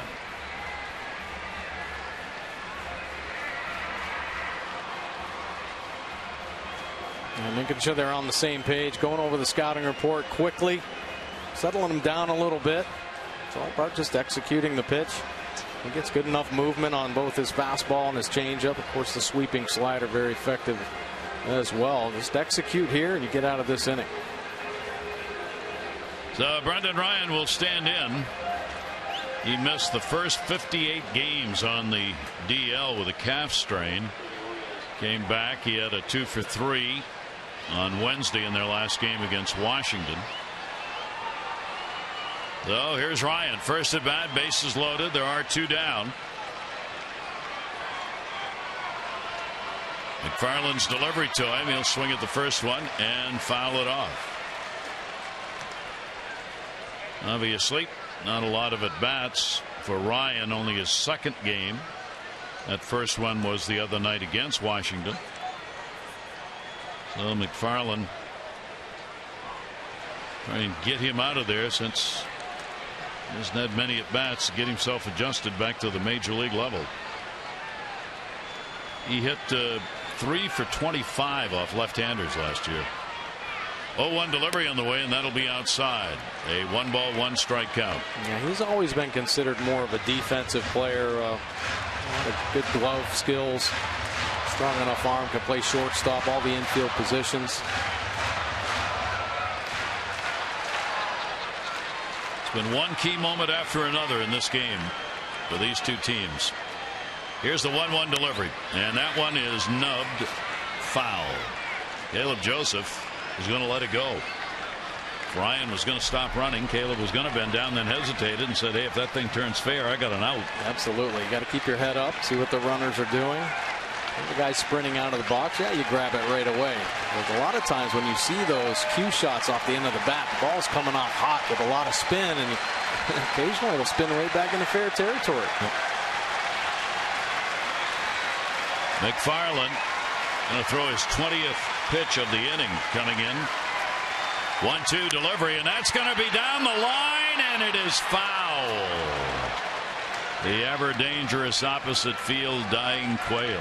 And making sure they're on the same page, going over the scouting report quickly, settling them down a little bit. It's all about just executing the pitch. He gets good enough movement on both his fastball and his changeup. Of course, the sweeping slider very effective as well. Just execute here and you get out of this inning. So Brendan Ryan will stand in. He missed the first 58 games on the DL with a calf strain. Came back. He had a 2 for 3 on Wednesday in their last game against Washington. So here's Ryan. First at bat, bases loaded. There are 2 down. McFarland's delivery to him. He'll swing at the first one and foul it off. Obviously, not a lot of at bats for Ryan. Only his second game. That first one was the other night against Washington. So McFarland trying to get him out of there, since he hasn't had many at bats to get himself adjusted back to the major league level. He hit 3 for 25 off left-handers last year. 0-1 delivery on the way, and that'll be outside. A 1-ball, 1-strike count. Yeah, he's always been considered more of a defensive player. Good glove skills, strong enough arm, can play shortstop, all the infield positions. It's been one key moment after another in this game for these two teams. Here's the 1-1 delivery, and that one is nubbed foul. Caleb Joseph is going to let it go. Ryan was going to stop running. Caleb was going to bend down, then hesitated and said, hey, if that thing turns fair, I got an out. Absolutely. You got to keep your head up, see what the runners are doing. The guy's sprinting out of the box. Yeah, you grab it right away. There's a lot of times when you see those cue shots off the end of the bat, the ball's coming off hot with a lot of spin, and occasionally it'll spin right back into fair territory. McFarland going to throw his 20th pitch of the inning coming in. 1-2 delivery, and that's going to be down the line, and it is foul. The ever dangerous opposite field dying quail.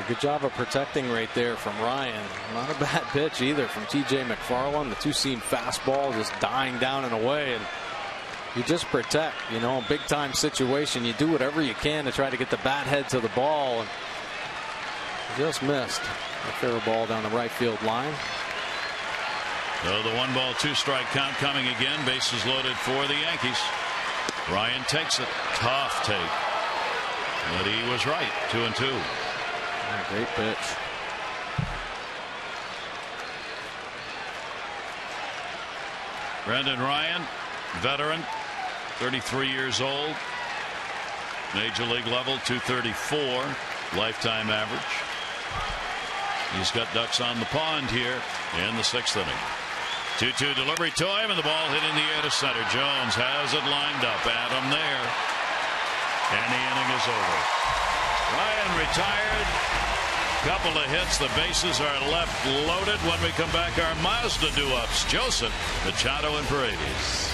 Good job of protecting right there from Ryan. Not a bad pitch either from TJ McFarland. The two-seam fastball just dying down and away, and you just protect. You know, a big-time situation, you do whatever you can to try to get the bat head to the ball, and just missed. A fair ball down the right field line. So the 1-ball, 2-strike count coming again. Bases loaded for the Yankees. Ryan takes it. Tough take. But he was right. 2-2. Great pitch. Brendan Ryan, veteran, 33 years old. Major league level, 234 lifetime average. He's got ducks on the pond here in the 6th inning. 2-2 delivery to him, and the ball hit in the air to center. Jones has it lined up at him there, and the inning is over. Ryan retired. Couple of hits. The bases are left loaded. When we come back, our Mazda do-ups. Joseph, Machado, and Paredes.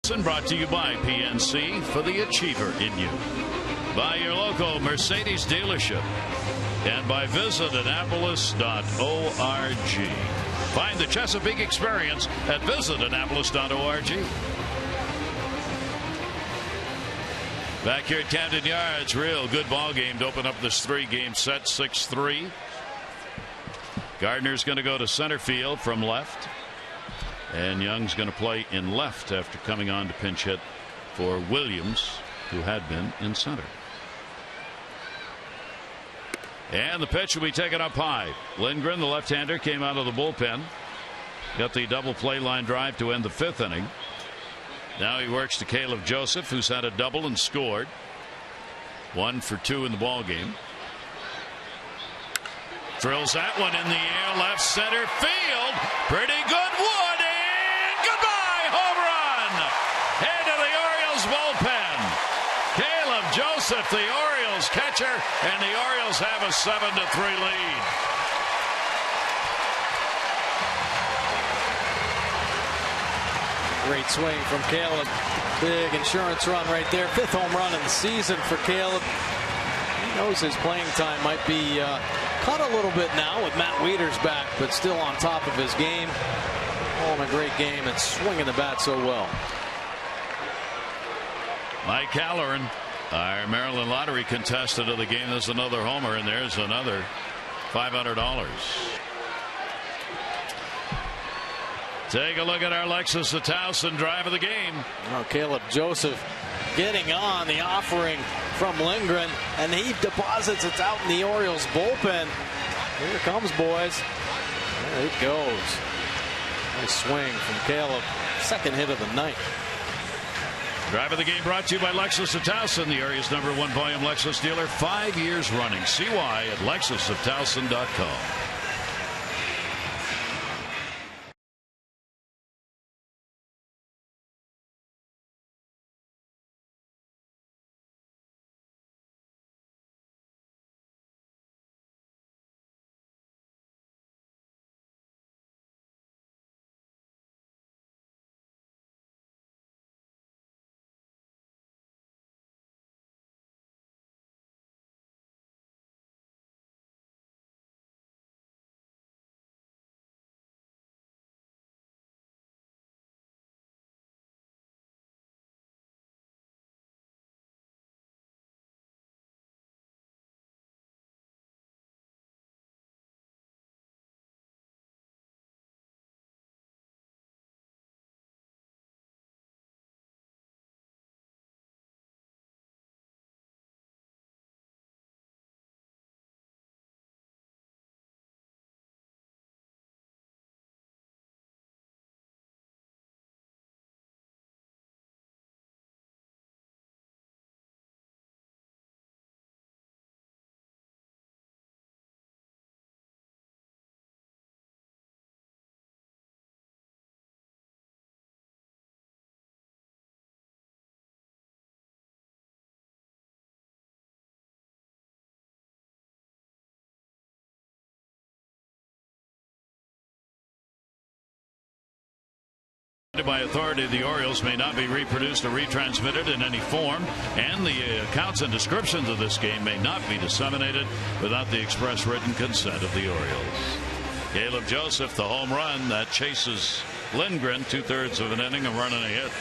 Brought to you by PNC, for the achiever in you, by your local Mercedes dealership, and by visitaNapolis.org. Find the Chesapeake experience at visitaNapolis.org. Back here at Camden Yards, real good ball game to open up this 3-game set, 6-3. Gardner's going to go to center field from left. And Young's going to play in left after coming on to pinch hit for Williams, who had been in center. And the pitch will be taken up high. Lindgren, the left-hander, came out of the bullpen. Got the double play line drive to end the 5th inning. Now he works to Caleb Joseph, who's had a double and scored. 1 for 2 in the ball game. Drills that one in the air, left center field. Pretty good wood, and goodbye, home run. Into the Orioles bullpen. Caleb Joseph, the Orioles catcher, and the Orioles have a 7-3 lead. Great swing from Caleb. Big insurance run right there. 5th home run in the season for Caleb. He knows his playing time might be cut a little bit now with Matt Wieters back, but still on top of his game. Oh, a great game and swinging the bat so well. Mike Halloran, our Maryland Lottery contestant of the game. There's another homer, and there's another $500. Take a look at our Lexus Towson drive of the game. Oh, Caleb Joseph getting on the offering from Lindgren, and he deposits it out in the Orioles bullpen. Here it comes, boys. There it goes. Nice swing from Caleb. 2nd hit of the night. Drive of the game brought to you by Lexus of Towson, the area's #1 volume Lexus dealer, 5 years running. See why at LexusofTowson.com. By authority of the Orioles may not be reproduced or retransmitted in any form, and the accounts and descriptions of this game may not be disseminated without the express written consent of the Orioles. Caleb Joseph, the home run that chases Lindgren 2/3 of an inning, a run and a hit.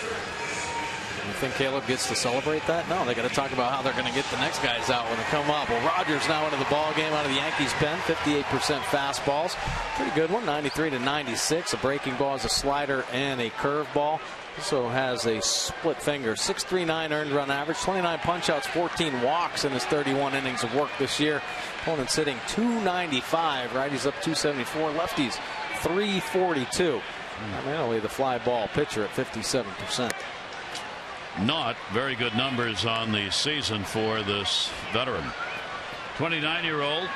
You think Caleb gets to celebrate that? No, they got to talk about how they're going to get the next guys out when they come up. Well, Rogers now into the ball game out of the Yankees pen. 58% fastballs. Pretty good one. 93-96. A breaking ball is a slider and a curveball. Also has a split finger. 6.39 earned run average. 29 punch-outs, 14 walks in his 31 innings of work this year. Opponent's hitting .295. Righties up .274. Lefties .342. Primarily the fly ball pitcher at 57%. Not very good numbers on the season for this veteran. 29-year-old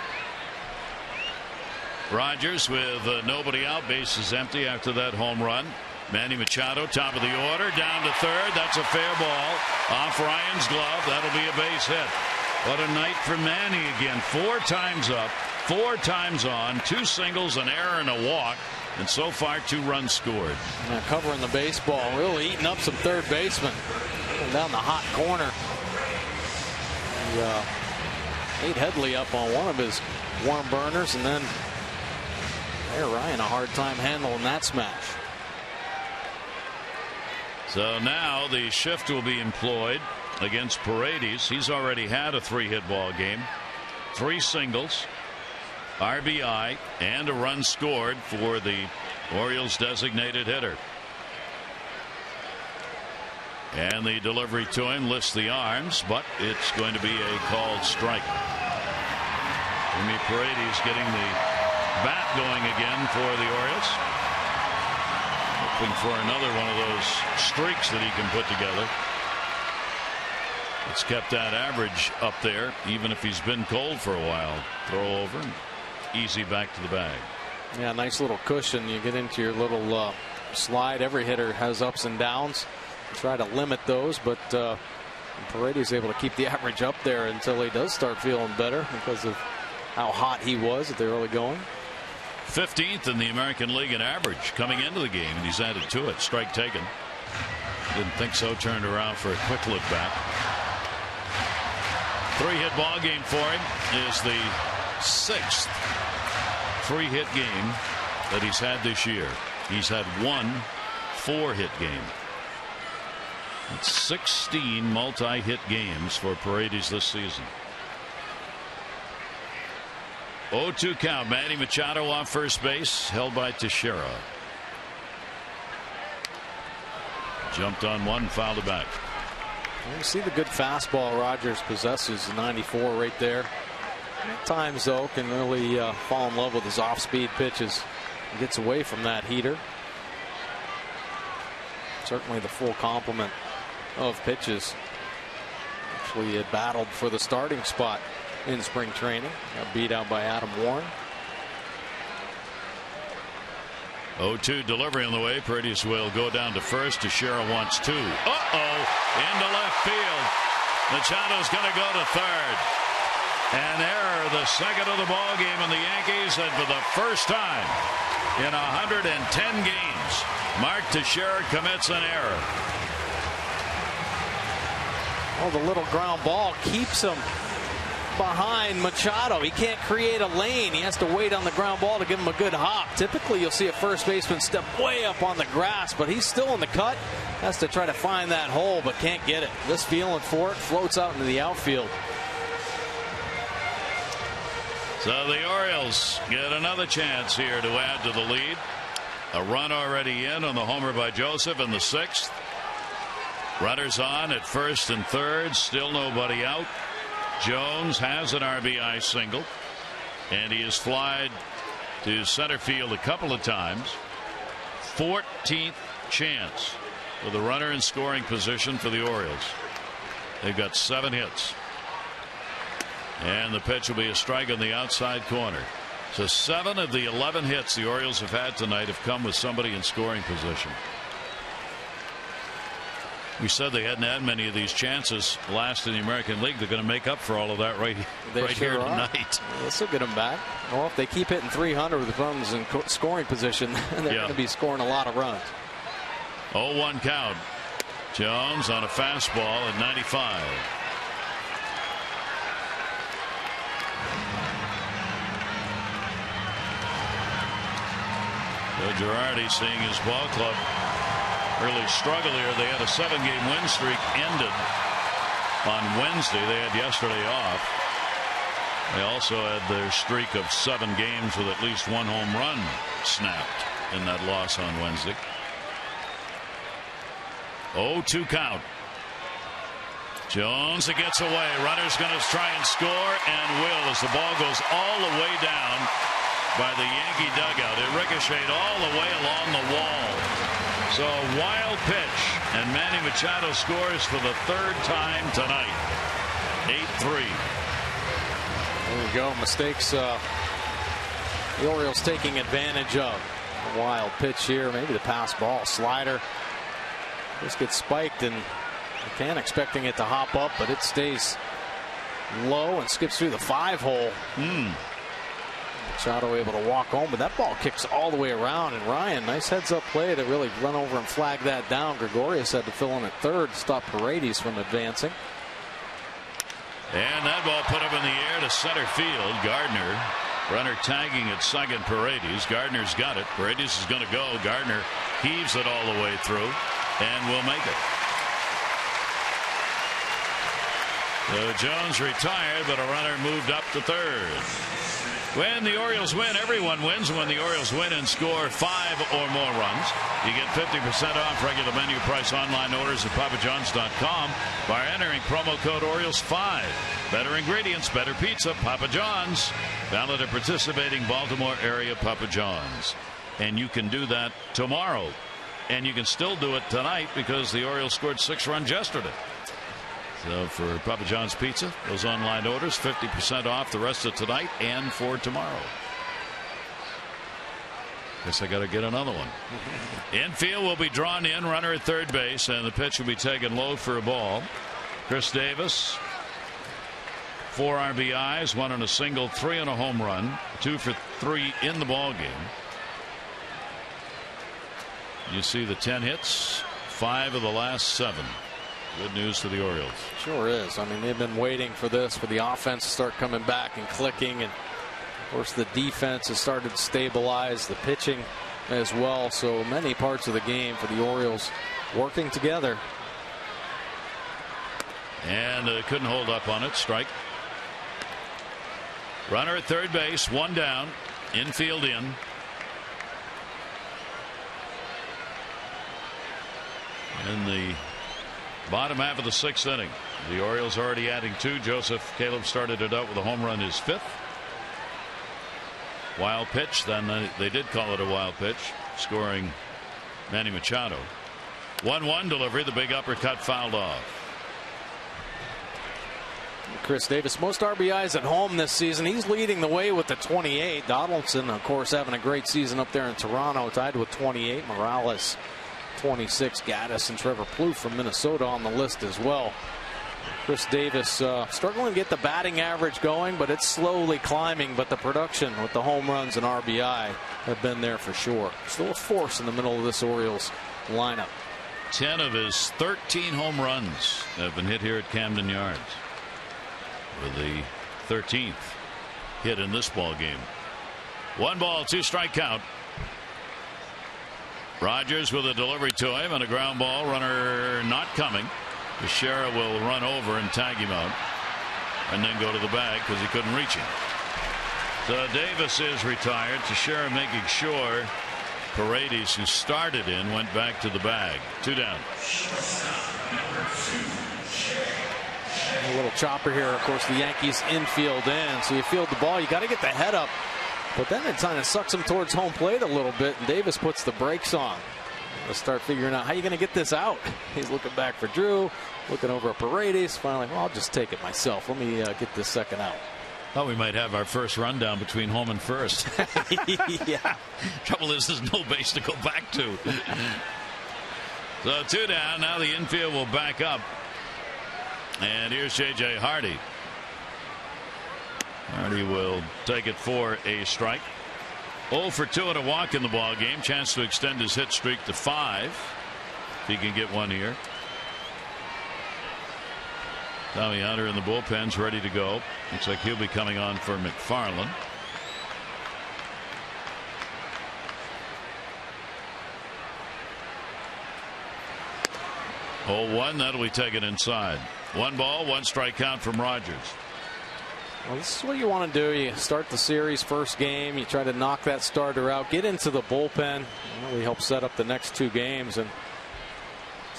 Rogers with nobody out, bases empty after that home run. Manny Machado, top of the order, down to third. That's a fair ball off Ryan's glove. That'll be a base hit. What a night for Manny again. 4 times up, 4 times on, 2 singles, an error, and a walk. And so far, 2 runs scored. Now covering the baseball, really eating up some third baseman. Down the hot corner. He ate Headley up on one of his warm burners, and then Ryan a hard time handling that smash. So now the shift will be employed against Paredes. He's already had a 3-hit ball game, 3 singles, RBI, and a run scored for the Orioles designated hitter. And the delivery to him lifts the arms, but it's going to be a called strike. Jimmy Paredes getting the bat going again for the Orioles. Hoping for another one of those streaks that he can put together. It's kept that average up there, even if he's been cold for a while. Throw over, easy back to the bag. Yeah, nice little cushion. You get into your little slide. Every hitter has ups and downs. Try to limit those, but Paredes able to keep the average up there until he does start feeling better because of how hot he was at the early going. 15th in the American League in average coming into the game, and he's added to it. Strike taken. Didn't think so. Turned around for a quick look back. 3-hit ball game for him is the 6th 3-hit game that he's had this year. He's had 1 4-hit game. It's 16 multi-hit games for Paredes this season. 0-2 count. Manny Machado on first base, held by Teixeira. Jumped on one, fouled it back. You see the good fastball Rogers possesses, 94 right there. At times, though, can really fall in love with his off-speed pitches. He gets away from that heater. Certainly the full complement of pitches. Actually, he had battled for the starting spot in spring training. Got beat out by Adam Warren. 0-2 delivery on the way. Paredes will go down to first. Teixeira wants 2. Into left field. Machado's going to go to third. An error, the second of the ball game in the Yankees, and for the first time in 110 games, Mark Teixeira commits an error. Oh, the little ground ball keeps him behind Machado. He can't create a lane. He has to wait on the ground ball to give him a good hop. Typically, you'll see a first baseman step way up on the grass, but he's still in the cut. Has to try to find that hole, but can't get it. Just feeling for it. Floats out into the outfield. So the Orioles get another chance here to add to the lead. A run already in on the homer by Joseph in the 6th. Runners on at first and third. Still nobody out. Jones has an RBI single, and he has flied to center field a couple of times. 14th chance with a runner in scoring position for the Orioles. They've got 7 hits. And the pitch will be a strike on the outside corner. So 7 of the 11 hits the Orioles have had tonight have come with somebody in scoring position. We said they hadn't had many of these chances last in the American League. They're going to make up for all of that right here tonight. This will get them back. Well, if they keep hitting 300 with runners in scoring position, they're going to be scoring a lot of runs. 0-1 count. Jones on a fastball at 95. So Girardi seeing his ball club really struggle here. They had a 7-game win streak ended on Wednesday. They had yesterday off. They also had their streak of 7 games with at least 1 home run snapped in that loss on Wednesday. 0-2 count. Jones, it gets away. Runner's going to try and score, and will, as the ball goes all the way down by the Yankee dugout. It ricocheted all the way along the wall. So a wild pitch, and Manny Machado scores for the 3rd time tonight. 8-3. There we go. Mistakes the Orioles taking advantage of. A wild pitch here. Maybe the pass ball. Slider. Just gets spiked, and McCann expecting it to hop up, but it stays low and skips through the 5-hole. Machado able to walk home, but that ball kicks all the way around. And Ryan, nice heads-up play to really run over and flag that down. Gregorius had to fill in at third to stop Paredes from advancing. And that ball put up in the air to center field. Gardner, runner tagging at second. Paredes. Gardner's got it. Paredes is going to go. Gardner heaves it all the way through and will make it. So Jones retired, but a runner moved up to third. When the Orioles win, everyone wins. When the Orioles win and score 5 or more runs, you get 50% off regular menu price online orders at papajohns.com by entering promo code Orioles5. Better ingredients, better pizza, Papa John's. Valid at participating Baltimore area Papa John's. And you can do that tomorrow. And you can still do it tonight because the Orioles scored 6 runs yesterday. So for Papa John's Pizza, those online orders, 50% off the rest of tonight and for tomorrow. Guess I got to get another one. Infield will be drawn in, runner at third base, and the pitch will be taken low for a ball. Chris Davis, 4 RBIs, 1 on a single, 3 on a home run, 2 for 3 in the ball game. You see the 10 hits, 5 of the last 7. Good news for the Orioles. Sure is. I mean, they've been waiting for this, for the offense to start coming back and clicking. And, of course, the defense has started to stabilize, the pitching as well. So many parts of the game for the Orioles working together. And couldn't hold up on it. Strike. Runner at third base, 1 down. Infield in. In the bottom half of the 6th inning, the Orioles already adding 2. Joseph Caleb started it out with a home run, his 5th. Wild pitch, then they did call it a wild pitch, scoring Manny Machado. 1-1 delivery, the big uppercut fouled off. Chris Davis, most RBIs at home this season. He's leading the way with the 28. Donaldson, of course, having a great season up there in Toronto, tied with 28. Morales, 26. Gaddis and Trevor Plouffe from Minnesota on the list as well. Chris Davis struggling to get the batting average going, but it's slowly climbing. But the production with the home runs and RBI have been there for sure. Still a force in the middle of this Orioles lineup. 10 of his 13 home runs have been hit here at Camden Yards, with the 13th hit in this ball game. 1 ball, 2 strike count. Rogers with a delivery to him and a ground ball. Runner not coming. Teixeira will run over and tag him out and then go to the bag because he couldn't reach him. So Davis is retired. Teixeira making sure Paredes, who started in, went back to the bag. 2 down. A little chopper here. Of course, the Yankees infield in. So you field the ball. You got to get the head up. But then it kind of sucks him towards home plate a little bit, and Davis puts the brakes on. Let's start figuring out how you're going to get this out. He's looking back for Drew, looking over at Paredes. Finally, well, I'll just take it myself. Let me get this second out. Thought we might have our first rundown between home and first. Yeah. Trouble is, there's no base to go back to. So 2 down. Now the infield will back up. And here's J.J. Hardy. Hardy will take it for a strike. 0 for 2 and a walk in the ball game. Chance to extend his hit streak to 5. If he can get one here. Tommy Hunter in the bullpen's ready to go. Looks like he'll be coming on for McFarland. Oh, 1. That'll be taken inside. 1 ball, 1 strike count from Rogers. Well, this is what you want to do. You start the series first game. You try to knock that starter out. Get into the bullpen. Really help set up the next 2 games. And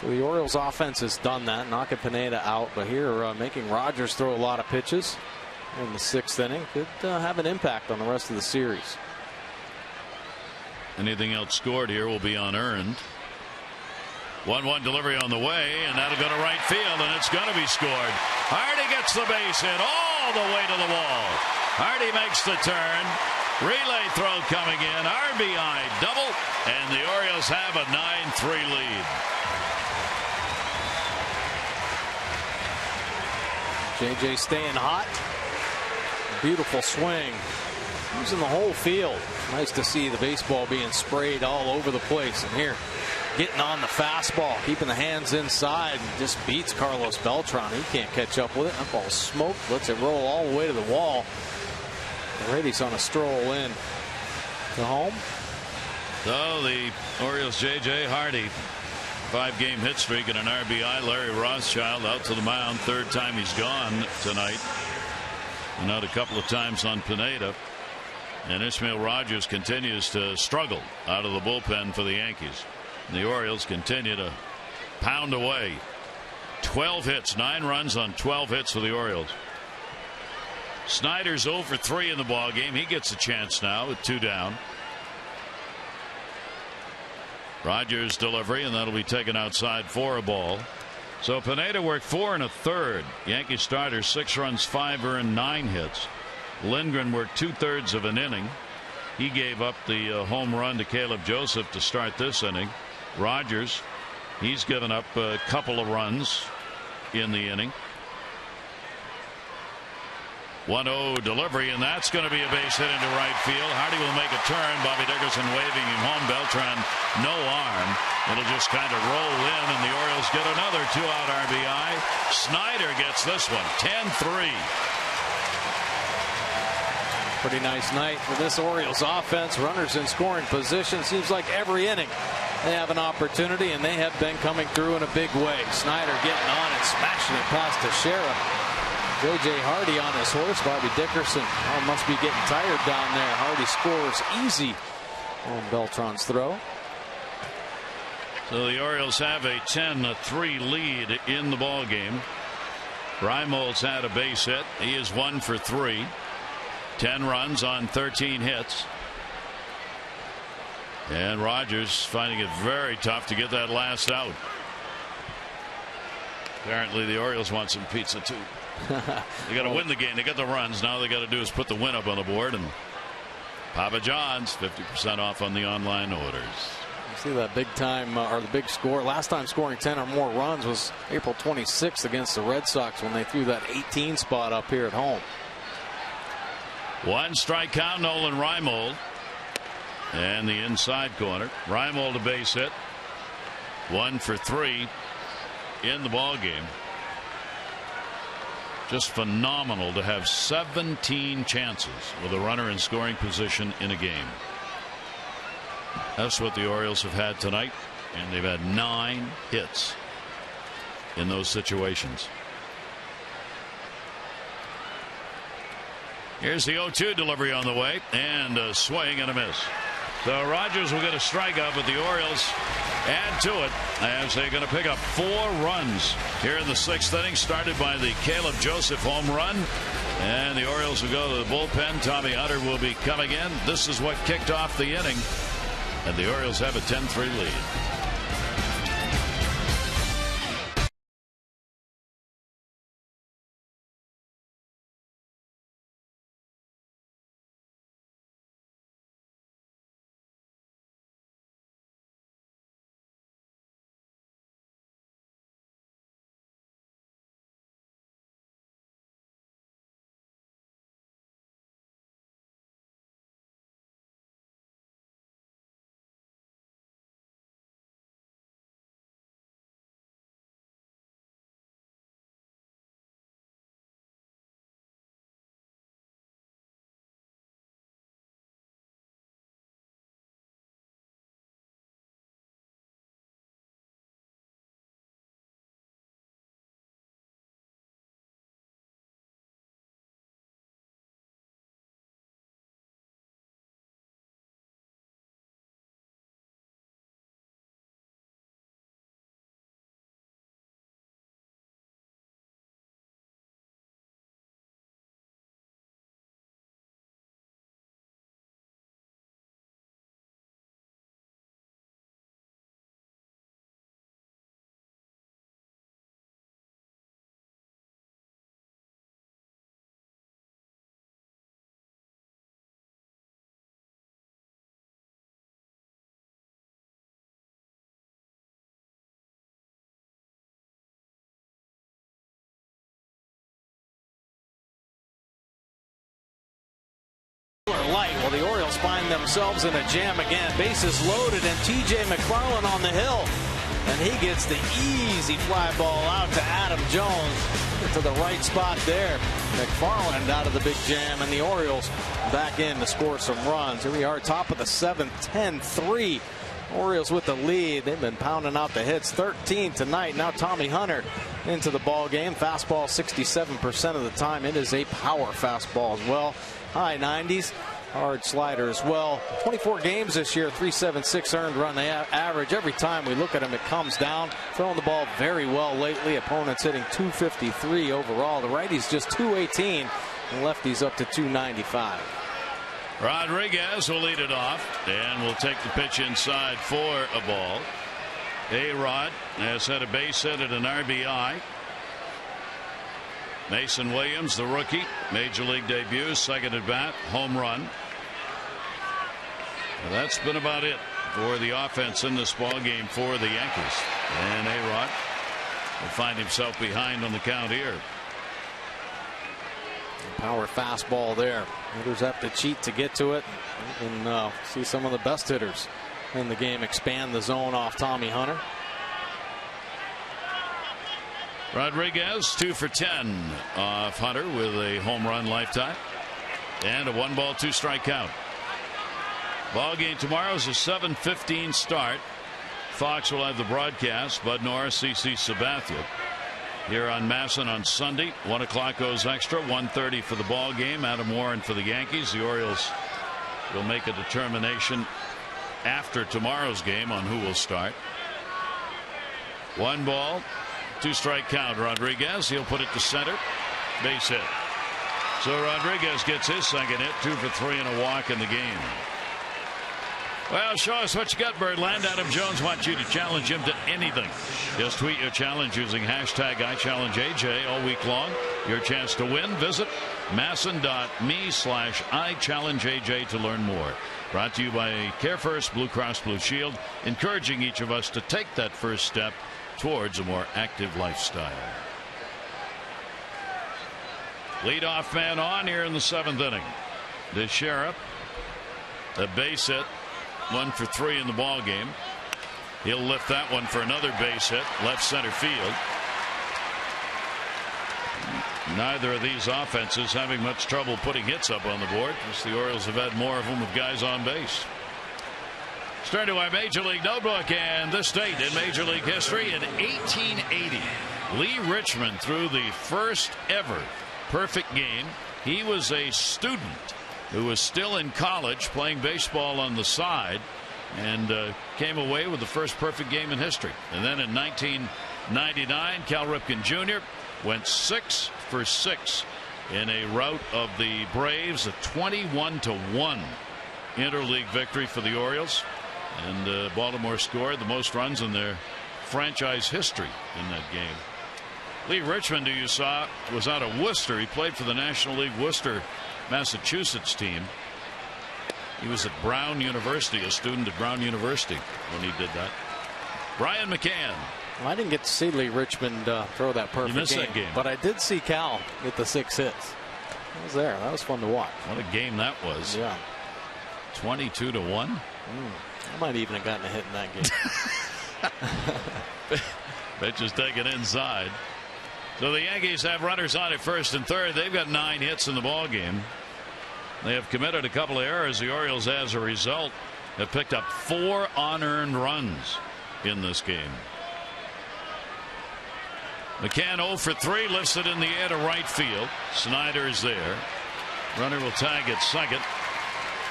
so the Orioles offense has done that. Knocking Pineda out. But here making Rogers throw a lot of pitches in the 6th inning could have an impact on the rest of the series. Anything else scored here will be unearned. 1-1 delivery on the way, and that'll go to right field, and it's going to be scored. Hardy gets the base hit all the way to the wall. Hardy makes the turn. Relay throw coming in. RBI double, and the Orioles have a 9-3 lead. JJ staying hot. Beautiful swing. using the whole field. Nice to see the baseball being sprayed all over the place. And here, getting on the fastball, keeping the hands inside, and just beats Carlos Beltran. He can't catch up with it. That ball's smoked, lets it roll all the way to the wall. Brady's on a stroll in to home. So the Orioles' J.J. Hardy, 5-game hit streak and an RBI. Larry Rothschild out to the mound. Third time he's gone tonight. And out a couple of times on Pineda. And Ishmael Rogers continues to struggle out of the bullpen for the Yankees. The Orioles continue to pound away. 12 hits, 9 runs on 12 hits for the Orioles. Snyder's 0 for 3 in the ball game. He gets a chance now with 2 down. Rogers' delivery, and that'll be taken outside for a ball. So Pineda worked 4 1/3. Yankee starter 6 runs, 5 earned, 9 hits. Lindgren worked 2/3 of an inning. He gave up the home run to Caleb Joseph to start this inning. Rogers, he's given up a couple of runs in the inning. 1-0 delivery, and that's going to be a base hit into right field. Hardy will make a turn. Bobby Dickerson waving him home. Beltran no arm. It'll just kind of roll in, and the Orioles get another 2-out RBI. Snyder gets this one, 10-3. Pretty nice night for this Orioles offense. Runners in scoring position. Seems like every inning they have an opportunity, and they have been coming through in a big way. Snyder getting on and smashing it past Teixeira. J.J. Hardy on his horse. Bobby Dickerson must be getting tired down there. Hardy scores easy on Beltran's throw. So the Orioles have a 10-3 lead in the ball game. Reimold's had a base hit. He is 1 for 3. 10 runs on 13 hits. And Rogers finding it very tough to get that last out. Apparently the Orioles want some pizza too. They got to win the game. They got the runs. Now they got to do is put the win up on the board. And Papa John's 50% off on the online orders. You see that big time or the big score. Last time scoring 10 or more runs was April 26th against the Red Sox when they threw that 18 spot up here at home. 1 strike count, Nolan Reimold. And the inside corner. Reimold a base hit. 1 for 3 in the ball game. Just phenomenal to have 17 chances with a runner in scoring position in a game. That's what the Orioles have had tonight, and they've had 9 hits in those situations. Here's the 0-2 delivery on the way, and a swing and a miss. So Rogers will get a strikeout, but the Orioles add to it as they're going to pick up 4 runs here in the 6th inning, started by the Caleb Joseph home run. And the Orioles will go to the bullpen. Tommy Hunter will be coming in. This is what kicked off the inning, and the Orioles have a 10-3 lead. find themselves in a jam again. Bases loaded, and T.J. McFarland on the hill. And he gets the easy fly ball out to Adam Jones. To the right spot there. McFarland out of the big jam, and the Orioles back in to score some runs. Here we are, top of the 7th, 10-3. Orioles with the lead. They've been pounding out the hits. 13 tonight. Now Tommy Hunter into the ball game. Fastball 67% of the time. It is a power fastball as well. High 90s. Hard slider as well. 24 games this year, 3.76 earned run average. Every time we look at him, it comes down. Throwing the ball very well lately. Opponents hitting .253 overall. The righties just .218, and lefties up to .295. Rodriguez will lead it off and will take the pitch inside for a ball. A-Rod has had a base hit and an RBI. Mason Williams, the rookie, major league debut, second at bat, home run. Well, that's been about it for the offense in this ball game for the Yankees. And A-Rod will find himself behind on the count here. Power fastball there. Hitters have to cheat to get to it. You can see some of the best hitters in the game expand the zone off Tommy Hunter. Rodriguez 2 for 10 off Hunter with a home run lifetime and a 1-ball 2-strike count. Ball game tomorrow is a 7:15 start. Fox will have the broadcast. Bud Norris, CC Sabathia. Here on Masson on Sunday, 1 o'clock goes extra. 1:30 for the ball game. Adam Warren for the Yankees. The Orioles will make a determination after tomorrow's game on who will start. 1-ball. 2-strike count. Rodriguez, he'll put it to center. Base hit. So Rodriguez gets his second hit. 2 for 3 and a walk in the game. Well, show us what you got, Birdland. Adam Jones wants you to challenge him to anything. Just tweet your challenge using hashtag #IChallengeAJ all week long. Your chance to win. Visit masson.me/IChallengeAJ to learn more. Brought to you by Care First Blue Cross Blue Shield, encouraging each of us to take that first step towards a more active lifestyle. Leadoff man on here in the 7th inning. The Sheriff, a base hit, 1 for 3 in the ball game. He'll lift that one for another base hit, left center field. Neither of these offenses having much trouble putting hits up on the board. Just the Orioles have had more of them with guys on base. Turn to our Major League Notebook, and this date in Major League history in 1880. Lee Richmond threw the first ever perfect game. He was a student who was still in college playing baseball on the side, and came away with the first perfect game in history. And then in 1999, Cal Ripken Jr. went 6 for 6 in a rout of the Braves, a 21-1 interleague victory for the Orioles. And Baltimore scored the most runs in their franchise history in that game. Lee Richmond, who you saw, was out of Worcester. He played for the National League Worcester, Massachusetts team. He was at Brown University, a student at Brown University when he did that. Brian McCann. Well, I didn't get to see Lee Richmond throw that perfect you missed that game. But I did see Cal get the 6 hits. I was there. That was fun to watch. What a game that was. Yeah. 22-1. I might even have gotten a hit in that game. Pitch is taken inside. So the Yankees have runners on at first and third. They've got 9 hits in the ball game. They have committed a couple of errors. The Orioles, as a result, have picked up 4 unearned runs in this game. McCann 0 for 3, lifts it in the air to right field. Snyder's there. Runner will tag at second.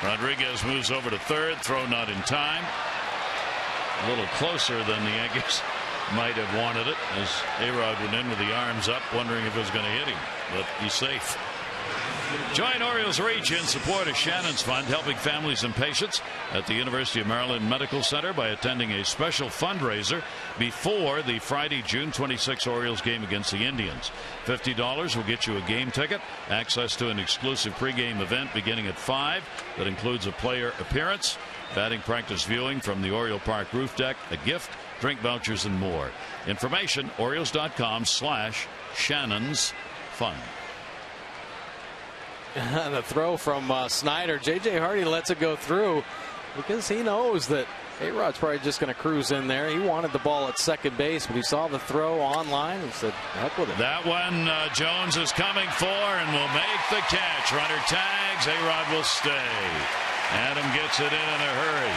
Rodriguez moves over to third. Throw not in time. A little closer than the Yankees might have wanted it, as A-Rod went in with the arms up, wondering if it was going to hit him, but he's safe. Join Orioles Reach in support of Shannon's Fund, helping families and patients at the University of Maryland Medical Center by attending a special fundraiser before the Friday, June 26 Orioles game against the Indians. $50 will get you a game ticket, access to an exclusive pregame event beginning at 5 that includes a player appearance, batting practice viewing from the Oriole Park roof deck, a gift, drink vouchers, and more. Information, Orioles.com/Shannon's Fund. The throw from Snyder. J.J. Hardy lets it go through because he knows that A-Rod's probably just going to cruise in there. He wanted the ball at second base, but he saw the throw online and said, heck with it. That one Jones is coming for and will make the catch. Runner tags. A-Rod will stay. Adam gets it in a hurry.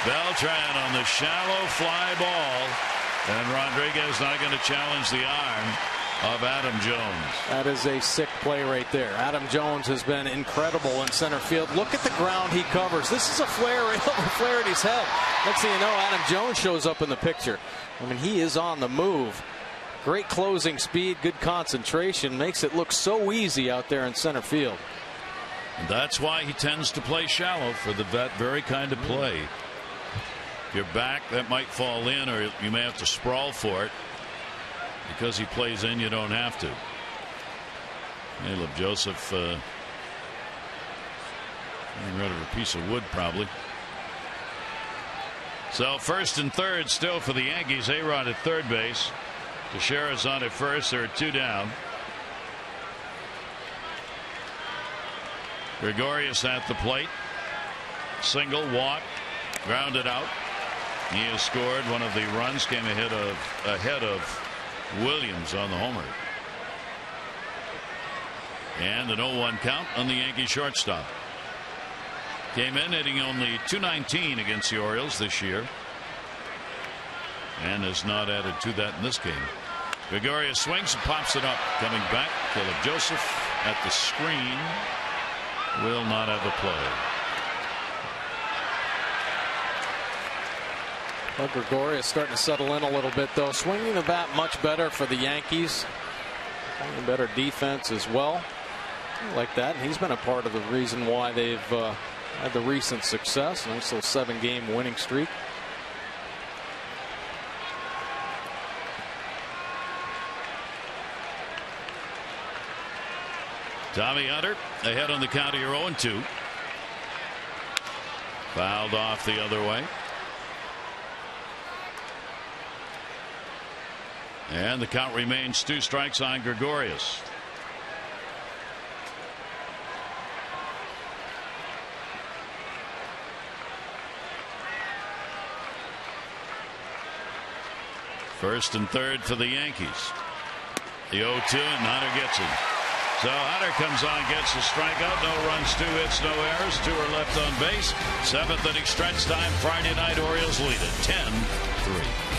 Beltran on the shallow fly ball. And Rodriguez not going to challenge the arm of Adam Jones. That is a sick play right there. Adam Jones has been incredible in center field. Look at the ground he covers. This is a flare at his head. Next thing you know, Adam Jones shows up in the picture. I mean, he is on the move. Great closing speed, good concentration. Makes it look so easy out there in center field. And that's why he tends to play shallow for that very kind of play. If you're back, that might fall in, or you may have to sprawl for it. Because he plays in, you don't have to. Caleb Joseph getting rid of a piece of wood probably. So first and third still for the Yankees. A-Rod at third base. Teixeira's on at first. There are two down. Gregorius at the plate. Single, walk, grounded out. He has scored. One of the runs came ahead of Williams on the homer. And an 0-1 count on the Yankee shortstop. Came in hitting only .219 against the Orioles this year. And has not added to that in this game. Gregorius swings and pops it up. Coming back, Caleb Joseph at the screen. Will not have a play. Well, Gregorius starting to settle in a little bit, though. Swinging the bat much better for the Yankees. Playing better defense as well. I like that. And he's been a part of the reason why they've had the recent success. Nice little 7-game winning streak. Tommy Hunter ahead on the count of your 0-2. Fouled off the other way. And the count remains 2 strikes on Gregorius. First and third for the Yankees. The 0-2 and Hunter gets it. So Hunter comes on, gets a strikeout, no runs, 2 hits, no errors, 2 are left on base. 7th inning stretch time, Friday night. Orioles lead it 10-3.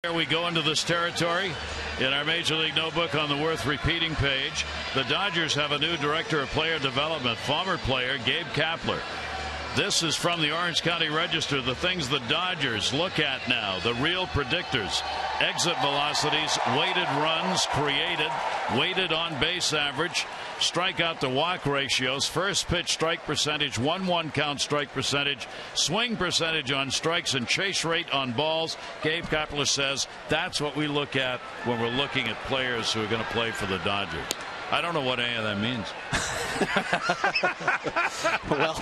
Here we go into this territory in our Major League Notebook on the worth repeating page. The Dodgers have a new director of player development, former player Gabe Kapler. This is from the Orange County Register, the things the Dodgers look at now, the real predictors. exit velocities, weighted runs created, weighted on base average, strikeout to walk ratios, first pitch strike percentage, 1-1 count strike percentage, swing percentage on strikes, and chase rate on balls. Gabe Kapler says that's what we look at when we're looking at players who are going to play for the Dodgers. I don't know what any of that means. Well,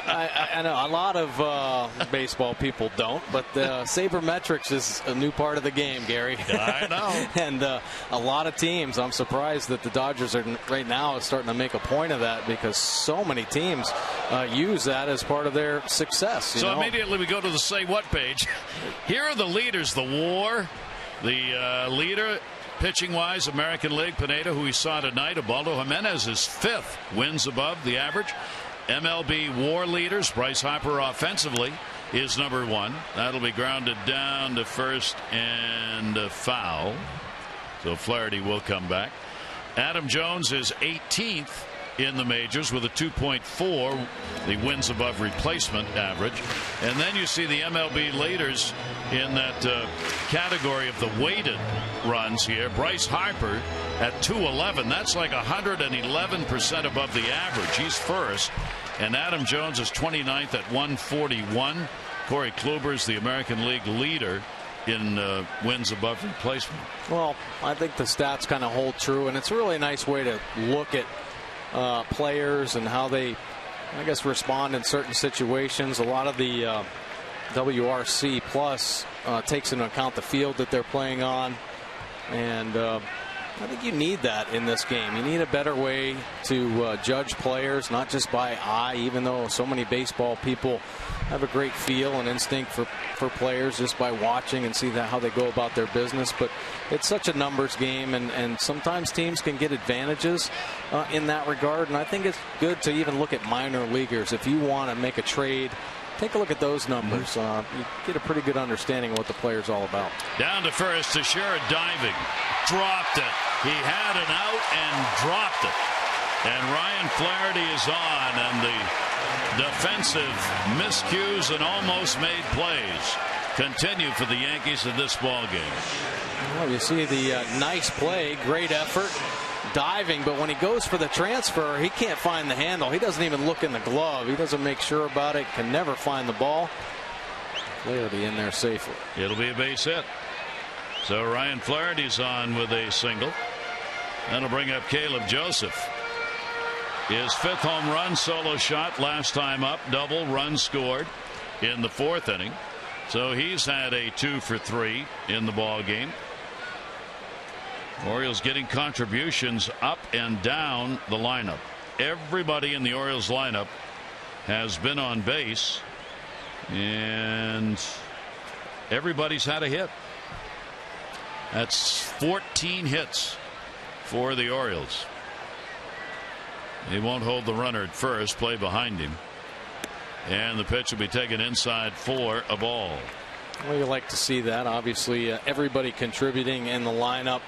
I know a lot of baseball people don't, but sabermetrics is a new part of the game, Gary. I know. And a lot of teams, I'm surprised that the Dodgers are right now starting to make a point of that, because so many teams use that as part of their success. So immediately we go to the Say What page. Here are the leaders. The WAR, the leader pitching-wise, American League, Pineda, who we saw tonight. Ubaldo Jimenez is 5th, wins above the average. MLB WAR leaders, Bryce Harper offensively is number 1. That'll be grounded down to first and a foul. So Flaherty will come back. Adam Jones is 18th in the majors with a 2.4, the wins above replacement average. And then you see the MLB leaders in that category of the weighted runs here. Bryce Harper at 211. That's like 111% above the average. He's first. And Adam Jones is 29th at 141. Corey Kluber is the American League leader in wins above replacement. Well, I think the stats kind of hold true, and it's a really nice way to look at players and how they, I guess, respond in certain situations. A lot of the WRC plus takes into account the field that they're playing on, and I think you need that in this game. You need a better way to judge players, not just by eye, even though so many baseball people have a great feel and instinct for players just by watching and see how they go about their business. But it's such a numbers game, and sometimes teams can get advantages in that regard. And I think it's good to even look at minor leaguers. If you want to make a trade, take a look at those numbers. You get a pretty good understanding of what the player's all about. Down to first, Teixeira diving. Dropped it. He had an out and dropped it. And Ryan Flaherty is on, and the defensive miscues and almost made plays continue for the Yankees in this ball game. Well, you see the nice play, great effort, diving, but when he goes for the transfer, he can't find the handle. He doesn't even look in the glove. He doesn't make sure about it, can never find the ball. Flaherty in there safely. It'll be a base hit. So Ryan Flaherty's on with a single. That'll bring up Caleb Joseph. His 5th home run, solo shot last time up, double run scored in the 4th inning. So he's had a 2 for 3 in the ball game. Orioles getting contributions up and down the lineup. Everybody in the Orioles lineup has been on base, and everybody's had a hit. That's 14 hits for the Orioles. He won't hold the runner at first, play behind him. And the pitch will be taken inside for a ball. Well, you like to see that. Obviously, everybody contributing in the lineup.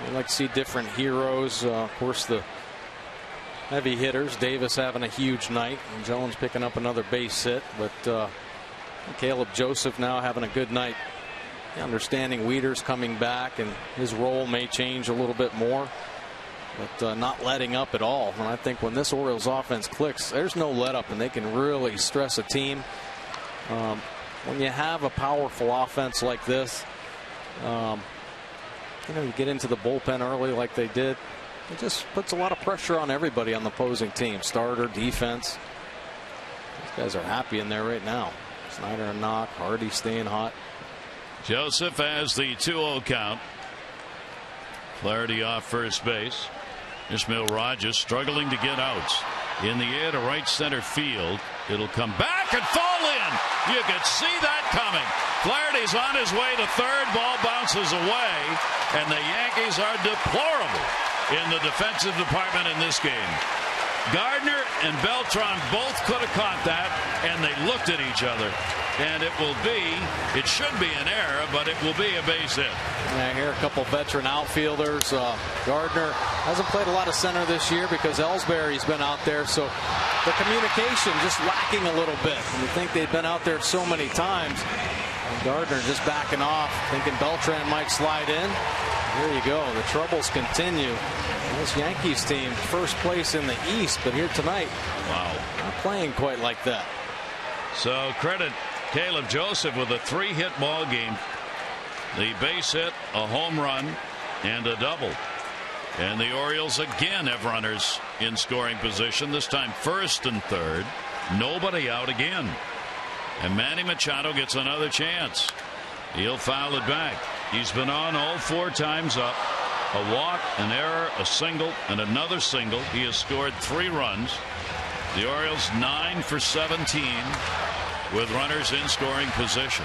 You like to see different heroes. Of course, the heavy hitters. Davis having a huge night, and Jones picking up another base hit. But Caleb Joseph now having a good night. Understanding Wieters coming back, and his role may change a little bit more, but not letting up at all. And I think when this Orioles offense clicks, there's no let up, and they can really stress a team. When you have a powerful offense like this, you get into the bullpen early like they did. It just puts a lot of pressure on everybody on the opposing team, starter, defense. These guys are happy in there right now. Snyder and Knock, Hardy staying hot. Joseph has the 2-0 count. Flaherty off first base. Ismail Rogers struggling to get outs. In the air to right center field. It'll come back and fall in. You could see that coming. Flaherty's on his way to third. Ball bounces away. And the Yankees are deplorable in the defensive department in this game. Gardner and Beltran both could have caught that, and they looked at each other. And it should be an error, but it will be a base hit. Yeah, here a couple veteran outfielders. Gardner hasn't played a lot of center this year because Ellsbury's been out there, so the communication just lacking a little bit. You think they've been out there so many times. And Gardner just backing off, thinking Beltran might slide in. Here you go. The troubles continue. This Yankees team, first place in the East, but here tonight, wow, not playing quite like that. So credit Caleb Joseph with a 3-hit ball game. The base hit, a home run, and a double. And the Orioles again have runners in scoring position, this time first and third. Nobody out again. And Manny Machado gets another chance. He'll foul it back. He's been on all 4 times up. A walk, an error, a single, and another single. He has scored 3 runs. The Orioles 9 for 17 with runners in scoring position.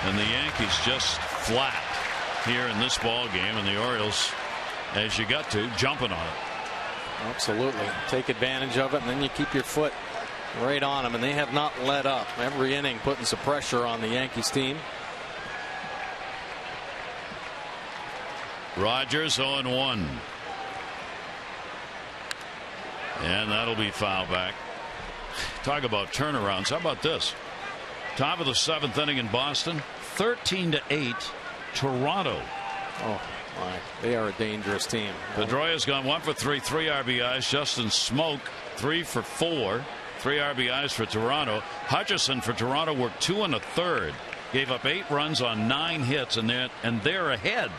And the Yankees just flat here in this ball game. And the Orioles, as you got to, jumping on it. Absolutely. Take advantage of it, and then you keep your foot right on them. And they have not let up. Every inning putting some pressure on the Yankees team. Rogers 0-1. And that'll be foul back. Talk about turnarounds. How about this? Top of the 7th inning in Boston, 13-8 Toronto. Oh my, they are a dangerous team. Pedroia's gone 1 for 3 RBIs. Justin Smoke 3 for 4, 3 RBIs for Toronto. Hutchison for Toronto worked 2 1/3, gave up 8 runs on 9 hits, and they're ahead.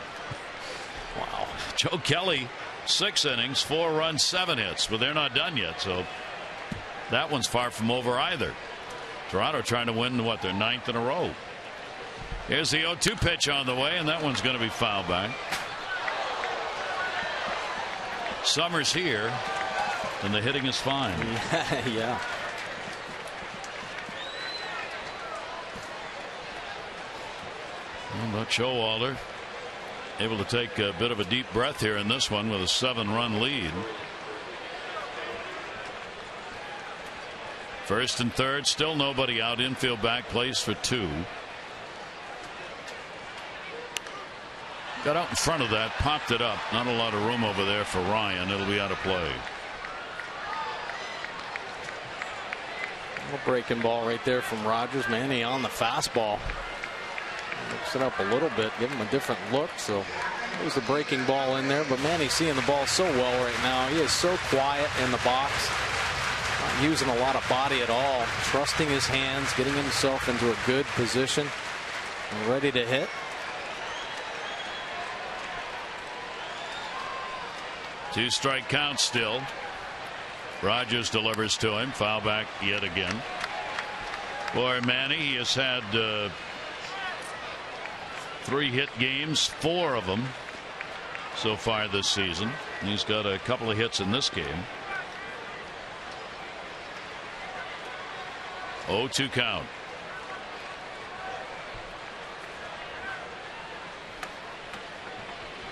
Wow. Joe Kelly 6 innings, 4 runs, 7 hits, but they're not done yet, so that one's far from over either. Toronto trying to win what, their 9th in a row. Here's the 0-2 pitch on the way, and that one's going to be fouled back. Summer's here, and the hitting is fine. Yeah. But Showalter able to take a bit of a deep breath here in this one with a 7-run lead. First and third, still nobody out. Infield back, plays for 2. Got out in front of that, popped it up. Not a lot of room over there for Ryan. It'll be out of play. A breaking ball right there from Rogers. Manny on the fastball. Mix it up a little bit, give him a different look. So there's the breaking ball in there, but Manny's seeing the ball so well right now. He is so quiet in the box, not using a lot of body at all, trusting his hands, getting himself into a good position and ready to hit. Two-strike count still. Rogers delivers to him. Foul back yet again. Boy, Manny, he has had 3 hit games, 4 of them so far this season. And he's got a couple of hits in this game. 0-2 count.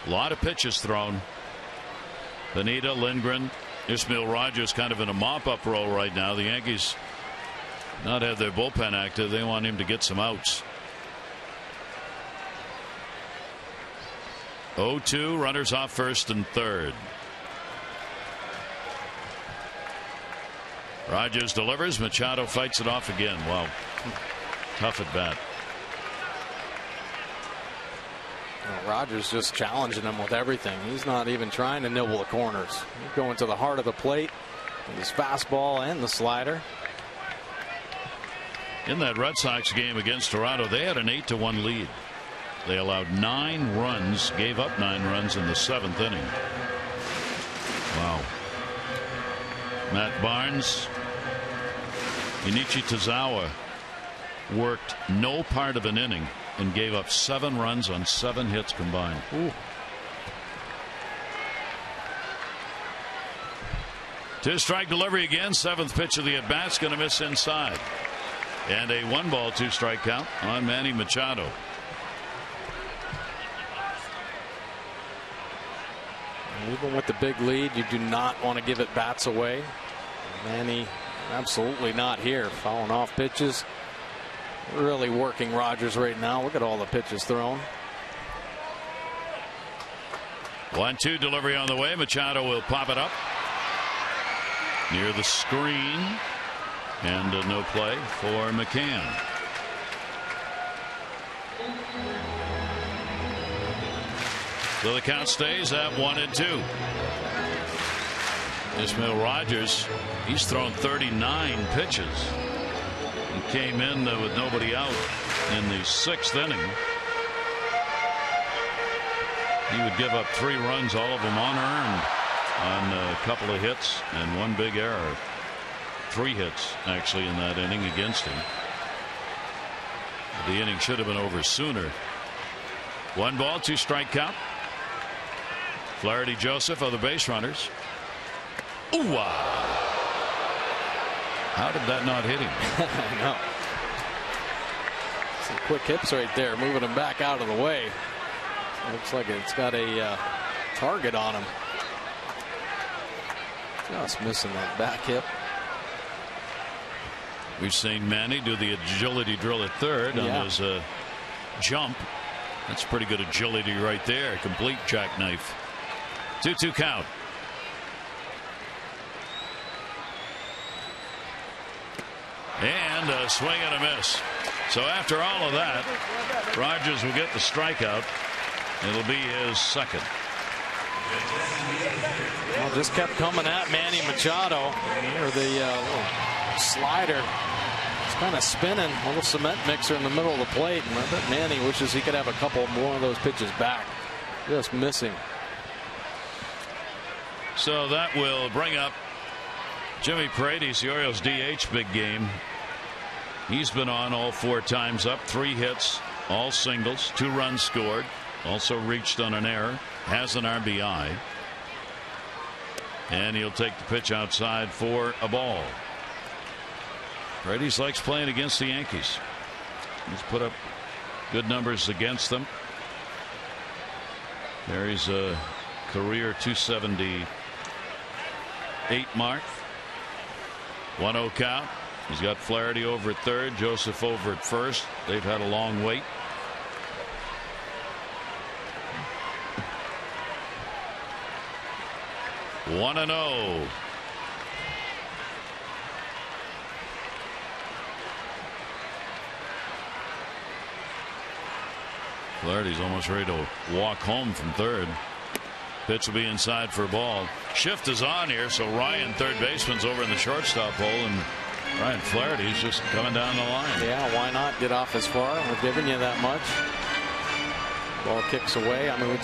A lot of pitches thrown. Pineda, Lindgren, Ismael Rogers kind of in a mop-up role right now. The Yankees not have their bullpen active. They want him to get some outs. 0-2, runners off first and third. Rogers delivers. Machado fights it off again. Wow, tough at bat. Rogers just challenging him with everything. He's not even trying to nibble the corners. He's going to the heart of the plate with his fastball and the slider. In that Red Sox game against Toronto, they had an 8-1 lead. They allowed 9 runs, gave up 9 runs in the 7th inning. Wow. Matt Barnes, Inichi Tozawa worked no part of an inning and gave up 7 runs on 7 hits combined. Ooh. 2-strike delivery again. 7th pitch of the at bat's going to miss inside. And a 1-ball 2-strike count on Manny Machado. Even with the big lead, you do not want to give it bats away. Manny absolutely not here. Fouling off pitches. Really working Rogers right now. Look at all the pitches thrown. 1-2 delivery on the way. Machado will pop it up near the screen, and no play for McCann. So the count stays at 1-2. Ismael Rogers, he's thrown 39 pitches. He came in with nobody out in the 6th inning. He would give up 3 runs, all of them unearned, on a couple of hits and 1 big error. 3 hits actually in that inning against him. The inning should have been over sooner. 1 ball, 2 strike count. Flaherty Joseph are the base runners. Ooh, wow. How did that not hit him? I know. Some quick hips right there, moving him back out of the way. Looks like it's got a target on him. Just missing that back hip. We've seen Manny do the agility drill at third on his jump. That's pretty good agility right there. Complete jackknife. 2-2 count. And a swing and a miss. So after all of that, Rogers will get the strikeout. It'll be his 2nd. Well, just kept coming at Manny Machado. Or the slider. It's kind of spinning. A little cement mixer in the middle of the plate. And I bet Manny wishes he could have a couple more of those pitches back. Just missing. So that will bring up Jimmy Paredes, the Orioles DH big game. He's been on all 4 times up. 3 hits, all singles, 2 runs scored. Also reached on an error. Has an RBI. And he'll take the pitch outside for a ball. Paredes likes playing against the Yankees. He's put up good numbers against them. There he's a career 278 mark. 1-0 count. He's got Flaherty over at third, Joseph over at first. They've had a long wait. One and 0. Flaherty's almost ready to walk home from third. Pitch will be inside for a ball. Shift is on here, so Ryan, third baseman's over in the shortstop hole, and Ryan Flaherty's just coming down the line. Yeah, why not get off as far? We're giving you that much. Ball kicks away. I mean, we're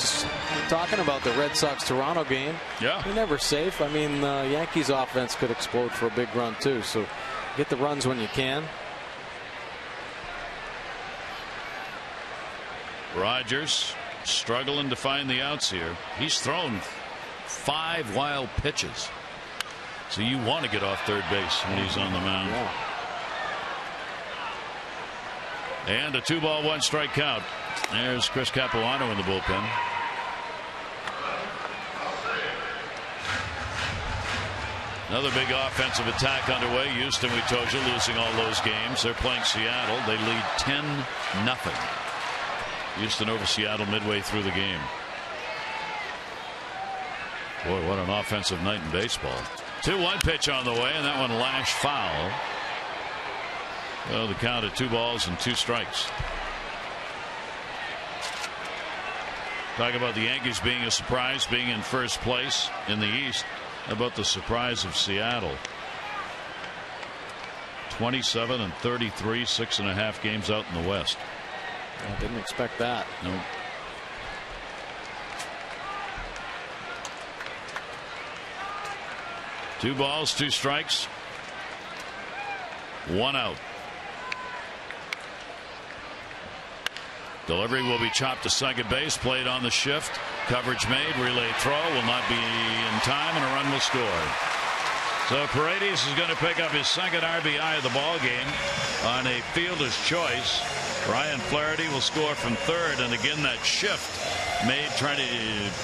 talking about the Red Sox-Toronto game. Yeah. They're never safe. I mean, Yankees offense could explode for a big run, too. So get the runs when you can. Rogers struggling to find the outs here. He's thrown 5 wild pitches. So you want to get off third base when he's on the mound. Yeah. And a 2-ball 1-strike count. There's Chris Capuano in the bullpen. Another big offensive attack underway. Houston, we told you, losing all those games. They're playing Seattle. They lead 10-0. Houston over Seattle midway through the game. Boy, what an offensive night in baseball. 2-1 pitch on the way, and that one lashed foul. Well, the count at 2 balls and 2 strikes. Talk about the Yankees being a surprise, being in first place in the East. How about the surprise of Seattle? 27-33, 6.5 games out in the West. I didn't expect that. No. Two balls, 2 strikes, 1 out. Delivery will be chopped to second base, played on the shift. Coverage made, relay throw will not be in time, and a run will score. So Paredes is going to pick up his 2nd RBI of the ball game on a fielder's choice. Ryan Flaherty will score from third, and again that shift made trying to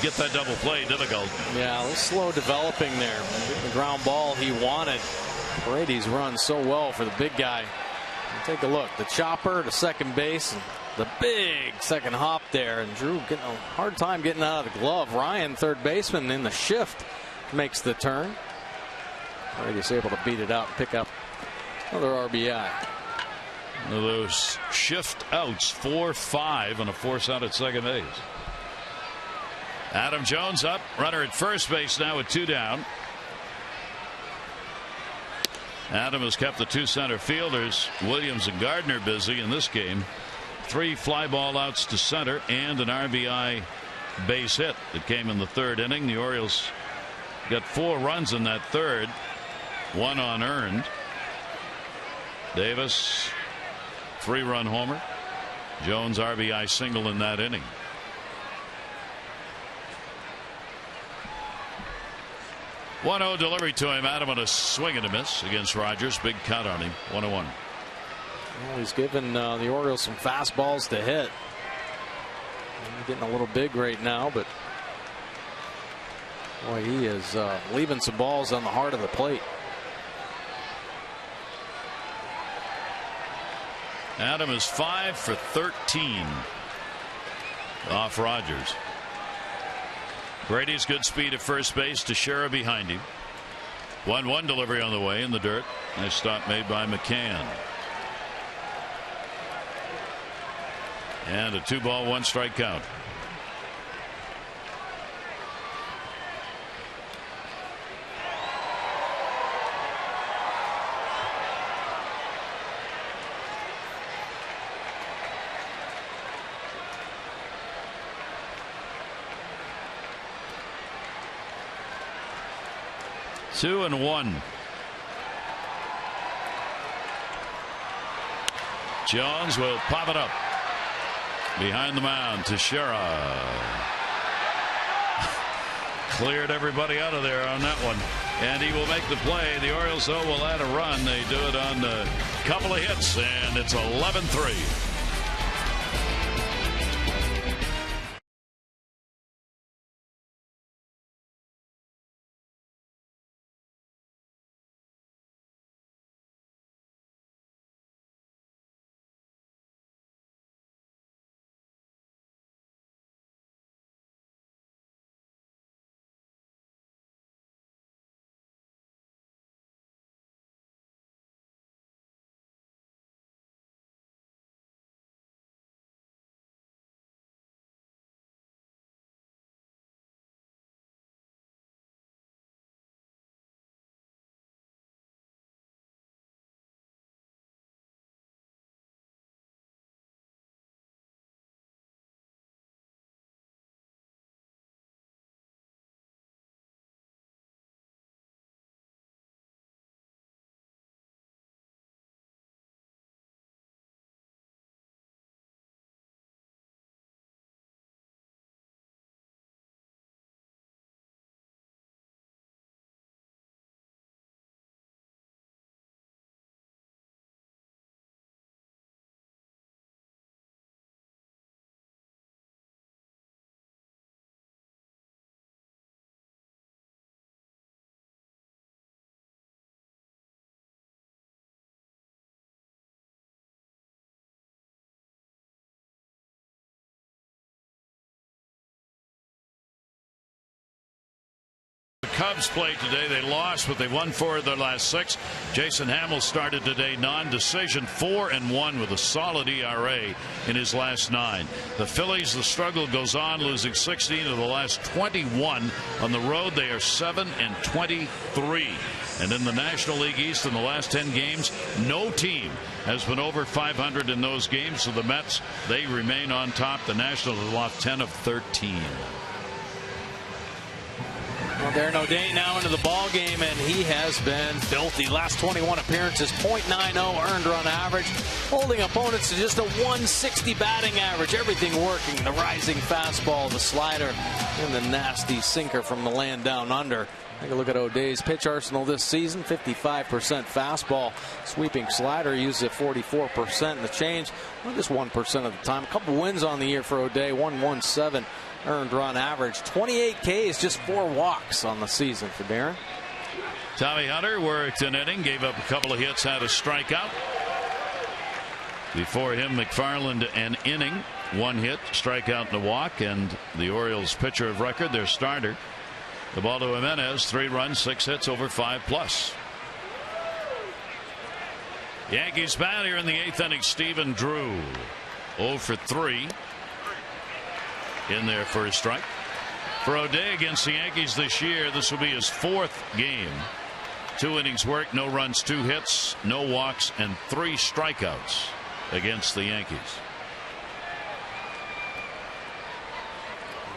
get that double play difficult. Yeah, a little slow developing there. Getting the ground ball he wanted. Paredes runs so well for the big guy. And take a look. The chopper to second base. And the big second hop there. And Drew getting a hard time getting out of the glove. Ryan, third baseman, in the shift, makes the turn. Paredes able to beat it out and pick up another RBI. Those shift outs, 4-5 and a force out at second base. Adam Jones up, runner at first base now with 2 down. Adam has kept the 2 center fielders, Williams and Gardner, busy in this game. 3 fly ball outs to center and an RBI base hit that came in the 3rd inning. The Orioles got 4 runs in that 3rd, 1 unearned. Davis 3-run homer. Jones RBI single in that inning. One 1-0 delivery to him. Adam on a swing and a miss against Rogers. Big count on him. 1-1. Well, he's given the Orioles some fastballs to hit. He's getting a little big right now, but boy, he is leaving some balls on the heart of the plate. Adam is 5 for 13 off Rogers. Brady's good speed at first base. Teixeira behind him. 1-1 delivery on the way in the dirt. Nice stop made by McCann. And a 2-ball 1-strike count. Two and 1. Jones will pop it up behind the mound. Teixeira cleared everybody out of there on that one, and he will make the play. The Orioles, though, will add a run. They do it on a couple of hits, and it's 11-3. Cubs played today. They lost, but they won 4 of their last 6. Jason Hamill started today non-decision, 4-1 with a solid ERA in his last 9. The Phillies, the struggle goes on, losing 16 of the last 21 on the road. They are 7-23. And in the National League East, in the last 10 games, no team has been over 500 in those games. So the Mets, they remain on top. The Nationals have lost 10 of 13. Well, Darren O'Day now into the ball game, and he has been filthy. Last 21 appearances, .90 earned run average, holding opponents to just a 160 batting average. Everything working. The rising fastball, the slider, and the nasty sinker from the land down under. Take a look at O'Day's pitch arsenal this season. 55% fastball, sweeping slider, uses it 44%. And the change, well, just 1% of the time. A couple wins on the year for O'Day. 117 earned run average. 28 Ks, just 4 walks on the season for Darren. Tommy Hunter worked an inning, gave up a couple of hits, had a strikeout. Before him, McFarland an inning, 1 hit, strikeout and a walk, and the Orioles pitcher of record, their starter, Ubaldo Jimenez, 3 runs, 6 hits, over 5+. Yankees bat here in the 8th inning. Stephen Drew 0 for 3 in their first strike. For O'Day against the Yankees this year, this will be his 4th game. 2 innings work, no runs, 2 hits, no walks, and 3 strikeouts against the Yankees.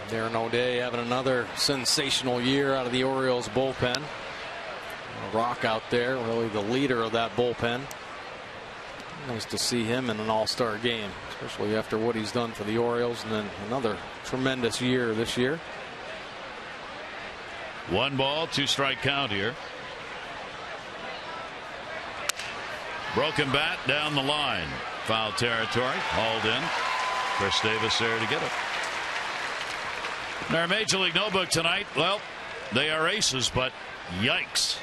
Darren O'Day having another sensational year out of the Orioles bullpen. Rock out there, really the leader of that bullpen. Nice to see him in an all-star game, especially after what he's done for the Orioles, and then another tremendous year this year. 1 ball, 2 strike count here. Broken bat down the line. Foul territory, hauled in. Chris Davis there to get it. In our Major League Notebook tonight, well, they are aces, but yikes.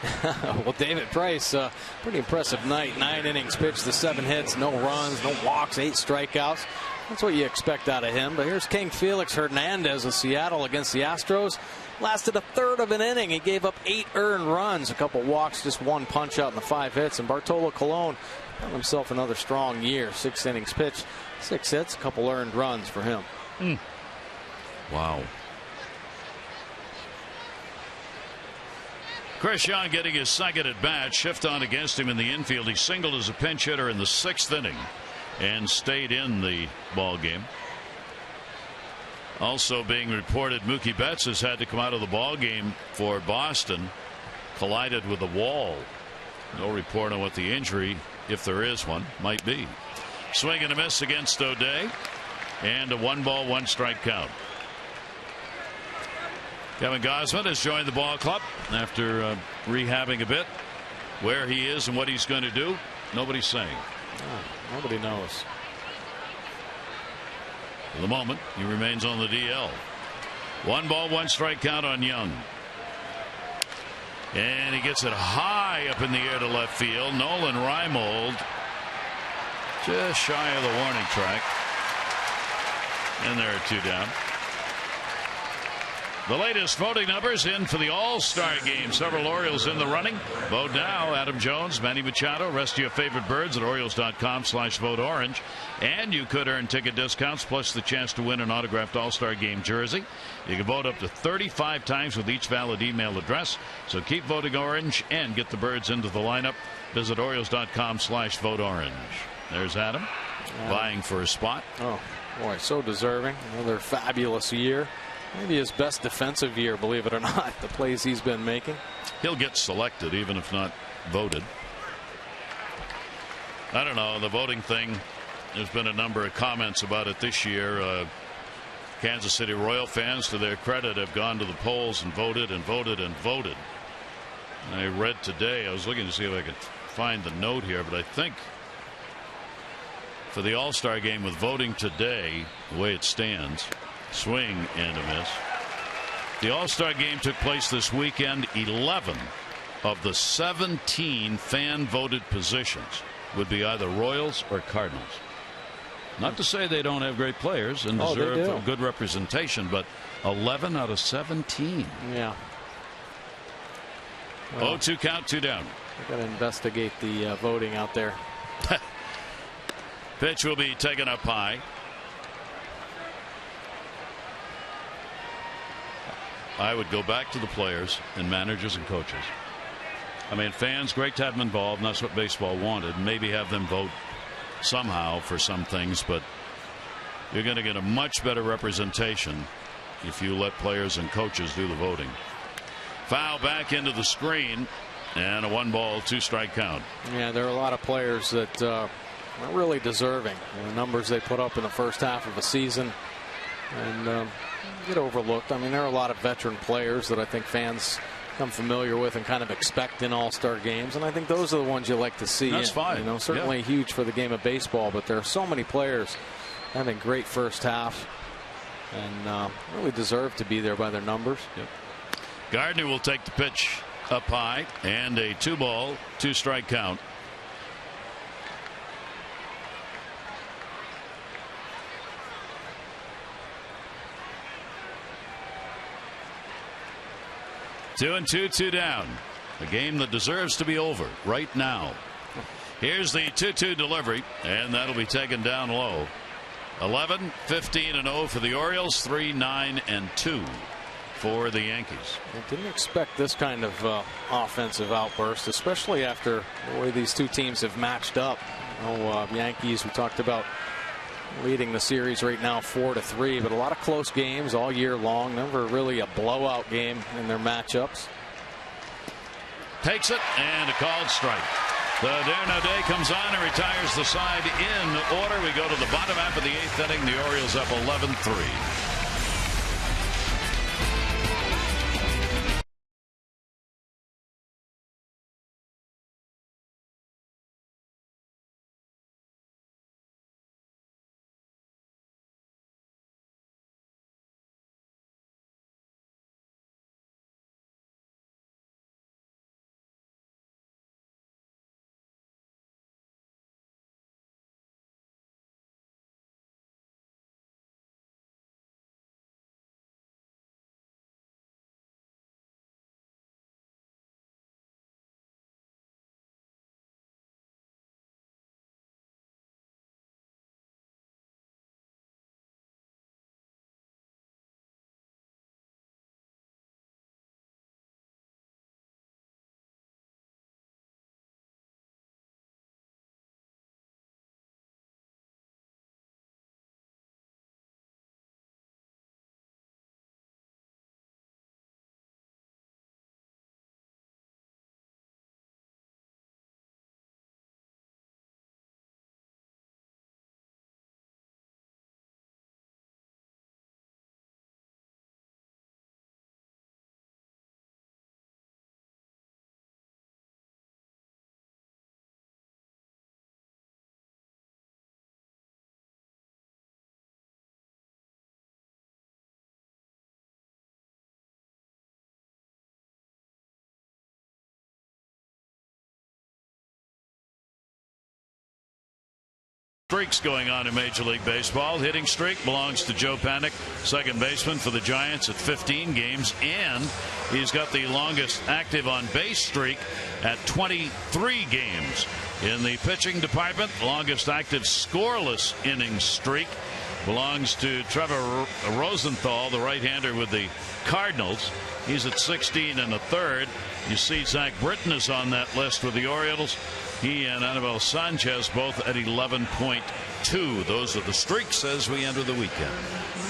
Well, David Price, pretty impressive night. 9 innings pitched, the 7 hits, no runs, no walks, 8 strikeouts. That's what you expect out of him. But here's King Felix Hernandez of Seattle against the Astros. Lasted 1/3 of an inning. He gave up 8 earned runs, a couple walks, just 1 punch out in the 5 hits. And Bartolo Colon found himself another strong year. 6 innings pitched, 6 hits, a couple earned runs for him. Wow. Chris Young getting his 2nd at bat. Shift on against him in the infield. He singled as a pinch hitter in the 6th inning and stayed in the ball game. Also being reported, Mookie Betts has had to come out of the ball game for Boston. Collided with a wall. No report on what the injury, if there is one, might be. Swing and a miss against O'Day, and a 1 ball, 1 strike count. Kevin Gausman has joined the ball club after rehabbing a bit. Where he is and what he's going to do, nobody's saying. Oh, nobody knows. For the moment, he remains on the DL. 1 ball, 1 strike count on Young. And he gets it high up in the air to left field. Nolan Reimold just shy of the warning track. And there are 2 down. The latest voting numbers in for the All-Star game. Several Orioles in the running. Vote now. Adam Jones, Manny Machado. Rest of your favorite birds at Orioles.com/voteorange. And you could earn ticket discounts plus the chance to win an autographed All-Star game jersey. You can vote up to 35 times with each valid email address. So keep voting orange and get the birds into the lineup. Visit Orioles.com/voteorange. There's Adam vying for a spot. Oh, boy, so deserving. Another fabulous year. Maybe his best defensive year, believe it or not, the plays he's been making. He'll get selected even if not voted. I don't know, the voting thing, there's been a number of comments about it this year. Kansas City Royal fans, to their credit, have gone to the polls and voted and voted and voted. I read today, I was looking to see if I could find the note here, but I think for the All-Star game with voting today, the way it stands, swing and a miss. The All-Star game took place this weekend. 11 of the 17 fan voted positions would be either Royals or Cardinals. Not to say they don't have great players and deserve a good representation, but 11 out of 17. Yeah. Well, 0-2 count, 2 down. Got to investigate the voting out there. Pitch will be taken up high. I would go back to the players and managers and coaches. I mean, fans, great to have them involved, and that's what baseball wanted. Maybe have them vote somehow for some things, but you're going to get a much better representation if you let players and coaches do the voting. Foul back into the screen, and a 1 ball, 2 strike count. Yeah, there are a lot of players that are really deserving. The numbers they put up in the first half of a season, and get overlooked. I mean, there are a lot of veteran players that I think fans become familiar with and kind of expect in all-star games, and I think those are the ones you like to see. That's fine. You know, certainly huge for the game of baseball, but there are so many players having great first half and really deserve to be there by their numbers. Yep. Gardner will take the pitch up high, and a 2 ball, 2 strike count. Two and 2, 2 down. A game that deserves to be over right now. Here's the 2-2 delivery, and that'll be taken down low. 11, 15 and 0 for the Orioles. 3, 9 and 2 for the Yankees. I didn't expect this kind of offensive outburst, especially after the way these two teams have matched up. Yankees, we talked about leading the series right now 4-3, but a lot of close games all year long. Never really a blowout game in their matchups. Takes it and a called strike. The Darno Day comes on and retires the side in order. We go to the bottom half of the 8th inning. The Orioles up 11-3. Streaks going on in Major League Baseball. Hitting streak belongs to Joe Panik, second baseman for the Giants at 15 games, and he's got the longest active on base streak at 23 games. In the pitching department, longest active scoreless innings streak belongs to Trevor Rosenthal, the right-hander with the Cardinals. He's at 16 1/3. You see Zach Britton is on that list with the Orioles. He and Anibal Sanchez both at 11.2. Those are the streaks as we enter the weekend.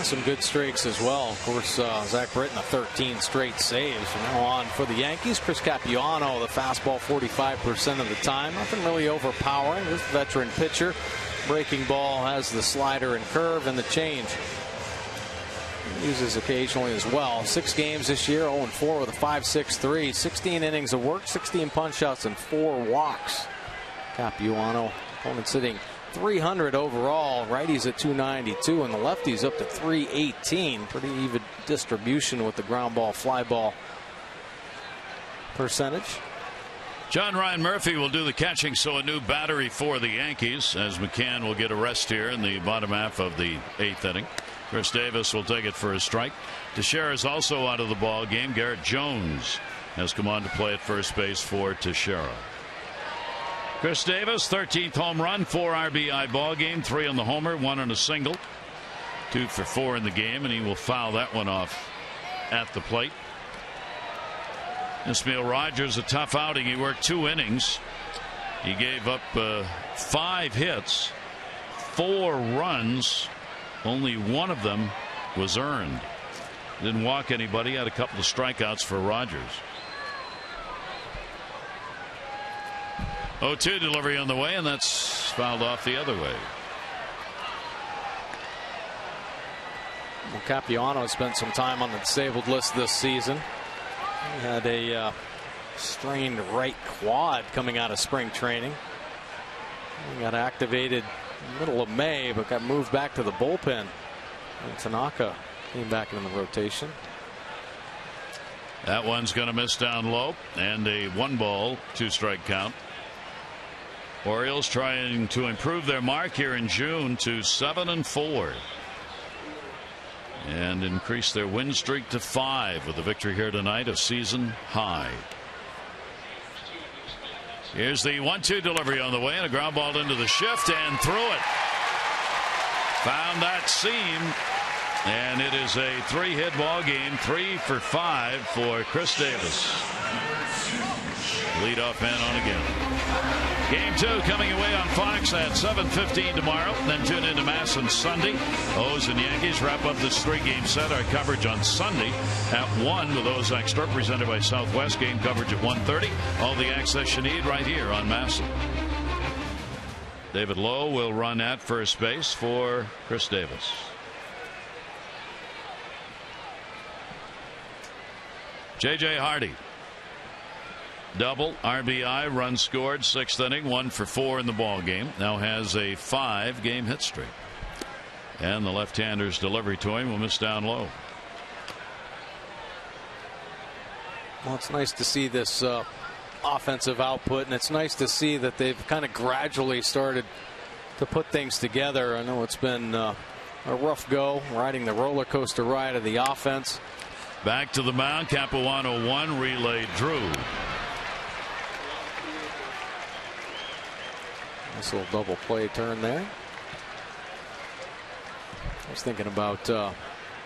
Some good streaks as well. Of course, Zach Britton, 13 straight saves. From now on for the Yankees, Chris Capuano, the fastball 45% of the time. Nothing really overpowering. This veteran pitcher. Breaking ball has the slider and curve and the change. Uses occasionally as well. 6 games this year, 0-4 with a 5.63. 16 innings of work, 16 punch-outs, and 4 walks. Capuano, opponent sitting 300 overall. Righties at 292, and the lefties up to 318. Pretty even distribution with the ground ball, fly ball percentage. John Ryan Murphy will do the catching, so a new battery for the Yankees as McCann will get a rest here in the bottom half of the 8th inning. Chris Davis will take it for a strike. Teixeira is also out of the ball game. Garrett Jones has come on to play at first base for Teixeira. Chris Davis, 13th home run, 4 RBI ball game, 3 on the homer, 1 on a single, 2 for 4 in the game, and he will foul that one off at the plate. Ismael Rogers, a tough outing. He worked 2 innings. He gave up 5 hits, 4 runs. Only 1 of them was earned. Didn't walk anybody. Had a couple of strikeouts for Rogers. 0-2 delivery on the way, and that's fouled off the other way. Well, Capuano spent some time on the disabled list this season. He had a strained right quad coming out of spring training. He got activated middle of May, but got moved back to the bullpen. And Tanaka came back in the rotation. That one's going to miss down low, and a 1-ball, 2-strike count. Orioles trying to improve their mark here in June to 7-4 and increase their win streak to 5 with a victory here tonight, a season high. Here's the 1-2 delivery on the way, and a ground ball into the shift and through it. Found that seam And it is a 3-hit ball game, 3 for 5 for Chris Davis. Leadoff man on again. Game 2 coming away on Fox at 7:15 tomorrow. Then tune into Masson Sunday. O's and Yankees wrap up this 3-game set. Our coverage on Sunday at 1 with O's Extra presented by Southwest. Game coverage at 1:30. All the access you need right here on Masson. David Lowe will run at first base for Chris Davis. J.J. Hardy. Double, RBI, run scored, 6th inning, 1 for 4 in the ball game. Now has a 5-game hit streak. And the left-hander's delivery to him will miss down low. Well, it's nice to see this offensive output, and it's nice to see that they've kind of gradually started to put things together. I know it's been a rough go, riding the roller coaster ride of the offense. Back to the mound, Capuano 1, relay Drew. Nice little double play turn there. I was thinking about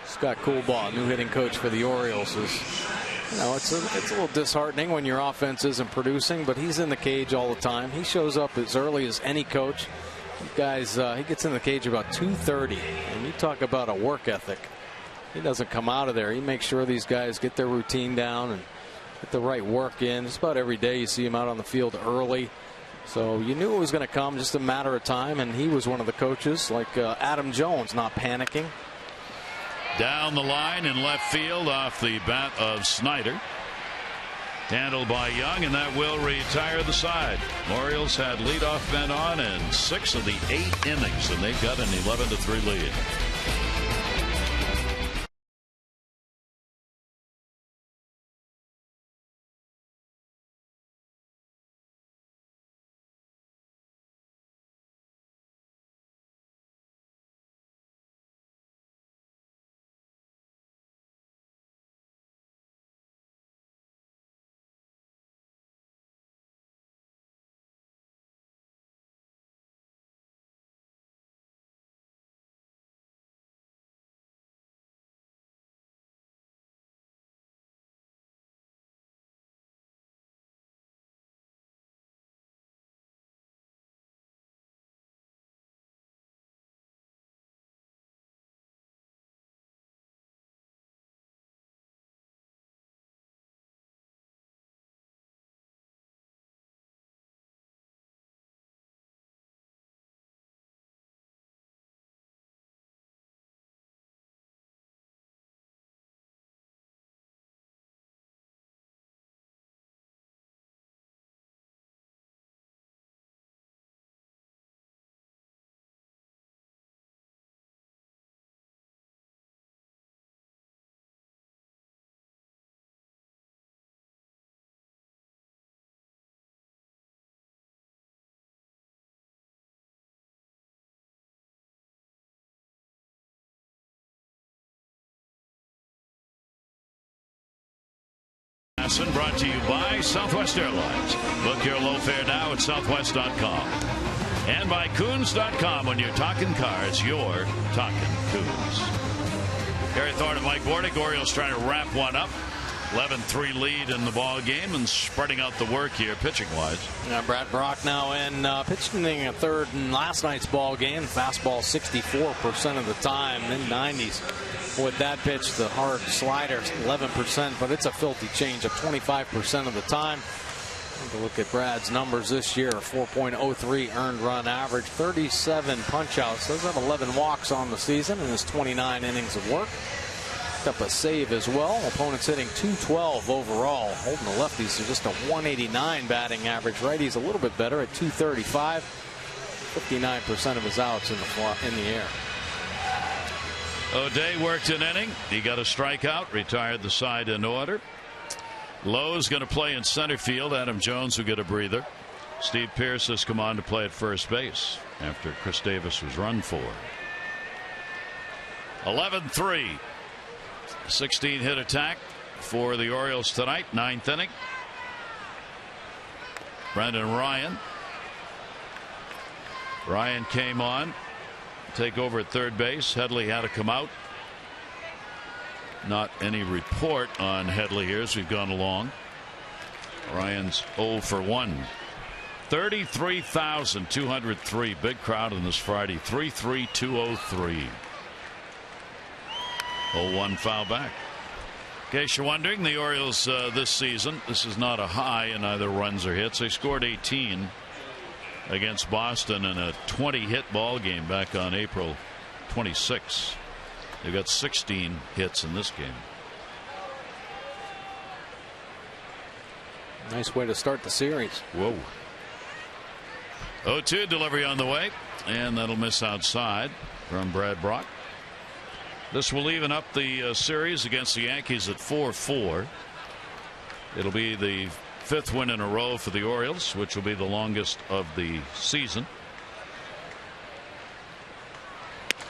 Scott Coolbaugh, new hitting coach for the Orioles. It's a little disheartening when your offense isn't producing, but he's in the cage all the time. He shows up as early as any coach. You guys, he gets in the cage about 2:30, and you talk about a work ethic. He doesn't come out of there. He makes sure these guys get their routine down and get the right work in. Just about every day you see him out on the field early. So you knew it was going to come, just a matter of time, and he was one of the coaches, like Adam Jones, not panicking. Down the line in left field off the bat of Snyder. Handled by Young, and that will retire the side. Orioles had leadoff men on in 6 of the 8 innings, and they've got an 11-3 lead. Brought to you by Southwest Airlines. Book your low fare now at southwest.com. And by Coons.com. When you're talking cars, you're talking Coons. Gary Thorne and Mike Bordick. Orioles trying to wrap one up. 11-3 lead in the ball game and spreading out the work here pitching wise. Brad Brock now in pitching a third in last night's ball game. Fastball 64% of the time, mid-90s. With that pitch, the hard slider 11%, but it's a filthy change of 25% of the time. Look at Brad's numbers this year: 4.03 earned run average, 37 punch-outs. Does have 11 walks on the season in his 29 innings of work. Up a save as well. Opponents hitting .212 overall. Holding the lefties to just a .189 batting average. Righties a little bit better at .235. 59% of his outs in the air. O'Day worked an inning. He got a strikeout, retired the side in order. Lowe's going to play in center field. Adam Jones will get a breather. Steve Pearce has come on to play at first base after Chris Davis was run for. 11-3. 16-hit attack for the Orioles tonight. 9th inning. Brendan Ryan. Ryan came on. Take over at third base. Headley had to come out. Not any report on Headley here as we've gone along. Ryan's 0 for 1. 33,203. Big crowd on this Friday. 33203. 0-1 foul back. In case you're wondering, the Orioles this season, this is not a high in either runs or hits. They scored 18 against Boston in a 20-hit ball game back on April 26. They got 16 hits in this game. Nice way to start the series. Whoa. 0-2 delivery on the way, and that'll miss outside from Brad Brock. This will even up the series against the Yankees at 4-4. It'll be the 5th win in a row for the Orioles, which will be the longest of the season.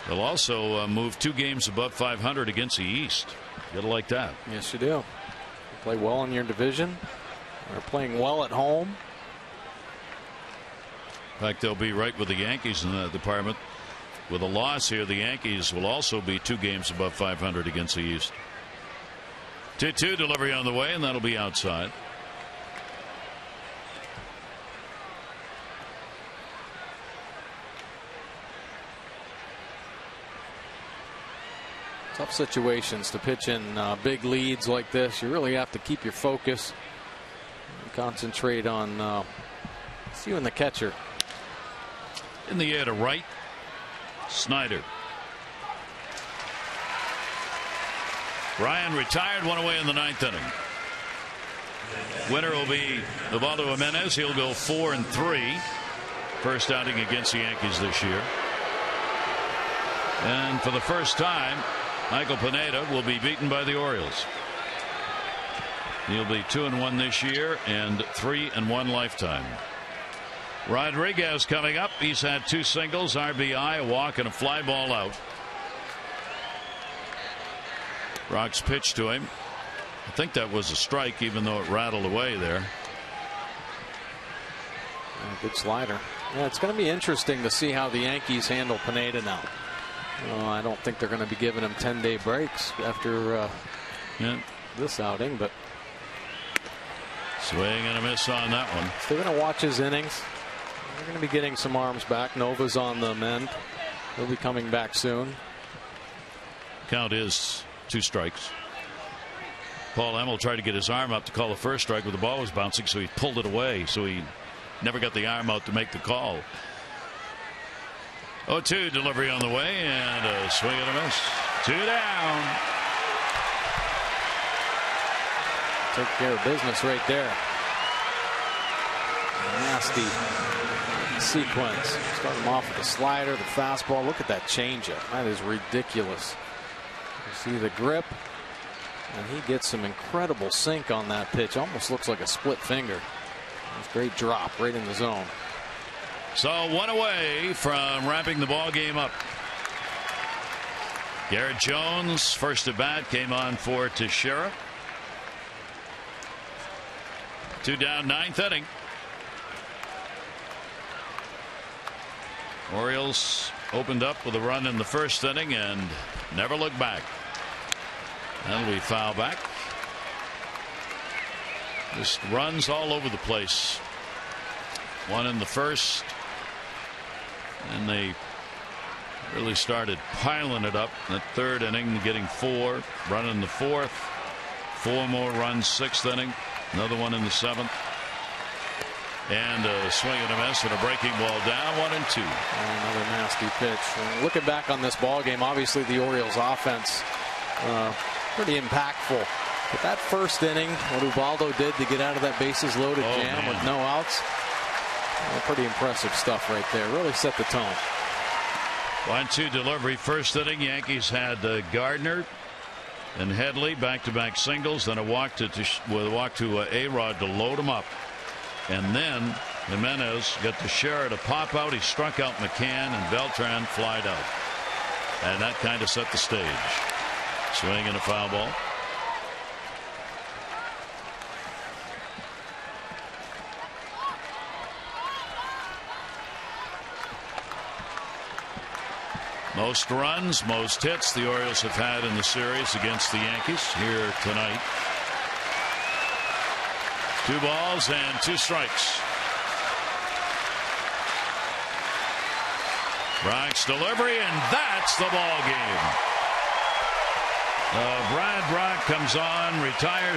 They'll also move 2 games above 500 against the East. You gotta like that. Yes, you do. You play well in your division. They're playing well at home. In fact, they'll be right with the Yankees in that department. With a loss here, the Yankees will also be 2 games above 500 against the East. 2-2 delivery on the way, and that'll be outside. Tough situations to pitch in big leads like this. You really have to keep your focus and concentrate on it's you and the catcher. In the air to right, Snyder. Ryan retired, 1 away in the 9th inning. Winner will be Ubaldo Jimenez. He'll go 4-3. First outing against the Yankees this year. And for the first time, Michael Pineda will be beaten by the Orioles. He'll be 2-1 this year and 3-1 lifetime. Rodriguez coming up. He's had 2 singles, RBI, a walk, and a fly ball out. Rock's pitch to him. I think that was a strike, even though it rattled away there. Good slider. Yeah, it's going to be interesting to see how the Yankees handle Pineda now. I don't think they're going to be giving him 10-day breaks after this outing, but swing and a miss on that one. They're going to watch his innings. They're going to be getting some arms back. Nova's on the mend. He'll be coming back soon. Count is 2 strikes. Paul Emmel tried to get his arm up to call the first strike, but the ball was bouncing, so he pulled it away. So he never got the arm out to make the call. 0-2 delivery on the way, and a swing and a miss. 2 down. Took care of business right there. Nasty sequence. Start him off with the slider, the fastball. Look at that changeup. That is ridiculous. You see the grip, and he gets some incredible sink on that pitch. Almost looks like a split finger. That's a great drop right in the zone. So 1 away from wrapping the ball game up. Garrett Jones, first at bat, came on for Teixeira. 2 down, 9th inning. Orioles opened up with a run in the first inning and never looked back. That'll be foul back. Just runs all over the place. 1 in the first. And they really started piling it up in the 3rd inning, getting 4. Run in the 4th. 4 more runs, 6th inning. Another one in the 7th. And a swing and a miss and a breaking ball down, 1-2. Another nasty pitch. And looking back on this ball game, obviously the Orioles offense pretty impactful. But that first inning, what Ubaldo did to get out of that bases loaded jam with no outs, pretty impressive stuff right there. Really set the tone. 1-2 delivery, first inning. Yankees had Gardner and Headley back-to-back singles, then a walk to A-Rod to load him up. And then Jimenez got Teixeira to pop out. He struck out McCann, and Beltran flied out. And that kind of set the stage. Swing and a foul ball. Most runs, most hits the Orioles have had in the series against the Yankees here tonight. 2 balls and 2 strikes. Brock's delivery, and that's the ball game. Brad Brock comes on, retires.